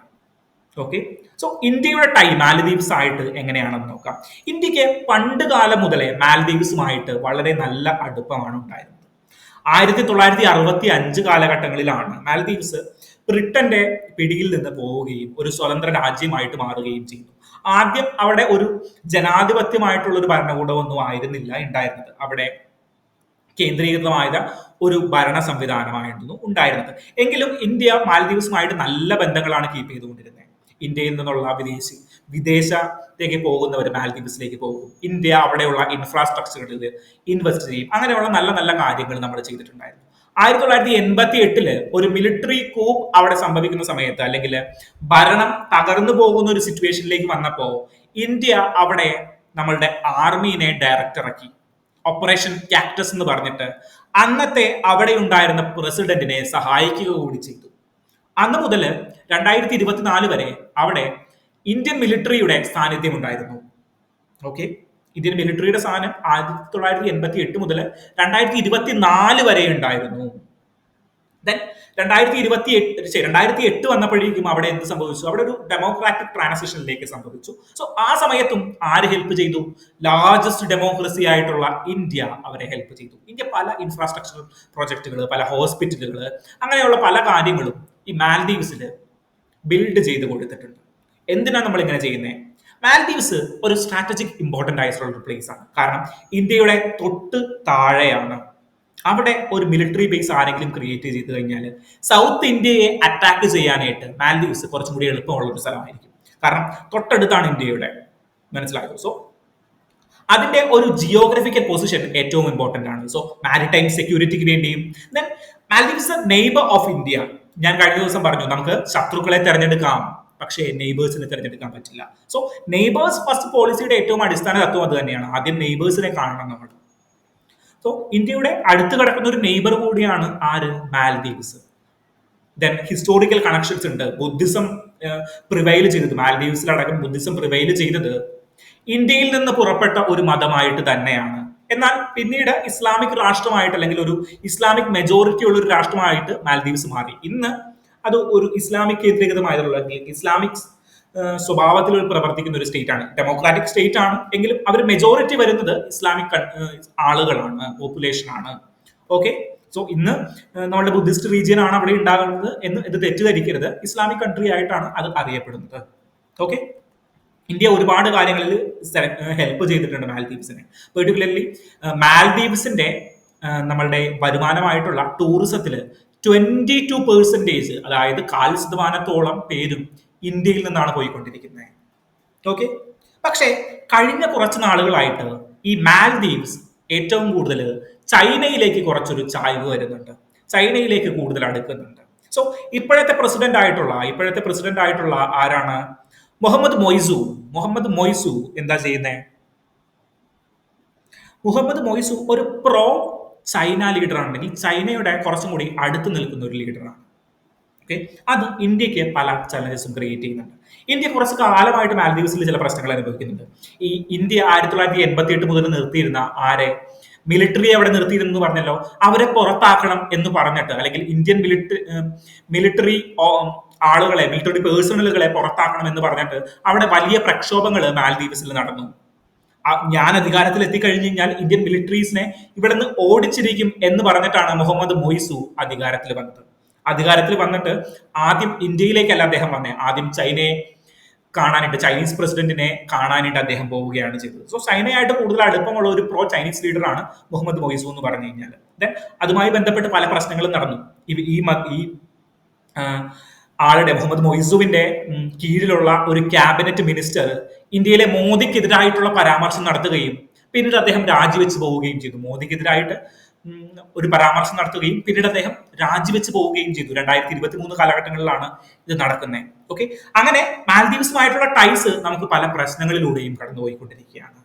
ഓക്കെ, സോ ഇന്ത്യയുടെ ടൈം മാലദ്വീപ്സ് ആയിട്ട് എങ്ങനെയാണെന്ന് നോക്കാം. ഇന്ത്യക്ക് പണ്ട് കാലം മുതലേ മാലദ്വീപ്സുമായിട്ട് വളരെ നല്ല അടുപ്പമാണ് ഉണ്ടായിരുന്നത്. 1965 കാലഘട്ടങ്ങളിലാണ് മാലദ്വീപ്സ് ബ്രിട്ടന്റെ പിടിയിൽ നിന്ന് പോവുകയും ഒരു സ്വതന്ത്ര രാജ്യമായിട്ട് മാറുകയും ചെയ്തു. ആദ്യം അവിടെ ഒരു ജനാധിപത്യമായിട്ടുള്ള ഒരു ഭരണകൂടമൊന്നും ആയിരുന്നില്ല ഉണ്ടായിരുന്നത്. അവിടെ കേന്ദ്രീകൃതമായ ഒരു ഭരണ സംവിധാനമായിരുന്നു ഉണ്ടായിരുന്നത്. എങ്കിലും ഇന്ത്യ മാലദ്വീപ്സുമായിട്ട് നല്ല ബന്ധങ്ങളാണ് കീപ്പ് ചെയ്തുകൊണ്ടിരുന്നത്. ഇന്ത്യയിൽ നിന്നുള്ള വിദേശത്തേക്ക് പോകുന്നവർ മാൽദീവ്സിലേക്ക് പോകും. ഇന്ത്യ അവിടെയുള്ള ഇൻഫ്രാസ്ട്രക്ചറുകളിൽ ഇൻവെസ്റ്റ് ചെയ്യും. അങ്ങനെയുള്ള നല്ല നല്ല കാര്യങ്ങൾ നമ്മൾ ചെയ്തിട്ടുണ്ടായിരുന്നു. 1988 ഒരു മിലിറ്ററി കൂപ്പ് അവിടെ സംഭവിക്കുന്ന സമയത്ത്, അല്ലെങ്കിൽ ഭരണം തകർന്നു പോകുന്ന ഒരു സിറ്റുവേഷനിലേക്ക് വന്നപ്പോ ഇന്ത്യ അവിടെ നമ്മളുടെ ആർമീനെ ഡയറക്റ്റ് ഇറക്കി, ഓപ്പറേഷൻ കാക്ടസ് എന്ന് പറഞ്ഞിട്ട് അന്നത്തെ അവിടെ ഉണ്ടായിരുന്ന പ്രസിഡന്റിനെ സഹായിക്കുക കൂടി ചെയ്തു. അന്ന് മുതൽ 2024 വരെ അവിടെ ഇന്ത്യൻ മിലിറ്ററിയുടെ സാന്നിധ്യം ഉണ്ടായിരുന്നു. ഓക്കെ, ഇന്ത്യൻ മിലിറ്ററിയുടെ സാധനം 1988 മുതൽ 2024 വരെ ഉണ്ടായിരുന്നു. ദെൻ 2008 വന്നപ്പോഴേക്കും അവിടെ എന്ത് സംഭവിച്ചു? അവിടെ ഒരു ഡെമോക്രാറ്റിക് ട്രാൻസിഷനിലേക്ക് സംഭവിച്ചു. സോ ആ സമയത്തും ആര് ഹെൽപ്പ് ചെയ്തു? ലാർജസ്റ്റ് ഡെമോക്രസി ആയിട്ടുള്ള ഇന്ത്യ അവരെ ഹെൽപ്പ് ചെയ്തു. ഇന്ത്യ പല ഇൻഫ്രാസ്ട്രക്ചർ പ്രോജക്റ്റുകൾ, പല ഹോസ്പിറ്റലുകൾ, അങ്ങനെയുള്ള പല കാര്യങ്ങളും ഈ മാൽദീവ്സിൽ ബിൽഡ് ചെയ്ത് കൊടുത്തിട്ടുണ്ട്. എന്തിനാണ് നമ്മൾ ഇങ്ങനെ ചെയ്യുന്നത്? മാൽദീവ്സ് ഒരു സ്ട്രാറ്റജിക് ഇമ്പോർട്ടന്റ് ആയിട്ടുള്ള ഒരു പ്ലേസ് ആണ്. കാരണം ഇന്ത്യയുടെ തൊട്ട് താഴെയാണ്. അവിടെ ഒരു മിലിറ്ററി ബേസ് ആരെങ്കിലും ക്രിയേറ്റ് ചെയ്ത് കഴിഞ്ഞാൽ സൗത്ത് ഇന്ത്യയെ അറ്റാക്ക് ചെയ്യാനായിട്ട് മാൽദീവ്സ് കുറച്ചും കൂടി എളുപ്പമുള്ള ഒരു സ്ഥലമായിരിക്കും. കാരണം തൊട്ടടുത്താണ് ഇന്ത്യയുടെ, മനസ്സിലായോ? സോ അതിന്റെ ഒരു ജിയോഗ്രഫിക്കൽ പൊസിഷൻ ഏറ്റവും ഇമ്പോർട്ടന്റ് ആണ്. സോ മാരിടൈം സെക്യൂരിറ്റിക്ക് വേണ്ടിയും. Then Maldives neighbour of India. ഞാൻ കഴിഞ്ഞ ദിവസം പറഞ്ഞു നമുക്ക് ശത്രുക്കളെ തെരഞ്ഞെടുക്കാം, പക്ഷേ നെയ്ബേഴ്സിനെ തിരഞ്ഞെടുക്കാൻ പറ്റില്ല. സോ നെയ്ബേഴ്സ് ഫസ്റ്റ് പോളിസിയുടെ ഏറ്റവും അടിസ്ഥാന തത്വം അത് തന്നെയാണ്. ആദ്യം നെയ്ബേഴ്സിനെ കാണണം നമ്മൾ. സോ ഇന്ത്യയുടെ അടുത്ത് കിടക്കുന്ന ഒരു നെയ്ബർ കൂടിയാണ് ആര്? മാൽദീവ്സ്. ദെൻ ഹിസ്റ്റോറിക്കൽ കണക്ഷൻസ് ഉണ്ട്. ബുദ്ധിസം പ്രിവൈൽ ചെയ്തത്, മാൽദീവ്സിലടക്കം ബുദ്ധിസം പ്രിവൈൽ ചെയ്തത് ഇന്ത്യയിൽ നിന്ന് പുറപ്പെട്ട ഒരു മതമായിട്ട് തന്നെയാണ്. എന്നാൽ പിന്നീട് ഇസ്ലാമിക് രാഷ്ട്രമായിട്ട്, അല്ലെങ്കിൽ ഒരു ഇസ്ലാമിക് മെജോറിറ്റി ഉള്ള ഒരു രാഷ്ട്രമായിട്ട് മാൽദീവ്സ് മാറി. ഇന്ന് അത് ഒരു ഇസ്ലാമിക് കേന്ദ്രീകൃതമായിട്ടുള്ള, ഇസ്ലാമിക് സ്വഭാവത്തിൽ പ്രവർത്തിക്കുന്ന ഒരു സ്റ്റേറ്റ് ആണ്. ഡെമോക്രാറ്റിക് സ്റ്റേറ്റ് ആണ് എങ്കിലും അവർ മെജോറിറ്റി വരുന്നത് ഇസ്ലാമിക് ആളുകളാണ്, പോപ്പുലേഷൻ ആണ്. ഓക്കെ, സോ ഇന്ന് നമ്മുടെ ബുദ്ധിസ്റ്റ് റീജിയൻ ആണ് അവിടെ ഉണ്ടാകുന്നത് എന്ന് ഇത് തെറ്റിദ്ധരിക്കരുത്. ഇസ്ലാമിക് കൺട്രി ആയിട്ടാണ് അത് അറിയപ്പെടുന്നത്. ഓക്കെ, ഇന്ത്യ ഒരുപാട് കാര്യങ്ങളിൽ ഹെൽപ്പ് ചെയ്തിട്ടുണ്ട് മാൽദീവ്സിനെ. പെർട്ടിക്കുലർലി മാൽദീവ്സിന്റെ നമ്മളുടെ വരുമാനമായിട്ടുള്ള ടൂറിസത്തില് 22%, അതായത് 4% പേരും ഇന്ത്യയിൽ നിന്നാണ് പോയിക്കൊണ്ടിരിക്കുന്നത്. ഓക്കെ, പക്ഷേ കഴിഞ്ഞ കുറച്ച് നാളുകളായിട്ട് ഈ മാൽദീവ്സ് ഏറ്റവും കൂടുതൽ ചൈനയിലേക്ക് കുറച്ചൊരു ചായ്വ് വരുന്നുണ്ട്, ചൈനയിലേക്ക് കൂടുതൽ അടുക്കുന്നുണ്ട്. സോ ഇപ്പോഴത്തെ പ്രസിഡന്റ് ആയിട്ടുള്ള ആരാണ്? മുഹമ്മദ് മൊയ്സു എന്താ ചെയ്യുന്നത്? മുഹമ്മദ് മൊയ്സു ഒരു പ്രോ ചൈന ലീഡറാണ്, ഈ ചൈനയുടെ കുറച്ചും കൂടി അടുത്ത് നിൽക്കുന്ന ഒരു ലീഡറാണ്. ഓക്കെ, അത് ഇന്ത്യക്ക് പല ചലഞ്ചസും ക്രിയേറ്റ് ചെയ്യുന്നുണ്ട്. ഇന്ത്യ കുറച്ച് കാലമായിട്ട് മാൽദീവ്സിൽ ചില പ്രശ്നങ്ങൾ അനുഭവിക്കുന്നുണ്ട്. ഈ ഇന്ത്യ 1988 മുതൽ നിർത്തിയിരുന്ന മിലിറ്ററി അവിടെ നിർത്തിയിരുന്നു പറഞ്ഞല്ലോ, അവരെ പുറത്താക്കണം എന്ന് പറഞ്ഞിട്ട്, അല്ലെങ്കിൽ ഇന്ത്യൻ മിലിറ്ററി ആളുകളെ, മിലിറ്ററി പേഴ്സണലുകളെ പുറത്താക്കണം എന്ന് പറഞ്ഞിട്ട് അവിടെ വലിയ പ്രക്ഷോഭങ്ങൾ മാൽദീവ്സിൽ നടന്നു. ഞാൻ അധികാരത്തിൽ എത്തിക്കഴിഞ്ഞു കഴിഞ്ഞാൽ ഇന്ത്യൻ മിലിറ്ററീസിനെ ഇവിടെ നിന്ന് ഓടിച്ചിരിക്കും എന്ന് പറഞ്ഞിട്ടാണ് മുഹമ്മദ് മൊയ്സു അധികാരത്തിൽ വന്നിട്ട് ആദ്യം ഇന്ത്യയിലേക്കല്ല അദ്ദേഹം വന്നേ, ആദ്യം ചൈനയെ കാണാനായിട്ട്, ചൈനീസ് പ്രസിഡന്റിനെ കാണാനായിട്ട് അദ്ദേഹം പോവുകയാണ് ചെയ്തത്. സോ ചൈനയായിട്ട് കൂടുതൽ അടുപ്പമുള്ള ഒരു പ്രോ ചൈനീസ് ലീഡറാണ് മുഹമ്മദ് മൊയ്സു എന്ന് പറഞ്ഞു കഴിഞ്ഞാൽ. ദെൻ അതുമായി ബന്ധപ്പെട്ട് പല പ്രശ്നങ്ങളും നടന്നു. ഈ ആളുടെ, മുഹമ്മദ് മൊയ്സുവിന്റെ കീഴിലുള്ള ഒരു ക്യാബിനറ്റ് മിനിസ്റ്റർ ഇന്ത്യയിലെ മോദിക്കെതിരായിട്ടുള്ള പരാമർശം നടത്തുകയും പിന്നീട് അദ്ദേഹം രാജിവെച്ച് പോവുകയും ചെയ്തു. മോദിക്കെതിരായിട്ട് ഒരു പരാമർശം നടത്തുകയും പിന്നീട് അദ്ദേഹം രാജിവെച്ച് പോവുകയും ചെയ്തു. 2023 കാലഘട്ടങ്ങളിലാണ് ഇത് നടക്കുന്നത്. ഓക്കെ, അങ്ങനെ മാൽദീവ്സുമായിട്ടുള്ള ടൈസ് നമുക്ക് പല പ്രശ്നങ്ങളിലൂടെയും കടന്നുപോയിക്കൊണ്ടിരിക്കുകയാണ്.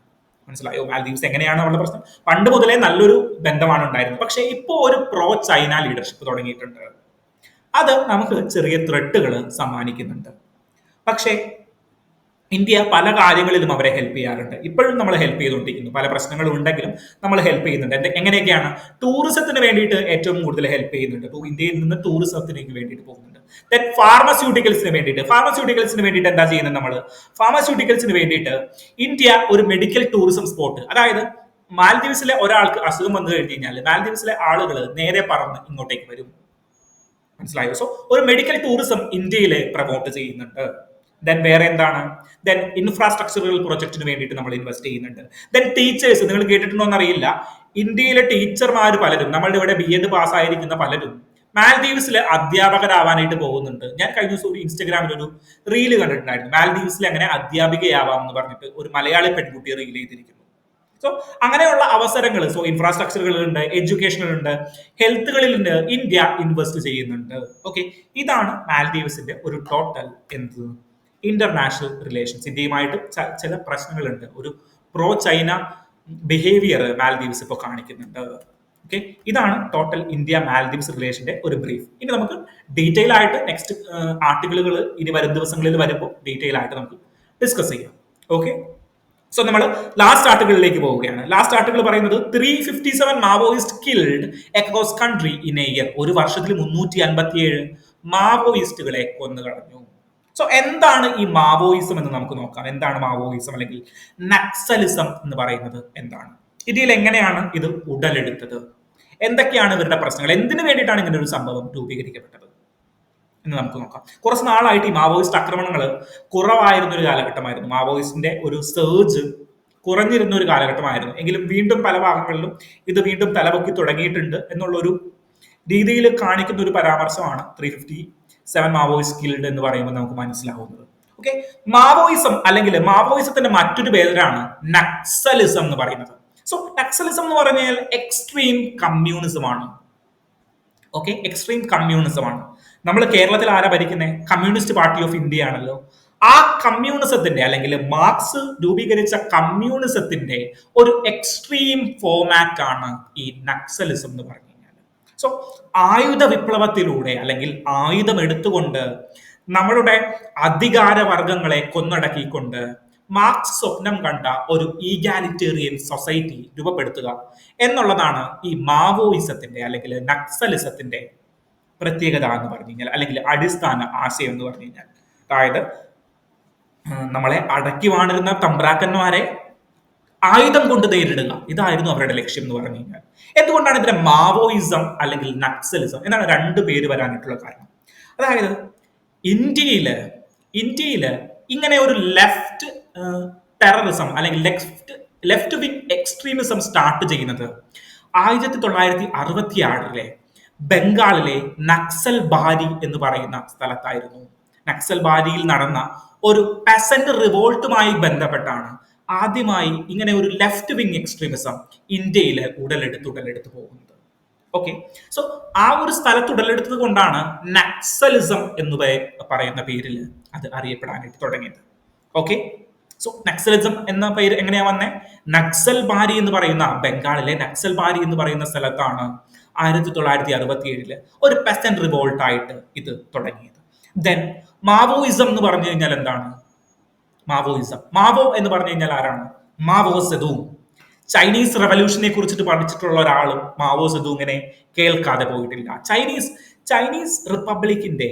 മനസ്സിലായോ? മാൽദീവ്സ് എങ്ങനെയാണ് അവരുടെ പ്രശ്നം? പണ്ട് മുതലേ നല്ലൊരു ബന്ധമാണ് ഉണ്ടായിരുന്നത്. പക്ഷെ ഇപ്പോൾ ഒരു പ്രോ ചൈന ലീഡർഷിപ്പ് തുടങ്ങിയിട്ടുണ്ട്. അത് നമുക്ക് ചെറിയ ത്രെട്ടുകൾ സമ്മാനിക്കുന്നുണ്ട്. പക്ഷേ ഇന്ത്യ പല കാര്യങ്ങളിലും അവരെ ഹെൽപ്പ് ചെയ്യാറുണ്ട്. ഇപ്പോഴും നമ്മൾ ഹെൽപ്പ് ചെയ്തുകൊണ്ടിരിക്കുന്നു. പല പ്രശ്നങ്ങളും ഉണ്ടെങ്കിലും നമ്മൾ ഹെൽപ്പ് ചെയ്യുന്നുണ്ട്. എങ്ങനെയൊക്കെയാണ്? ടൂറിസത്തിന് വേണ്ടിയിട്ട് ഏറ്റവും കൂടുതൽ ഹെൽപ്പ് ചെയ്യുന്നുണ്ട്. ഇന്ത്യയിൽ നിന്ന് ടൂറിസത്തിലേക്ക് വേണ്ടിയിട്ട് പോകുന്നുണ്ട്. ദെൻ ഫാർമസ്യൂട്ടിക്കൽസിന് വേണ്ടിയിട്ട് എന്താ ചെയ്യുന്നത്? നമ്മൾ ഫാർമസ്യൂട്ടിക്കൽസിന് വേണ്ടിയിട്ട് ഇന്ത്യ ഒരു മെഡിക്കൽ ടൂറിസം സ്പോട്ട്, അതായത് മാൽദീവ്സിലെ ഒരാൾക്ക് അസുഖം വന്നു കഴിഞ്ഞു കഴിഞ്ഞാൽ മാൽദീവ്സിലെ ആളുകൾ നേരെ പറന്ന് ഇങ്ങോട്ടേക്ക് വരും. മനസ്സിലായോ? സോ ഒരു മെഡിക്കൽ ടൂറിസം ഇന്ത്യയിൽ പ്രൊമോട്ട് ചെയ്യുന്നുണ്ട്. ദെൻ വേറെ എന്താണ്? ദെൻ ഇൻഫ്രാസ്ട്രക്ചറൽ പ്രൊജക്ടിന് വേണ്ടിയിട്ട് നമ്മൾ ഇൻവെസ്റ്റ് ചെയ്യുന്നുണ്ട്. ദെൻ ടീച്ചേഴ്സ്, നിങ്ങൾ കേട്ടിട്ടുണ്ടോ എന്നറിയില്ല, ഇന്ത്യയിലെ ടീച്ചർമാർ പലരും, നമ്മളുടെ ഇവിടെ BEd പാസ്സായിരിക്കുന്ന പലരും മാൽദീവ്സിലെ അധ്യാപകരാവാനായിട്ട് പോകുന്നുണ്ട്. ഞാൻ കഴിഞ്ഞ ദിവസം ഒരു ഇൻസ്റ്റഗ്രാമിൽ ഒരു റീല് കണ്ടിട്ടുണ്ടായിരുന്നു. മാൽദീവ്സിൽ എങ്ങനെ അധ്യാപികയാവാം എന്ന് പറഞ്ഞിട്ട് ഒരു മലയാളി പെൺകുട്ടി റീൽ ചെയ്തിരിക്കുന്നു. സോ അങ്ങനെയുള്ള അവസരങ്ങൾ, സോ ഇൻഫ്രാസ്ട്രക്ചറുകളുണ്ട്, എഡ്യൂക്കേഷനുകളുണ്ട്, ഹെൽത്തുകളിലുണ്ട്, ഇന്ത്യ ഇൻവെസ്റ്റ് ചെയ്യുന്നുണ്ട്. ഓക്കെ, ഇതാണ് മാൽദീവ്സിന്റെ ഒരു ടോട്ടൽ എന്ത് ഇന്റർനാഷണൽ റിലേഷൻസ്. ഇന്ത്യയുമായിട്ട് ചില പ്രശ്നങ്ങളുണ്ട്. ഒരു പ്രോ ചൈന ബിഹേവിയർ മാൽദീവ്സ് ഇപ്പോൾ കാണിക്കുന്നുണ്ട്. ഓക്കെ, ഇതാണ് ടോട്ടൽ ഇന്ത്യ മാൽദീവ്സ് റിലേഷന്റെ ഒരു ബ്രീഫ്. ഇനി നമുക്ക് ഡീറ്റെയിൽ ആയിട്ട് നെക്സ്റ്റ് ആർട്ടിക്കിളുകൾ ഇനി വരും ദിവസങ്ങളിൽ വരുമ്പോൾ ഡീറ്റെയിൽ ആയിട്ട് നമുക്ക് ഡിസ്കസ് ചെയ്യാം. ഓക്കെ, സോ നമ്മൾ ലാസ്റ്റ് ആർട്ടിക്കിളിലേക്ക് പോവുകയാണ്. ലാസ്റ്റ് ആർട്ടിക്കിൾ പറയുന്നത് 357 Maoist killed across country in A year. ഒരു വർഷത്തിൽ 357 മാവോയിസ്റ്റുകളെ കൊന്നു കളഞ്ഞു. സോ എന്താണ് ഈ മാവോയിസം എന്ന് നമുക്ക് നോക്കാം. എന്താണ് മാവോയിസം അല്ലെങ്കിൽ നക്സലിസം എന്ന് പറയുന്നത് എന്താണ്? ഇന്ത്യയിൽ എങ്ങനെയാണ് ഇത് ഉടലെടുത്തത്? എന്തൊക്കെയാണ് ഇവരുടെ പ്രശ്നങ്ങൾ? എന്തിനു വേണ്ടിയിട്ടാണ് ഇങ്ങനെ ഒരു സംഭവം രൂപീകരിക്കപ്പെട്ടത് എന്ന് നമുക്ക് നോക്കാം. കുറച്ച് നാളായിട്ട് ഈ മാവോയിസ്റ്റ് ആക്രമണങ്ങൾ കുറവായിരുന്ന ഒരു കാലഘട്ടമായിരുന്നു. മാവോയിസ്റ്റിന്റെ ഒരു സർജ് കുറഞ്ഞിരുന്ന ഒരു കാലഘട്ടമായിരുന്നു. എങ്കിലും വീണ്ടും പല ഭാഗങ്ങളിലും ഇത് വീണ്ടും തലപൊക്കി തുടങ്ങിയിട്ടുണ്ട് എന്നുള്ളൊരു രീതിയിൽ കാണിക്കുന്ന ഒരു പരാമർശമാണ് 357 മാവോയിസ്റ്റ് കിൽഡ് എന്ന് പറയുമ്പോൾ നമുക്ക് മനസ്സിലാവുന്നത്. ഓക്കെ, മാവോയിസം അല്ലെങ്കിൽ മാവോയിസത്തിന്റെ മറ്റൊരു പേരാണ് നക്സലിസം എന്ന് പറയുന്നത്. സോ നക്സലിസം എന്ന് പറഞ്ഞാൽ എക്സ്ട്രീം കമ്മ്യൂണിസം ആണ്. ഓക്കെ, എക്സ്ട്രീം കമ്മ്യൂണിസം ആണ്. നമ്മൾ കേരളത്തിൽ ആരാ ഭരിക്കുന്നത്? കമ്മ്യൂണിസ്റ്റ് പാർട്ടി ഓഫ് ഇന്ത്യ ആണല്ലോ. ആ കമ്മ്യൂണിസത്തിന്റെ അല്ലെങ്കിൽ മാർക്സ് രൂപീകരിച്ച കമ്മ്യൂണിസത്തിന്റെ ഒരു എക്സ്ട്രീം ഫോമാറ്റ് ആണ് ഈ നക്സലിസം എന്ന് പറഞ്ഞു കഴിഞ്ഞാൽ. സോ ആയുധ വിപ്ലവത്തിലൂടെ അല്ലെങ്കിൽ ആയുധം എടുത്തുകൊണ്ട് നമ്മളുടെ അധികാര വർഗങ്ങളെ കൊന്നടക്കിക്കൊണ്ട് മാർക്സ് സ്വപ്നം കണ്ട ഒരു ഈഗാലിറ്റേറിയൻ സൊസൈറ്റി രൂപപ്പെടുത്തുക എന്നുള്ളതാണ് ഈ മാവോയിസത്തിന്റെ അല്ലെങ്കിൽ നക്സലിസത്തിന്റെ പ്രത്യേകത എന്ന് പറഞ്ഞു കഴിഞ്ഞാൽ, അല്ലെങ്കിൽ അടിസ്ഥാന ആശയം എന്ന് പറഞ്ഞു കഴിഞ്ഞാൽ. അതായത് നമ്മളെ അടക്കി വാണിരുന്ന തമ്പ്രാക്കന്മാരെ ആയുധം കൊണ്ട് നേരിടുക, ഇതായിരുന്നു അവരുടെ ലക്ഷ്യം എന്ന് പറഞ്ഞു കഴിഞ്ഞാൽ. എന്തുകൊണ്ടാണ് ഇതിനെ മാവോയിസം അല്ലെങ്കിൽ നക്സലിസം എന്നാണ് രണ്ട് പേര് വരാനായിട്ടുള്ള കാരണം? അതായത് ഇന്ത്യയില് ഇങ്ങനെ ഒരു ലെഫ്റ്റ് ടെററിസം അല്ലെങ്കിൽ ലെഫ്റ്റ് വിങ് എക്സ്ട്രീമിസം സ്റ്റാർട്ട് ചെയ്യുന്നത് 1966 ബംഗാളിലെ നക്സൽ ബാരി എന്ന് പറയുന്ന സ്ഥലത്തായിരുന്നു. നക്സൽ ബാരിയിൽ നടന്ന ഒരു പെസന്റ് റിവോൾട്ടുമായി ബന്ധപ്പെട്ടാണ് ആദ്യമായി ഇങ്ങനെ ഒരു ലെഫ്റ്റ് വിങ് എക്സ്ട്രീമിസം ഇന്ത്യയിൽ ഉടലെടുത്ത് പോകുന്നത്. ഓക്കെ, സോ ആ ഒരു സ്ഥലത്ത് ഉടലെടുത്തത് കൊണ്ടാണ് നക്സലിസം എന്ന് പറയുന്ന പേരിൽ അത് അറിയപ്പെടാനായിട്ട് തുടങ്ങിയത്. ഓക്കെ, സോ നക്സലിസം എന്ന പേര് എങ്ങനെയാ വന്നേ? നക്സൽ ബാരി എന്ന് പറയുന്ന ബംഗാളിലെ നക്സൽ ബാരി എന്ന് പറയുന്ന സ്ഥലത്താണ് 1967 ഒരു പെസന്റ് റിവോൾട്ട് ആയിട്ട് ഇത് തുടങ്ങിയത്. ദെൻ മാവോയിസം എന്ന് പറഞ്ഞു കഴിഞ്ഞാൽ എന്താണ്? മാവോ എന്ന് പറഞ്ഞു കഴിഞ്ഞാൽ ആരാണ്? മാവോ സെതൂങ്. ചൈനീസ് റെവല്യൂഷനെ കുറിച്ചിട്ട് പഠിച്ചിട്ടുള്ള ഒരാളും മാവോ സെതൂങ്ങിനെ കേൾക്കാതെ പോയിട്ടില്ല. ചൈനീസ് റിപ്പബ്ലിക്കിന്റെ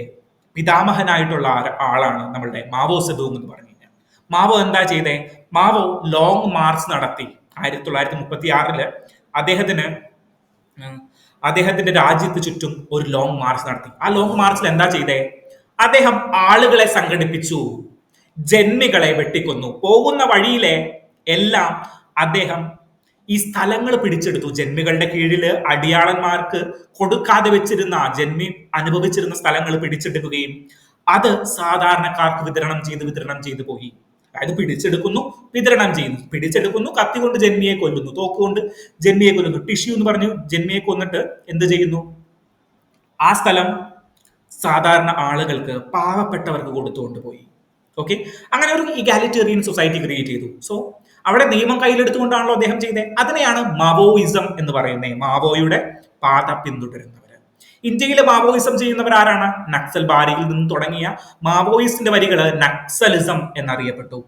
പിതാമഹനായിട്ടുള്ള ആളാണ് നമ്മളുടെ മാവോ സെതൂങ് എന്ന് പറഞ്ഞു കഴിഞ്ഞാൽ. മാവോ എന്താ ചെയ്തേ? മാവോ ലോങ് മാർച്ച് നടത്തി 1936 അദ്ദേഹത്തിന്റെ രാജ്യത്ത് ചുറ്റും ഒരു ലോങ് മാർച്ച് നടത്തി. ആ ലോങ് മാർച്ചിൽ എന്താ ചെയ്തേ? അദ്ദേഹം ആളുകളെ സംഘടിപ്പിച്ചു, ജന്മികളെ വെട്ടിക്കൊന്നു. പോകുന്ന വഴിയിലെ എല്ലാം അദ്ദേഹം ഈ സ്ഥലങ്ങൾ പിടിച്ചെടുത്തു. ജന്മികളുടെ കീഴിൽ അടിയാളന്മാർക്ക് കൊടുക്കാതെ വെച്ചിരുന്ന, ജന്മി അനുഭവിച്ചിരുന്ന സ്ഥലങ്ങൾ പിടിച്ചെടുക്കുകയും അത് സാധാരണക്കാർക്ക് വിതരണം ചെയ്ത് പോയി. അതായത് പിടിച്ചെടുക്കുന്നു, കത്തി കൊണ്ട് ജന്മിയെ കൊല്ലുന്നു, തോക്കുകൊണ്ട് ജന്മിയെ കൊല്ലുന്നു, ടിഷ്യൂ എന്ന് പറഞ്ഞു ജന്മിയെ കൊന്നിട്ട് എന്ത് ചെയ്യുന്നു? ആ സ്ഥലം സാധാരണ ആളുകൾക്ക്, പാവപ്പെട്ടവർക്ക് കൊടുത്തുകൊണ്ട് പോയി. ഓക്കെ, അങ്ങനെ ഒരു ഇഗാലിറ്റേറിയൻ സൊസൈറ്റി ക്രിയേറ്റ് ചെയ്തു. സോ അവിടെ നിയമം കയ്യിലെടുത്തുകൊണ്ടാണല്ലോ അദ്ദേഹം ചെയ്തത്. അതിനെയാണ് മാവോയിസം എന്ന് പറയുന്നത്. മാവോയുടെ പാത പിന്തുടരുന്നവര്. ഇന്ത്യയിലെ മാവോയിസം ചെയ്യുന്നവർ ആരാണ്? നക്സൽ ബാരിയിൽ നിന്ന് തുടങ്ങിയ മാവോയിസ്റ്റിന്റെ വരികള് നക്സലിസം എന്നറിയപ്പെട്ടു.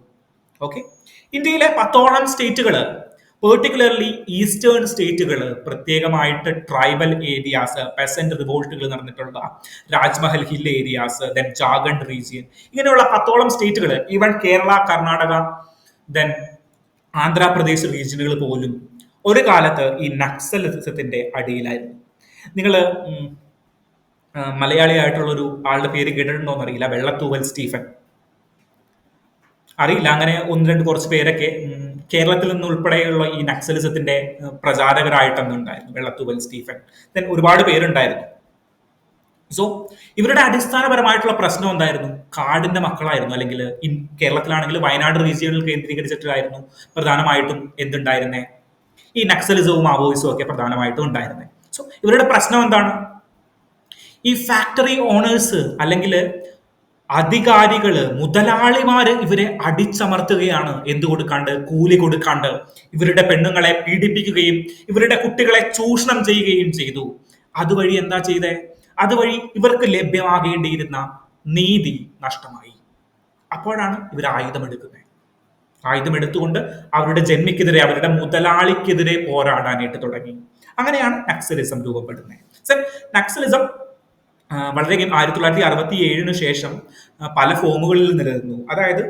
ഓക്കെ, ഇന്ത്യയിലെ 10ഓളം സ്റ്റേറ്റുകള്, പെർട്ടിക്കുലർലി ഈസ്റ്റേൺ സ്റ്റേറ്റുകൾ, പ്രത്യേകമായിട്ട് ട്രൈബൽ ഏരിയാസ്, പെസന്റ് റിവോൾട്ടുകൾ നടന്നിട്ടുള്ള Rajmahal hill areas, then Jharkhand region, ഇങ്ങനെയുള്ള 10ഓളം സ്റ്റേറ്റുകൾ, ഈവൻ കേരള, കർണാടക, ദെൻ ആന്ധ്രാപ്രദേശ് റീജിയനുകൾ പോലും ഒരു കാലത്ത് ഈ നക്സലിസത്തിന്റെ അടിയിലായിരുന്നു. നിങ്ങൾ മലയാളിയായിട്ടുള്ള ഒരു ആളുടെ പേര് കേട്ടിട്ടുണ്ടോ എന്നറിയില്ല, വെള്ളത്തൂവൽ സ്റ്റീഫൻ. അറിയില്ല, അങ്ങനെ ഒന്ന് രണ്ട് കുറച്ച് പേരൊക്കെ കേരളത്തിൽ നിന്ന് ഉൾപ്പെടെയുള്ള ഈ നക്സലിസത്തിന്റെ പ്രചാരകരായിട്ടൊന്നും ഉണ്ടായിരുന്നു. വെള്ളത്തൂവൽ സ്റ്റീഫൻ, ദെൻ ഒരുപാട് പേരുണ്ടായിരുന്നു. സോ ഇവരുടെ അടിസ്ഥാനപരമായിട്ടുള്ള പ്രശ്നം എന്തായിരുന്നു? കാടിന്റെ മക്കളായിരുന്നു. അല്ലെങ്കിൽ കേരളത്തിലാണെങ്കിൽ വയനാട് റീജിയണിൽ കേന്ദ്രീകരിച്ചിട്ടായിരുന്നു പ്രധാനമായിട്ടും എന്തുണ്ടായിരുന്നേ, ഈ നക്സലിസവും മാവോയിസവും ഒക്കെ പ്രധാനമായിട്ടും ഉണ്ടായിരുന്നത്. സോ ഇവരുടെ പ്രശ്നം എന്താണ്? ഈ ഫാക്ടറി ഓണേഴ്സ് അല്ലെങ്കിൽ അധികാരികള്, മുതലാളിമാര് ഇവരെ അടിച്ചമർത്തുകയാണ്. എന്ത് കൊടുക്കാണ്ട്? കൂലി കൊടുക്കാണ്ട്. ഇവരുടെ പെണ്ണുങ്ങളെ പീഡിപ്പിക്കുകയും ഇവരുടെ കുട്ടികളെ ചൂഷണം ചെയ്യുകയും ചെയ്തു. അതുവഴി എന്താ ചെയ്തേ? അതുവഴി ഇവർക്ക് ലഭ്യമാകേണ്ടിയിരുന്ന നീതി നഷ്ടമായി. അപ്പോഴാണ് ഇവർ ആയുധമെടുക്കുന്നത്. ആയുധമെടുത്തുകൊണ്ട് അവരുടെ ജന്മിക്കെതിരെ, അവരുടെ മുതലാളിക്കെതിരെ പോരാടാനായിട്ട് തുടങ്ങി. അങ്ങനെയാണ് നക്സലിസം രൂപപ്പെടുന്നത്. സർ, നക്സലിസം വളരെ 1967 ശേഷം പല ഫോമുകളിൽ നിലനിന്നു. അതായത്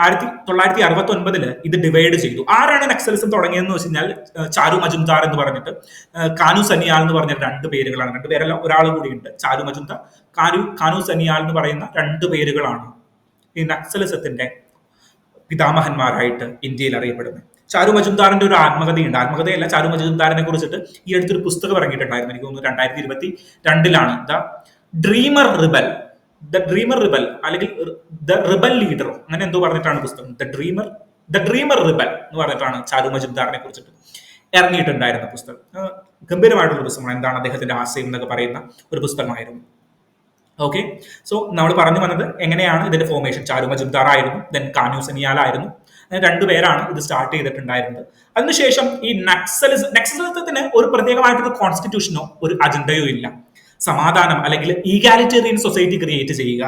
1969 ഇത് ഡിവൈഡ് ചെയ്തു. ആരാണ് നക്സലിസം തുടങ്ങിയതെന്ന് വെച്ച് കഴിഞ്ഞാൽ ചാരു മജുംദാർ എന്ന് പറഞ്ഞിട്ട്, കാനു സനിയാൽ എന്ന് പറഞ്ഞ രണ്ട് പേരുകളാണ്. രണ്ട് പേരല്ല, ഒരാൾ കൂടിയുണ്ട്. ചാരു മജുംദാർ, കാനു സനിയാൽ എന്ന് പറയുന്ന രണ്ട് പേരുകളാണ് ഈ നക്സലിസത്തിന്റെ പിതാമഹന്മാരായിട്ട് ഇന്ത്യയിൽ അറിയപ്പെടുന്നത്. ചാരു മജുംദാറിന്റെ ഒരു ആത്മകഥയുണ്ട്. ആത്മകഥയല്ല, ചാരു മജുംദാറിനെ കുറിച്ചിട്ട് ഈ അടുത്തൊരു പുസ്തകം ഇറങ്ങിയിട്ടുണ്ടായിരുന്നു. എനിക്ക് തോന്നുന്നു 2022 ദ ഡ്രീമർ റിബൽ, അല്ലെങ്കിൽ ദ റിബൽ ലീഡറോ അങ്ങനെ എന്തോ പറഞ്ഞിട്ടാണ് പുസ്തകം. ദ ഡ്രീമർ റിബൽ എന്ന് പറഞ്ഞിട്ടാണ് ചാരു മജുംദാറിനെ കുറിച്ചിട്ട് ഇറങ്ങിയിട്ടുണ്ടായിരുന്ന പുസ്തകം. ഗംഭീരമായിട്ടുള്ള പുസ്തകമാണ്. എന്താണ് അദ്ദേഹത്തിന്റെ ആശയം എന്നൊക്കെ പറയുന്ന ഒരു പുസ്തകമായിരുന്നു. ഓക്കെ, സോ നമ്മൾ പറഞ്ഞു വന്നത് എങ്ങനെയാണ് ഇതിന്റെ ഫോർമേഷൻ. ചാരു മജുംദാർ ആയിരുന്നു, ദെൻ കാനു സനിയാൽ ആയിരുന്നു. രണ്ടുപേരാണ് ഇത് സ്റ്റാർട്ട് ചെയ്തിട്ടുണ്ടായിരുന്നത്. അതിനുശേഷം ഈ നക്സലിസത്തിന് ഒരു പ്രത്യേകമായിട്ടൊരു കോൺസ്റ്റിറ്റ്യൂഷനോ ഒരു അജണ്ടയോ ഇല്ല. സമാധാനം അല്ലെങ്കിൽ ഈഗാലിറ്റേറിയൻ സൊസൈറ്റി ക്രിയേറ്റ് ചെയ്യുക.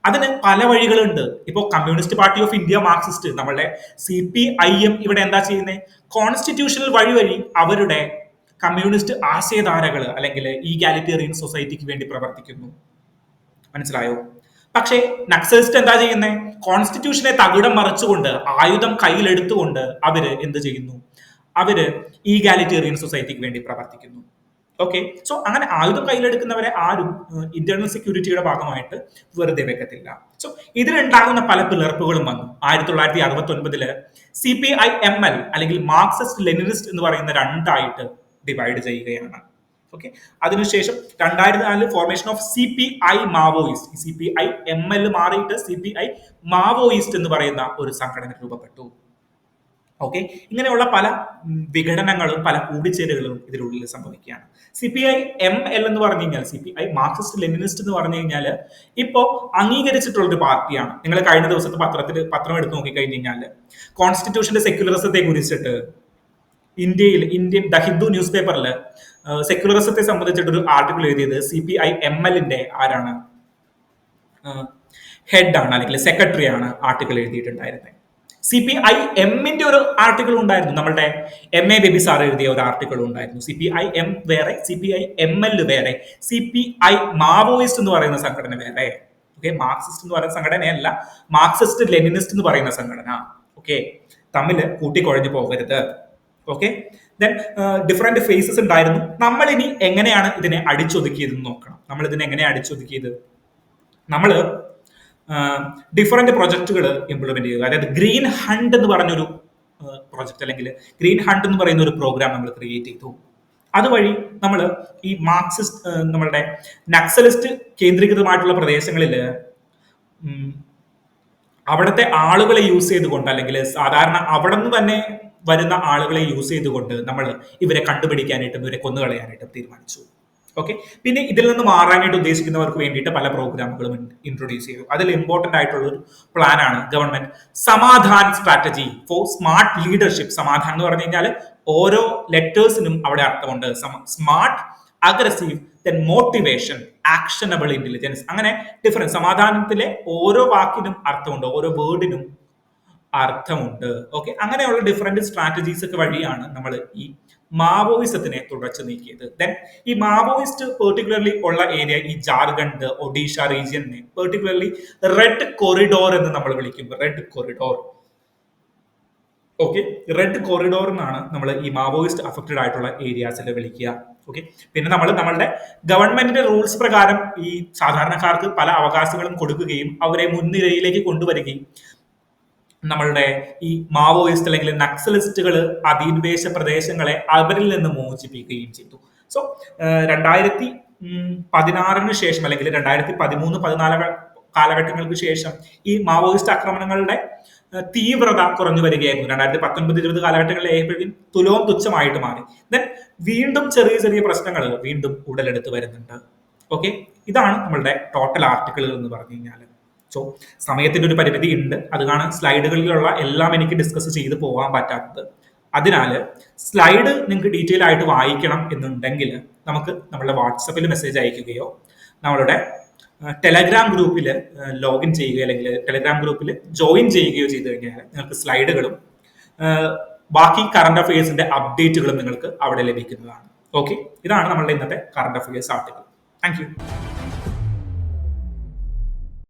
അതിന് പല വഴികളുണ്ട്. ഇപ്പോ communist party of India, Marxist, നമ്മളുടെ CPIM ഇവിടെ എന്താ ചെയ്യുന്നത്? കോൺസ്റ്റിറ്റ്യൂഷണൽ വഴി അവരുടെ കമ്മ്യൂണിസ്റ്റ് ആശയധാരകൾ അല്ലെങ്കിൽ ഈഗാലിറ്റേറിയൻ സൊസൈറ്റിക്ക് വേണ്ടി പ്രവർത്തിക്കുന്നു. മനസ്സിലായോ? പക്ഷേ നക്സലിസ്റ്റ് എന്താ ചെയ്യുന്നത്? കോൺസ്റ്റിറ്റ്യൂഷനെ തകിടം മറിച്ചുകൊണ്ട്, ആയുധം കയ്യിലെടുത്തുകൊണ്ട് അവര് എന്ത് ചെയ്യുന്നു? അവര് ഈഗാലിറ്റേറിയൻ സൊസൈറ്റിക്ക് വേണ്ടി പ്രവർത്തിക്കുന്നു. ഓക്കെ, സോ അങ്ങനെ ആയുധം കയ്യിലെടുക്കുന്നവരെ ആരും ഇന്റേണൽ സെക്യൂരിറ്റിയുടെ ഭാഗമായിട്ട് വെറുതെ വെക്കത്തില്ല. സോ ഇതിലുണ്ടാകുന്ന പല പിളർപ്പുകളും വന്നു. 1969 CPIML അല്ലെങ്കിൽ മാർക്സിസ്റ്റ് ലെനിനിസ്റ്റ് എന്ന് പറയുന്ന രണ്ടായിട്ട് ഡിവൈഡ് ചെയ്യുകയാണ്. ഓക്കെ, അതിനുശേഷം 2004 formation of CPI Maoist. CPIML മാറിയിട്ട് CPI മാവോയിസ്റ്റ് എന്ന് പറയുന്ന ഒരു സംഘടന രൂപപ്പെട്ടു. ഓക്കെ, ഇങ്ങനെയുള്ള പല വിഘടനങ്ങളും പല കൂടിച്ചേരുകളും ഇതിനുള്ളിൽ സംഭവിക്കുകയാണ്. CPIML എന്ന് പറഞ്ഞു കഴിഞ്ഞാൽ, CPI മാർക്സിസ്റ്റ് ലെനിനിസ്റ്റ് എന്ന് പറഞ്ഞു കഴിഞ്ഞാൽ ഇപ്പോ അംഗീകരിച്ചിട്ടുള്ള ഒരു പാർട്ടിയാണ്. നിങ്ങൾ കഴിഞ്ഞ ദിവസത്തെ പത്രം എടുത്ത് നോക്കിക്കഴിഞ്ഞ് കഴിഞ്ഞാൽ കോൺസ്റ്റിറ്റ്യൂഷന്റെ സെക്യുലറിസത്തെ കുറിച്ചിട്ട് ഇന്ത്യൻ ദ ഹിന്ദു ന്യൂസ് പേപ്പറിൽ സെക്യുലറിസത്തെ സംബന്ധിച്ചിട്ടൊരു ആർട്ടിക്കിൾ എഴുതിയത് CPIML-ന്റെ ആരാണ്? ഹെഡ് ആണ് അല്ലെങ്കിൽ സെക്രട്ടറി ആണ് ആർട്ടിക്കിൾ എഴുതിയിട്ടുണ്ടായിരുന്നത്. CPIM-ന്റെ ഒരു ആർട്ടിക്കിൾ ഉണ്ടായിരുന്നു. നമ്മളുടെ MA ബേബി സാർ എഴുതിയ ഒരു ആർട്ടിക്കിൾ ഉണ്ടായിരുന്നു. CPIM വേറെ, CPIML വേറെ, CPI മാവോയിസ്റ്റ് എന്ന് പറയുന്ന സംഘടന വേറെ. ഓക്കെ, മാർക്സിസ്റ്റ് എന്ന് പറയുന്ന സംഘടനയല്ല, മാർക്സിസ്റ്റ് ലെനിനിസ്റ്റ് എന്ന് പറയുന്ന സംഘടന. ഓക്കെ, തമ്മിൽ കൂട്ടിക്കുഴഞ്ഞു പോകരുത്. ഓക്കെ, ദെൻ ഡിഫറെന്റ് ഫേസസ് ഉണ്ടായിരുന്നു. നമ്മൾ ഇനി എങ്ങനെയാണ് ഇതിനെ അടിച്ചൊതുക്കിയതെന്ന് നോക്കണം. നമ്മൾ ഇതിനെ എങ്ങനെയാണ് അടിച്ചൊതുക്കിയത്? നമ്മൾ ഡിഫറെന്റ് പ്രൊജക്ടുകൾ ഇംപ്ലിമെന്റ് ചെയ്യുക. അതായത് ഗ്രീൻ ഹണ്ട് എന്ന് പറഞ്ഞൊരു പ്രൊജക്ട് അല്ലെങ്കിൽ ഗ്രീൻ ഹണ്ട് എന്ന് പറയുന്ന ഒരു പ്രോഗ്രാം നമ്മൾ ക്രിയേറ്റ് ചെയ്തു. അതുവഴി നമ്മൾ ഈ മാർക്സിസ്റ്റ്, നമ്മളുടെ നക്സലിസ്റ്റ് കേന്ദ്രീകൃതമായിട്ടുള്ള പ്രദേശങ്ങളിൽ അവിടുത്തെ ആളുകളെ യൂസ് ചെയ്തുകൊണ്ട്, അല്ലെങ്കിൽ സാധാരണ അവിടെ നിന്ന് തന്നെ വരുന്ന ആളുകളെ യൂസ് ചെയ്തുകൊണ്ട് നമ്മൾ ഇവരെ കണ്ടുപിടിക്കാനായിട്ടും ഇവരെ കൊന്നുകളയാനായിട്ടും തീരുമാനിച്ചു. ഓക്കെ, പിന്നെ ഇതിൽ നിന്ന് മാറാനായിട്ട് ഉദ്ദേശിക്കുന്നവർക്ക് വേണ്ടിയിട്ട് പല പ്രോഗ്രാമുകളും ഇൻട്രൊഡ്യൂസ് ചെയ്തു. അതിൽ ഇമ്പോർട്ടന്റ് ആയിട്ടുള്ള ഒരു പ്ലാനാണ് government Samadhan strategy four smart leadership. Samadhan എന്ന് പറഞ്ഞു കഴിഞ്ഞാൽ ഓരോ ലെറ്റേഴ്സിനും അവിടെ അർത്ഥമുണ്ട്. Smart, aggressive, then motivation, actionable intelligence, അങ്ങനെ ഡിഫറൻറ്റ്. സമാധാനത്തിലെ ഓരോ വാക്കിനും അർത്ഥമുണ്ട്, ഓരോ വേർഡിനും അർത്ഥമുണ്ട്. ഓക്കെ, അങ്ങനെയുള്ള ഡിഫറെന്റ് സ്ട്രാറ്റജീസ് ഒക്കെ വഴിയാണ് നമ്മൾ ഈ മാവോയിസത്തിനെ തുടച്ചു നീക്കിയത്. ദെൻ ഈ മാവോയിസ്റ്റ് പെർട്ടിക്കുലർലി ഉള്ള ഏരിയ ഈ ജാർഖണ്ഡ്, ഒഡീഷ റീജിയനെ പെർട്ടിക്കുലർലി റെഡ് കോറിഡോർ എന്ന് നമ്മൾ വിളിക്കും. Red corridor. Okay, red corridor എന്നാണ് നമ്മൾ ഈ മാവോയിസ്റ്റ് അഫക്റ്റഡ് ആയിട്ടുള്ള ഏരിയാസിൽ വിളിക്കുക. ഓക്കെ, പിന്നെ നമ്മളുടെ ഗവൺമെന്റിന്റെ റൂൾസ് പ്രകാരം ഈ സാധാരണക്കാർക്ക് പല അവകാശങ്ങളും കൊടുക്കുകയും അവരെ മുൻനിരയിലേക്ക് കൊണ്ടുവരികയും നമ്മളുടെ ഈ മാവോയിസ്റ്റ് അല്ലെങ്കിൽ നക്സലിസ്റ്റുകൾ അധിനിവേശ പ്രദേശങ്ങളെ അവരിൽ നിന്ന് മോചിപ്പിക്കുകയും ചെയ്തു. സോ 2000 16 ശേഷം അല്ലെങ്കിൽ 2013-14 കാലഘട്ടങ്ങൾക്ക് ശേഷം ഈ മാവോയിസ്റ്റ് ആക്രമണങ്ങളുടെ തീവ്രത കുറഞ്ഞു വരികയായിരുന്നു. 2019-20 കാലഘട്ടങ്ങളിൽ ആയപ്പോഴും തുലവും തുച്ഛമായിട്ട് മാറി. ദെൻ വീണ്ടും ചെറിയ ചെറിയ പ്രശ്നങ്ങൾ വീണ്ടും ഉടലെടുത്ത് വരുന്നുണ്ട്. ഓക്കെ, ഇതാണ് നമ്മളുടെ ടോട്ടൽ ആർട്ടിക്കിളുകൾ എന്ന് പറഞ്ഞു കഴിഞ്ഞാൽ. സോ സമയത്തിന്റെ ഒരു പരിമിതി ഉണ്ട്, അതുകാണ് സ്ലൈഡുകളിലുള്ള എല്ലാം എനിക്ക് ഡിസ്കസ് ചെയ്ത് പോകാൻ പറ്റാത്തത്. അതിനാൽ സ്ലൈഡ് നിങ്ങൾക്ക് ഡീറ്റെയിൽ ആയിട്ട് വായിക്കണം എന്നുണ്ടെങ്കിൽ നമുക്ക് നമ്മളുടെ വാട്സപ്പിൽ മെസ്സേജ് അയക്കുകയോ നമ്മളുടെ ടെലഗ്രാം ഗ്രൂപ്പിൽ ലോഗിൻ ചെയ്യുകയോ അല്ലെങ്കിൽ ടെലഗ്രാം ഗ്രൂപ്പിൽ ജോയിൻ ചെയ്യുകയോ ചെയ്തു കഴിഞ്ഞാൽ നിങ്ങൾക്ക് സ്ലൈഡുകളും ബാക്കി കറണ്ട് അഫയേഴ്സിന്റെ അപ്ഡേറ്റുകളും നിങ്ങൾക്ക് അവിടെ ലഭിക്കുന്നതാണ്. ഓക്കെ, ഇതാണ് നമ്മളുടെ ഇന്നത്തെ current affairs article. Thank you.